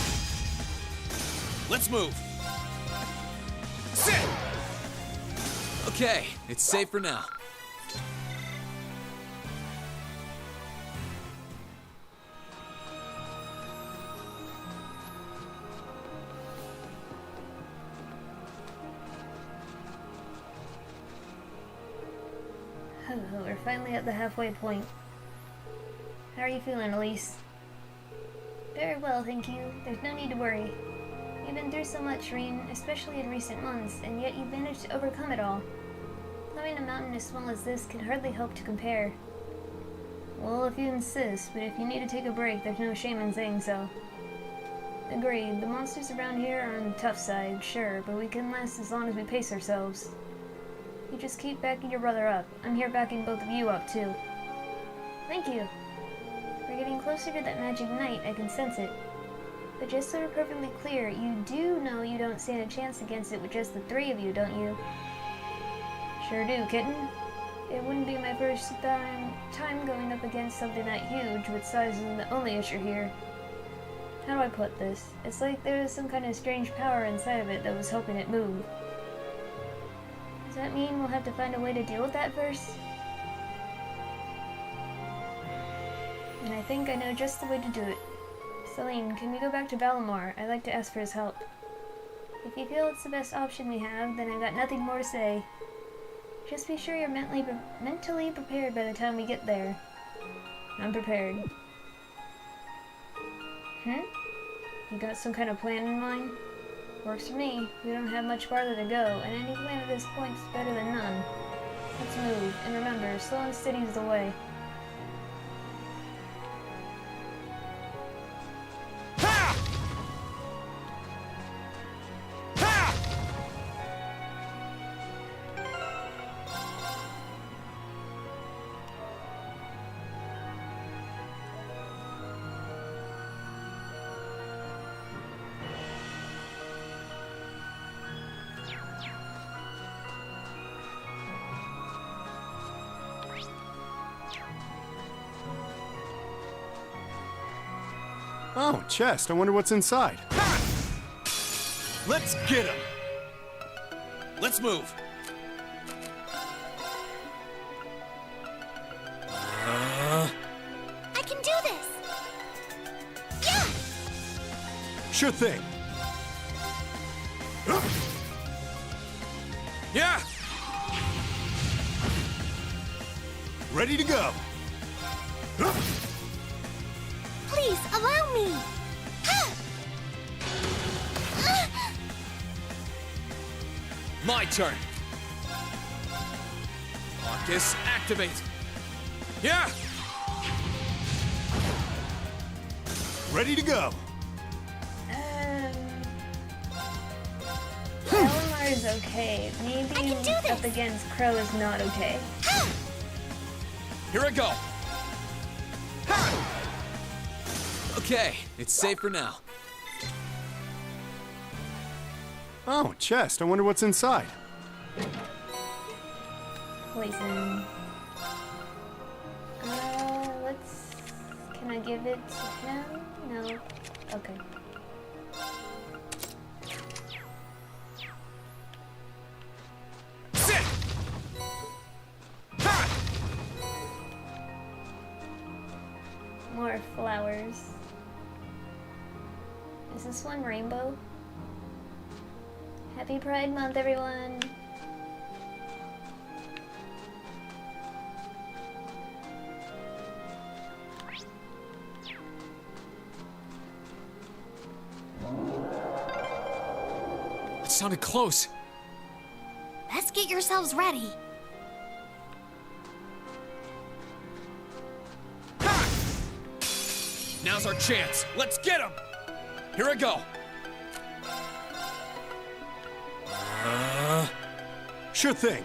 Let's move. Sit! Okay, it's safe for now. Oh, we're finally at the halfway point. How are you feeling, Elise? Very well, thank you. There's no need to worry. You've been through so much, Reen, especially in recent months, and yet you've managed to overcome it all. Climbing a mountain as small as this could hardly hope to compare. Well, if you insist, but if you need to take a break, there's no shame in saying so. Agreed. The monsters around here are on the tough side, sure, but we can last as long as we pace ourselves. You just keep backing your brother up. I'm here backing both of you up, too. Thank you. We're getting closer to that magic night, I can sense it. But just so we're perfectly clear, you do know you don't stand a chance against it with just the three of you, don't you? Sure do, kitten. It wouldn't be my first time going up against something that huge, with size isn't the only issue here. How do I put this? It's like there was some kind of strange power inside of it that was helping it move. Does that mean we'll have to find a way to deal with that first? And I think I know just the way to do it. Celine, can we go back to Valamar? I'd like to ask for his help. If you feel it's the best option we have, then I've got nothing more to say. Just be sure you're mentally prepared by the time we get there. I'm prepared. You got some kind of plan in mind? Works for me. We don't have much farther to go, and any plan at this point is better than none. Let's move, and remember, slow and steady is the way. Oh, chest. I wonder what's inside. Let's get him! Let's move! I can do this! Yeah! Sure thing. Yeah! Ready to go. Please, allow me! My turn! Marcus, activate! Yeah! Ready to go. Valamar is okay. Maybe up against Crow is not okay. Here I go! Okay, it's safe for now. Oh, chest. I wonder what's inside. Poison. Let's... Can I give it to him? No. Okay. Sit! Ha! More flowers. Is this one rainbow? Happy Pride Month, everyone! It sounded close. Let's get yourselves ready. Now's our chance. Let's get him! Here I go. Sure thing.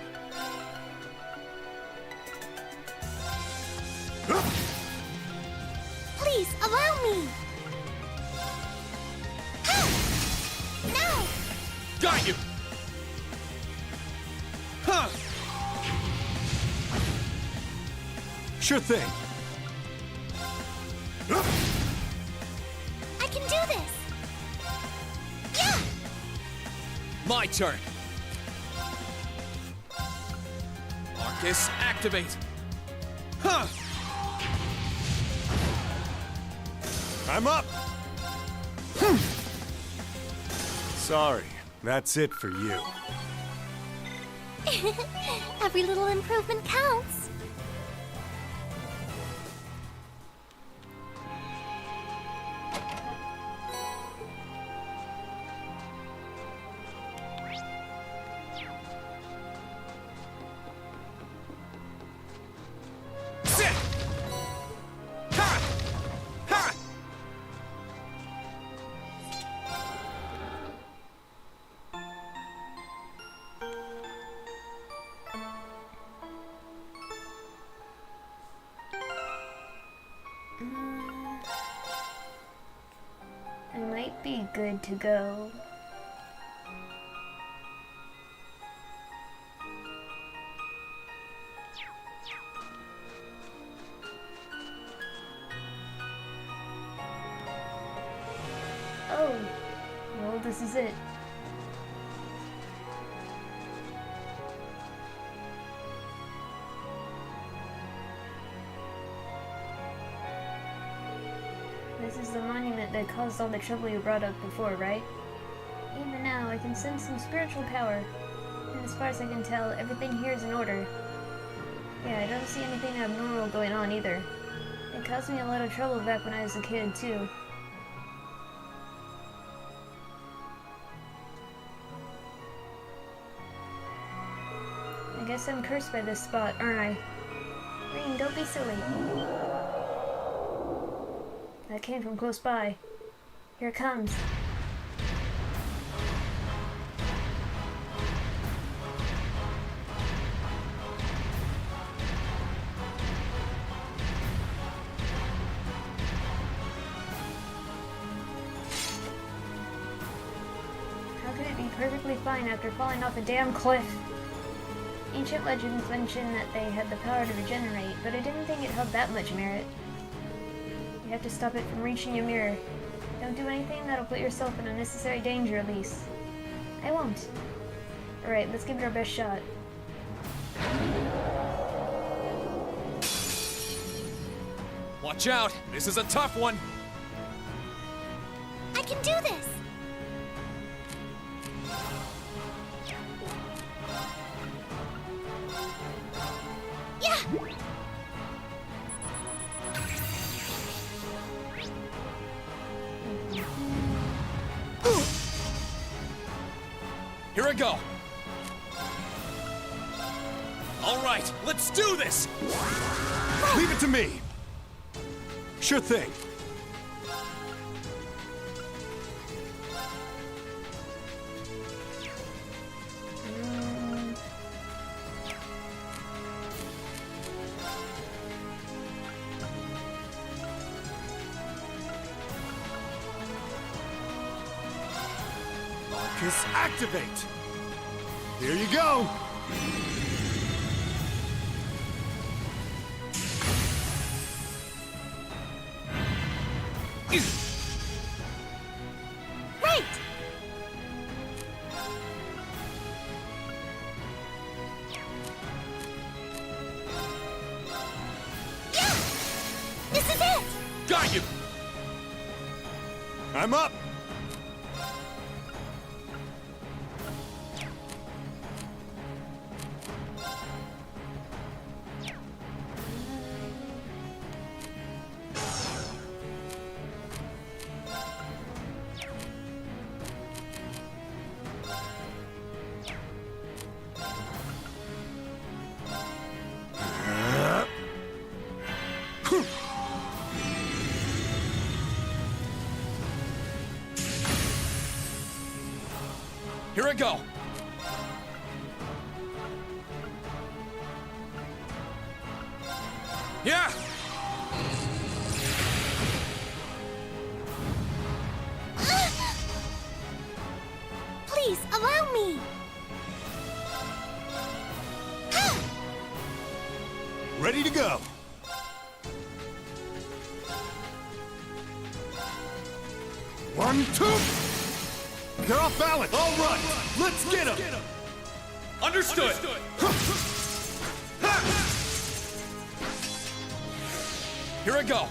Please, allow me! No! Got you! Huh! Sure thing. I can do this! Yeah! My turn. Marcus, activate. Huh! I'm up. Sorry, that's it for you. Every little improvement counts. Sit! Ha! Ha! I might be good to go. Oh, well, this is it. This is the monument that caused all the trouble you brought up before, right? Even now, I can sense some spiritual power. And as far as I can tell, everything here is in order. Yeah, I don't see anything abnormal going on either. It caused me a lot of trouble back when I was a kid, too. I guess I'm cursed by this spot, aren't I? Green, don't be silly. That came from close by. Here it comes. How could it be perfectly fine after falling off a damn cliff? Ancient legends mention that they had the power to regenerate, but I didn't think it held that much merit. You have to stop it from reaching your mirror. Don't do anything that'll put yourself in unnecessary danger, Elise. I won't. Alright, let's give it our best shot. Watch out! This is a tough one! I can do this! Yeah! Here I go! Alright, let's do this! Leave it to me! Sure thing. Marcus, activate! Here you go! Right! Yeah! This is it! Got you! I'm up! Here I go! Yeah! Please, allow me! Ready to go! One, two! They're off balance! All right! Let's get him! Understood! Here I go!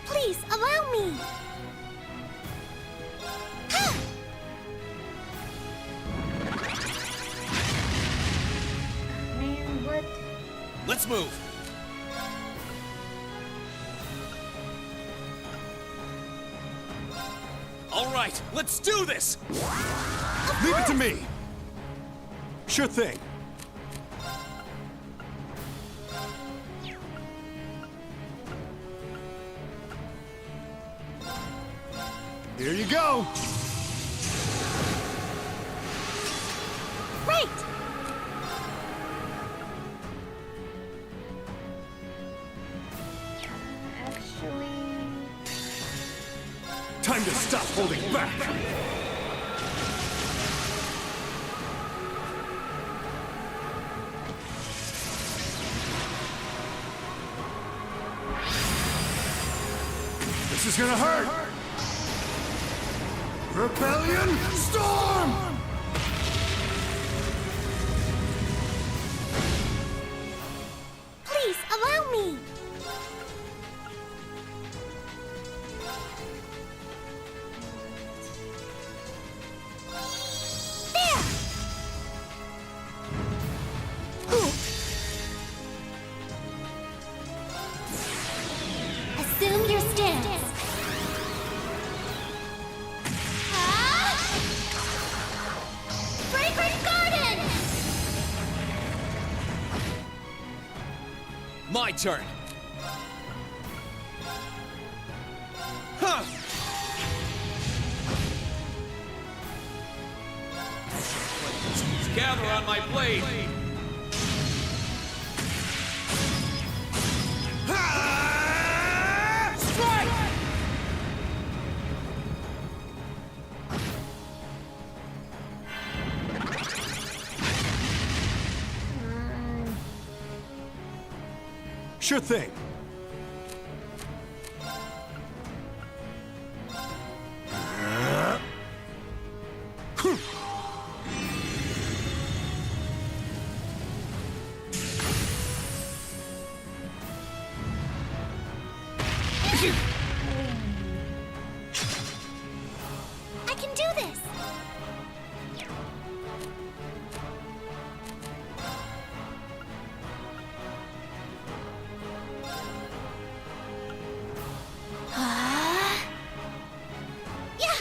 Please, allow me! Man, what? Let's move! All right, let's do this! Leave it to me! Sure thing. Here you go! Right! Actually... Time to stop holding back! This is gonna hurt! Rebellion Storm! Please, allow me! There! Assume your stance. Fragrant Garden! My turn. Huh! Gather on my blade. Strike! Sure thing. I can do this! Yeah!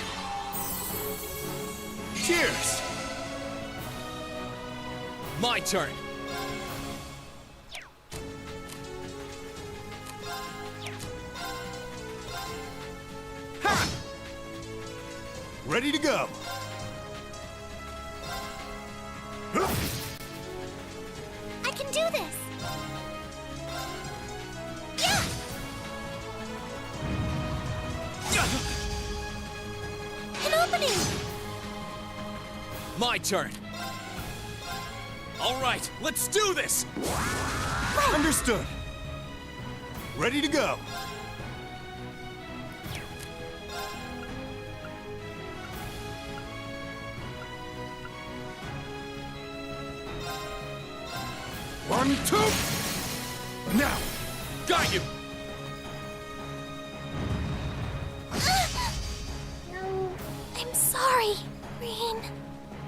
Cheers! My turn. Ha! Ready to go. I can do this! Yeah! An opening! My turn. All right, let's do this. Understood. Ready to go. One, two. Now. Got you. No. I'm sorry, Reen.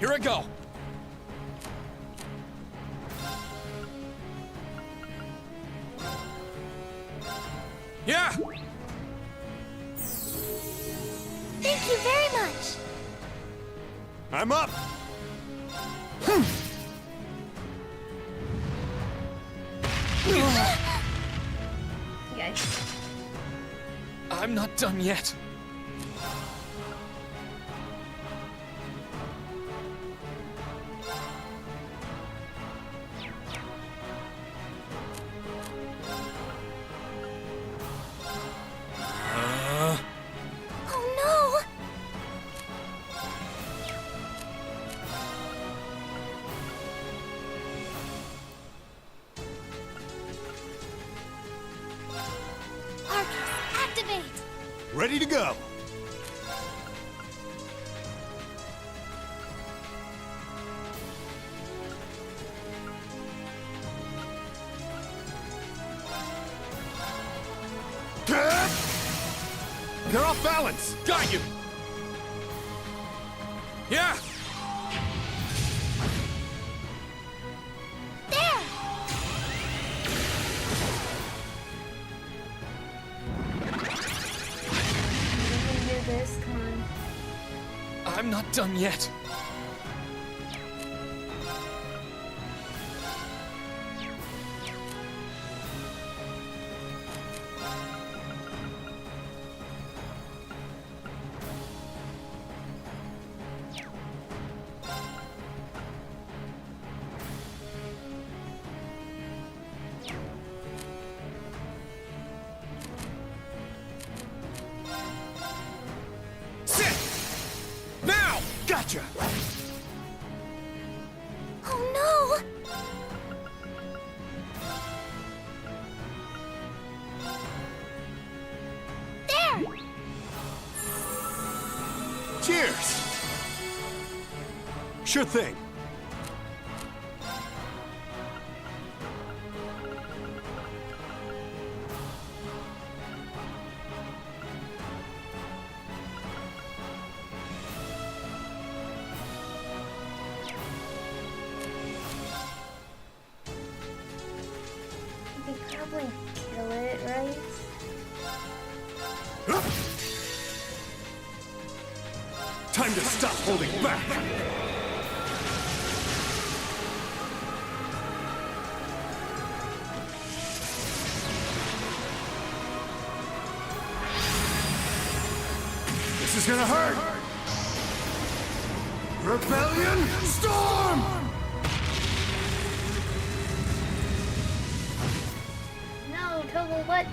Here I go. Yeah. Thank you very much. I'm up. Yikes. I'm not done yet. Oh no! Arcus, activate! Ready to go. They're off balance. Got you. Yeah. There! You can do this, come on. I'm not done yet. Gotcha! Oh no! There! Cheers! Sure thing. We could probably kill it, right? Time to stop holding back! This is gonna hurt! Rebellion Storm! No, Total, what?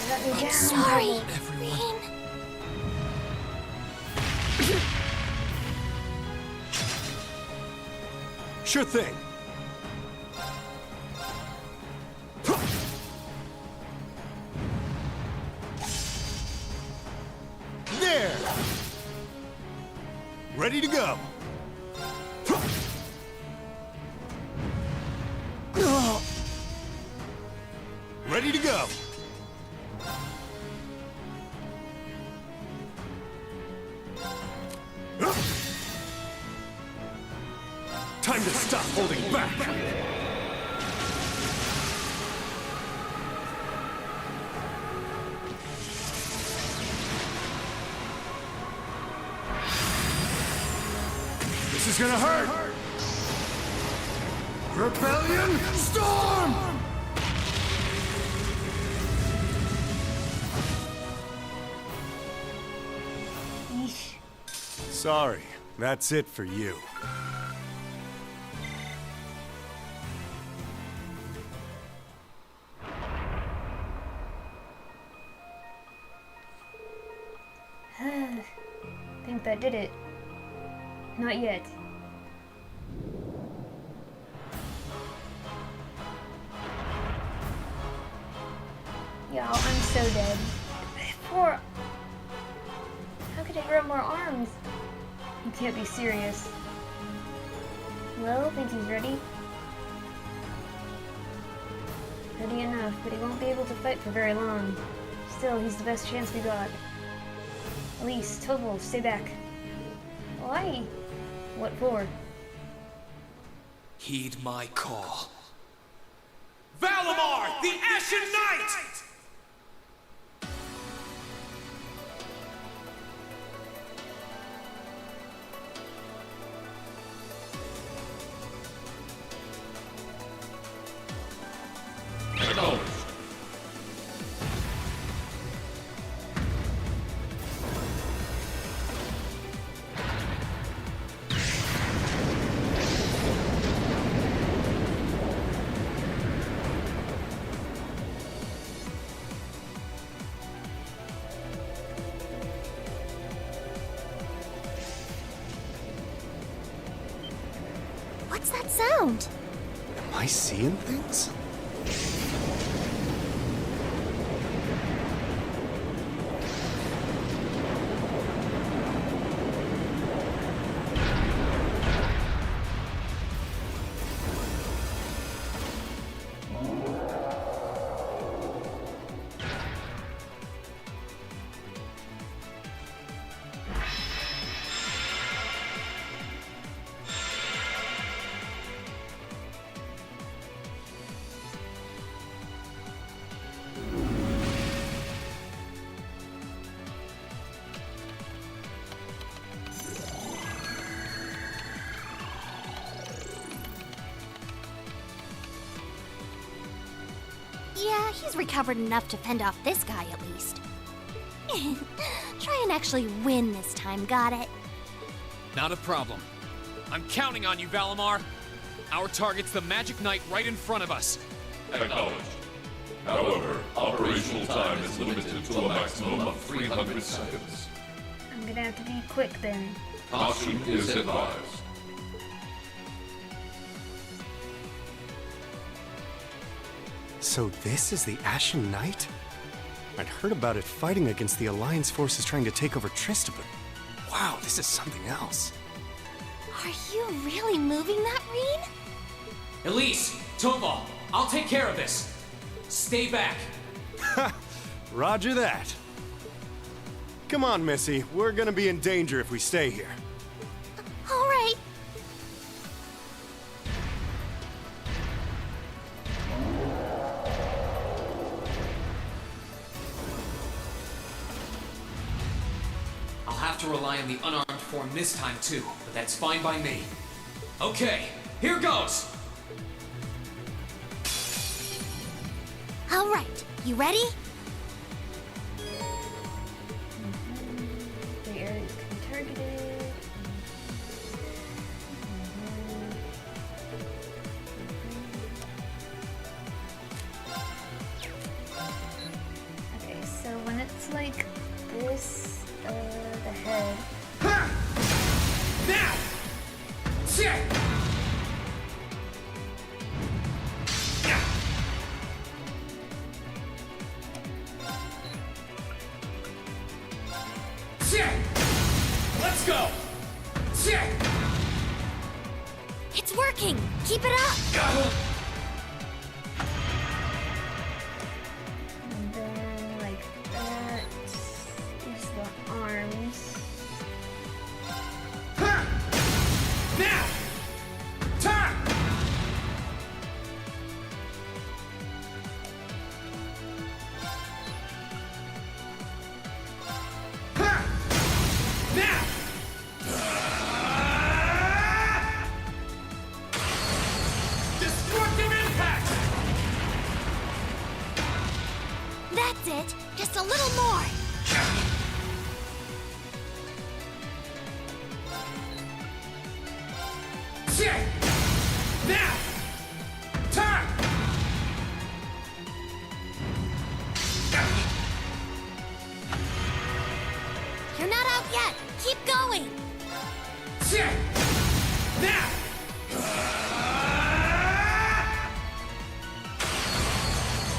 Let me down. Sorry, Everyone. Reen. Sure thing. There! Ready to go. Ready to go. Time to stop holding back. This is gonna hurt. Rebellion Storm! Yeesh. Sorry, that's it for you. Think that did it. Not yet. Y'all, I'm so dead. How could I grow more arms? You can't be serious. Well, think he's ready? Ready enough, but he won't be able to fight for very long. Still, he's the best chance we got. Elise, Toval, stay back. Why? What for? Heed my call. Valimar, the Ashen Knight! Acknowledged. What's that sound? Am I seeing things? Yeah, he's recovered enough to fend off this guy at least. Try and actually win this time, got it? Not a problem. I'm counting on you, Valimar. Our target's the Magic Knight right in front of us. Acknowledged. However, operational time is limited to a maximum of 300 seconds. I'm gonna have to be quick then. Caution is advised. So this is the Ashen Knight? I'd heard about it fighting against the Alliance forces trying to take over Trista, but wow, this is something else. Are you really moving that, Reen? Elise! Tova! I'll take care of this! Stay back! Roger that. Come on, Missy. We're gonna be in danger if we stay here. All right. I'll have to rely on the unarmed form this time too, but that's fine by me. Okay, here goes! All right. You ready? The area can be targeted. Okay, so when it's like this, the head. Now! Shit! Let's go! Shit! It's working. Keep it up. And then like that is the arms. Now! Turn! Now! Destructive impact! That's it. Just a little more. Shit! Now! Turn! You're not out yet. Keep going. Shit! Now!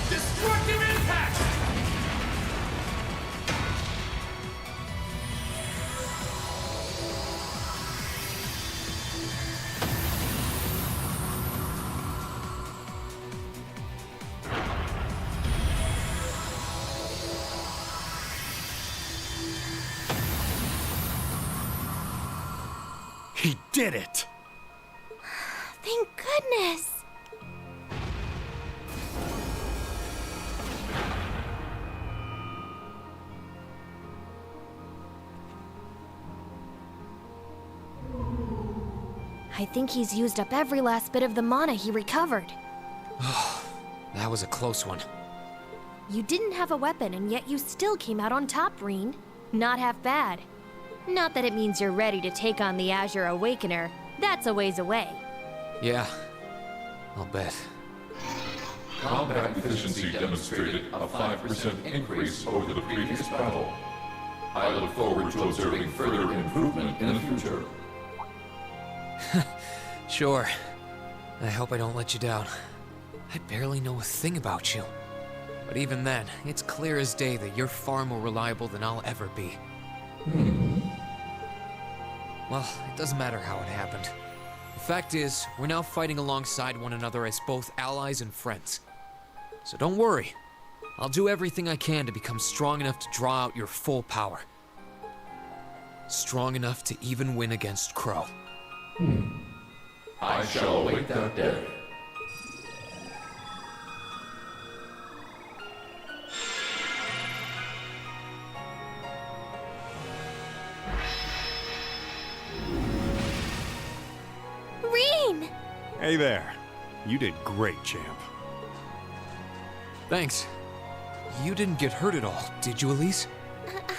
Destructive impact! He did it! Thank goodness. I think he's used up every last bit of the mana he recovered. That was a close one. You didn't have a weapon, and yet you still came out on top, Reen. Not half bad. Not that it means you're ready to take on the Azure Awakener. That's a ways away. Yeah, I'll bet. Combat efficiency demonstrated a 5% increase over the previous battle. I look forward to observing further improvement in the future. Sure. I hope I don't let you down. I barely know a thing about you. But even then, it's clear as day that you're far more reliable than I'll ever be. Well, it doesn't matter how it happened. The fact is, we're now fighting alongside one another as both allies and friends. So don't worry. I'll do everything I can to become strong enough to draw out your full power. Strong enough to even win against Crow. I shall await that day. Reen! Hey there. You did great, champ. Thanks. You didn't get hurt at all, did you, Elise?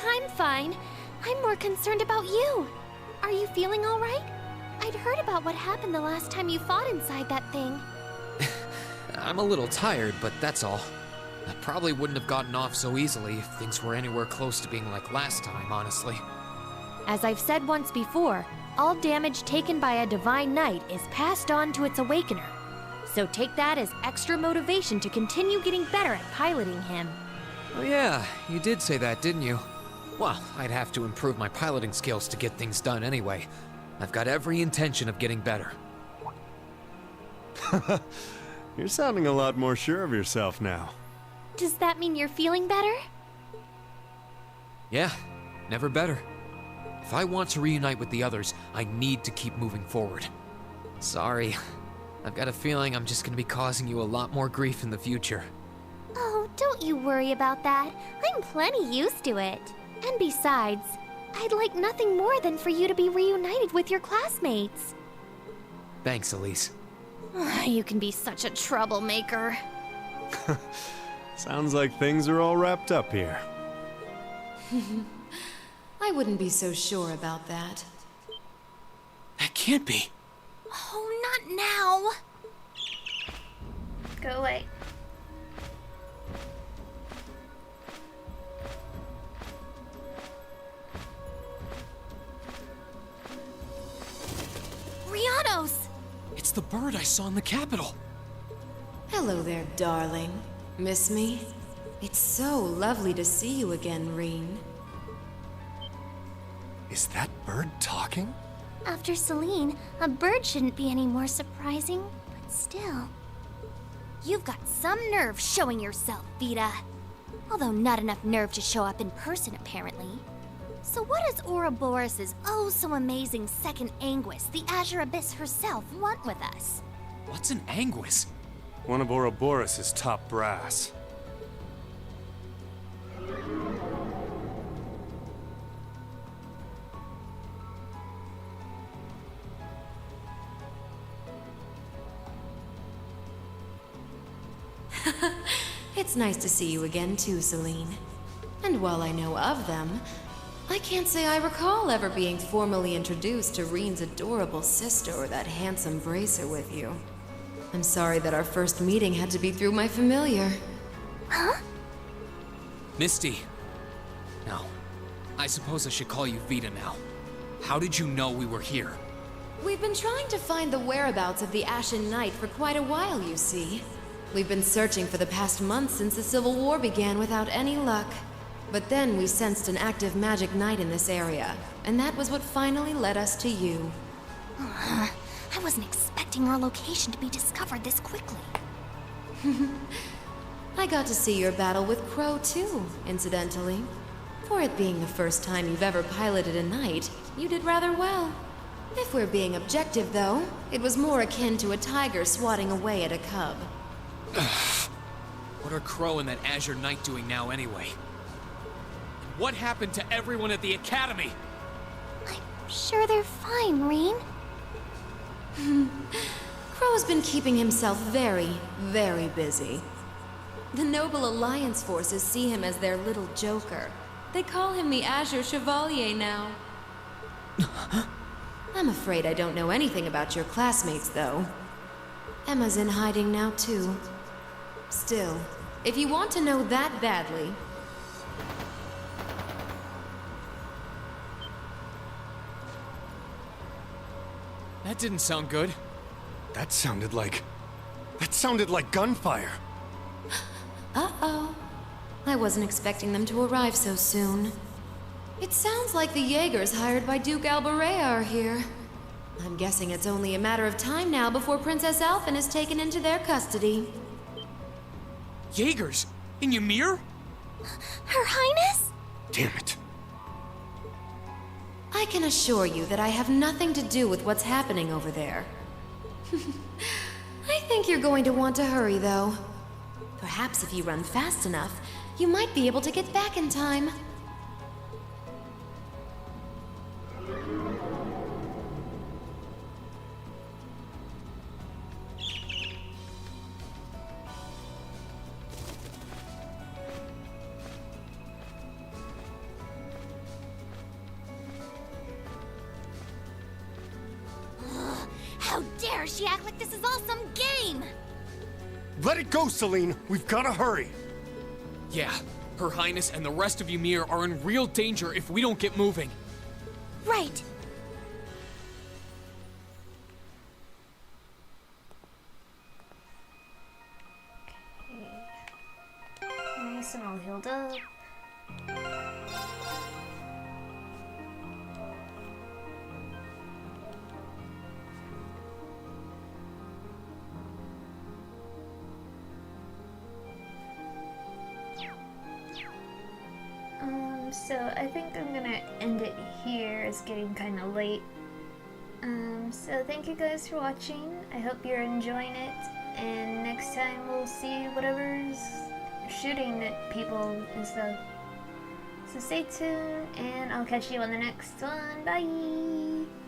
I'm fine. I'm more concerned about you. Are you feeling all right? I'd heard about what happened the last time you fought inside that thing. I'm a little tired, but that's all. I probably wouldn't have gotten off so easily if things were anywhere close to being like last time, honestly. As I've said once before, all damage taken by a Divine Knight is passed on to its Awakener. So take that as extra motivation to continue getting better at piloting him. Oh yeah, you did say that, didn't you? Well, I'd have to improve my piloting skills to get things done anyway. I've got every intention of getting better. You're sounding a lot more sure of yourself now. Does that mean you're feeling better? Yeah, never better. If I want to reunite with the others, I need to keep moving forward. Sorry, I've got a feeling I'm just gonna be causing you a lot more grief in the future. Oh, don't you worry about that. I'm plenty used to it. And besides, I'd like nothing more than for you to be reunited with your classmates. Thanks, Elise. You can be such a troublemaker. Sounds like things are all wrapped up here. I wouldn't be so sure about that. That can't be. Oh, not now. Go away. Rianos! It's the bird I saw in the Capitol. Hello there, darling. Miss me? It's so lovely to see you again, Reen. Is that bird talking? After Celine, a bird shouldn't be any more surprising, but still. You've got some nerve showing yourself, Vita. Although not enough nerve to show up in person, apparently. So what does Ouroboros' oh-so-amazing second Anguis, the Azure Abyss herself, want with us? What's an Anguis? One of Ouroboros' top brass. It's nice to see you again too, Celine. And while I know of them, I can't say I recall ever being formally introduced to Reen's adorable sister or that handsome bracer with you. I'm sorry that our first meeting had to be through my familiar. Huh? Misty. No. I suppose I should call you Vita now. How did you know we were here? We've been trying to find the whereabouts of the Ashen Knight for quite a while, you see. We've been searching for the past month since the Civil War began without any luck. But then we sensed an active magic knight in this area, and that was what finally led us to you. I wasn't expecting our location to be discovered this quickly. I got to see your battle with Crow too, incidentally. For it being the first time you've ever piloted a knight, you did rather well. If we're being objective, though, it was more akin to a tiger swatting away at a cub. What are Crow and that Azure Knight doing now anyway? What happened to everyone at the Academy? I'm sure they're fine, Reen. Crow's been keeping himself very, very busy. The Noble Alliance forces see him as their little joker. They call him the Azure Chevalier now. I'm afraid I don't know anything about your classmates, though. Emma's in hiding now, too. Still, if you want to know that badly... That didn't sound good. That sounded like gunfire. Uh-oh. I wasn't expecting them to arrive so soon. It sounds like the Jaegers hired by Duke Alberea are here. I'm guessing it's only a matter of time now before Princess Alphen is taken into their custody. Jaegers? In Ymir? Her Highness? Damn it. I can assure you that I have nothing to do with what's happening over there. I think you're going to want to hurry, though. Perhaps if you run fast enough, you might be able to get back in time. How dare she act like this is all some game! Let it go, Celine. We've got to hurry. Yeah, Her Highness and the rest of Ymir are in real danger if we don't get moving. Right. Nice and all healed up. So I think I'm gonna end it here. It's getting kind of late. So thank you guys for watching. I hope you're enjoying it. And next time we'll see whatever's shooting at people and stuff. So stay tuned, and I'll catch you on the next one. Bye!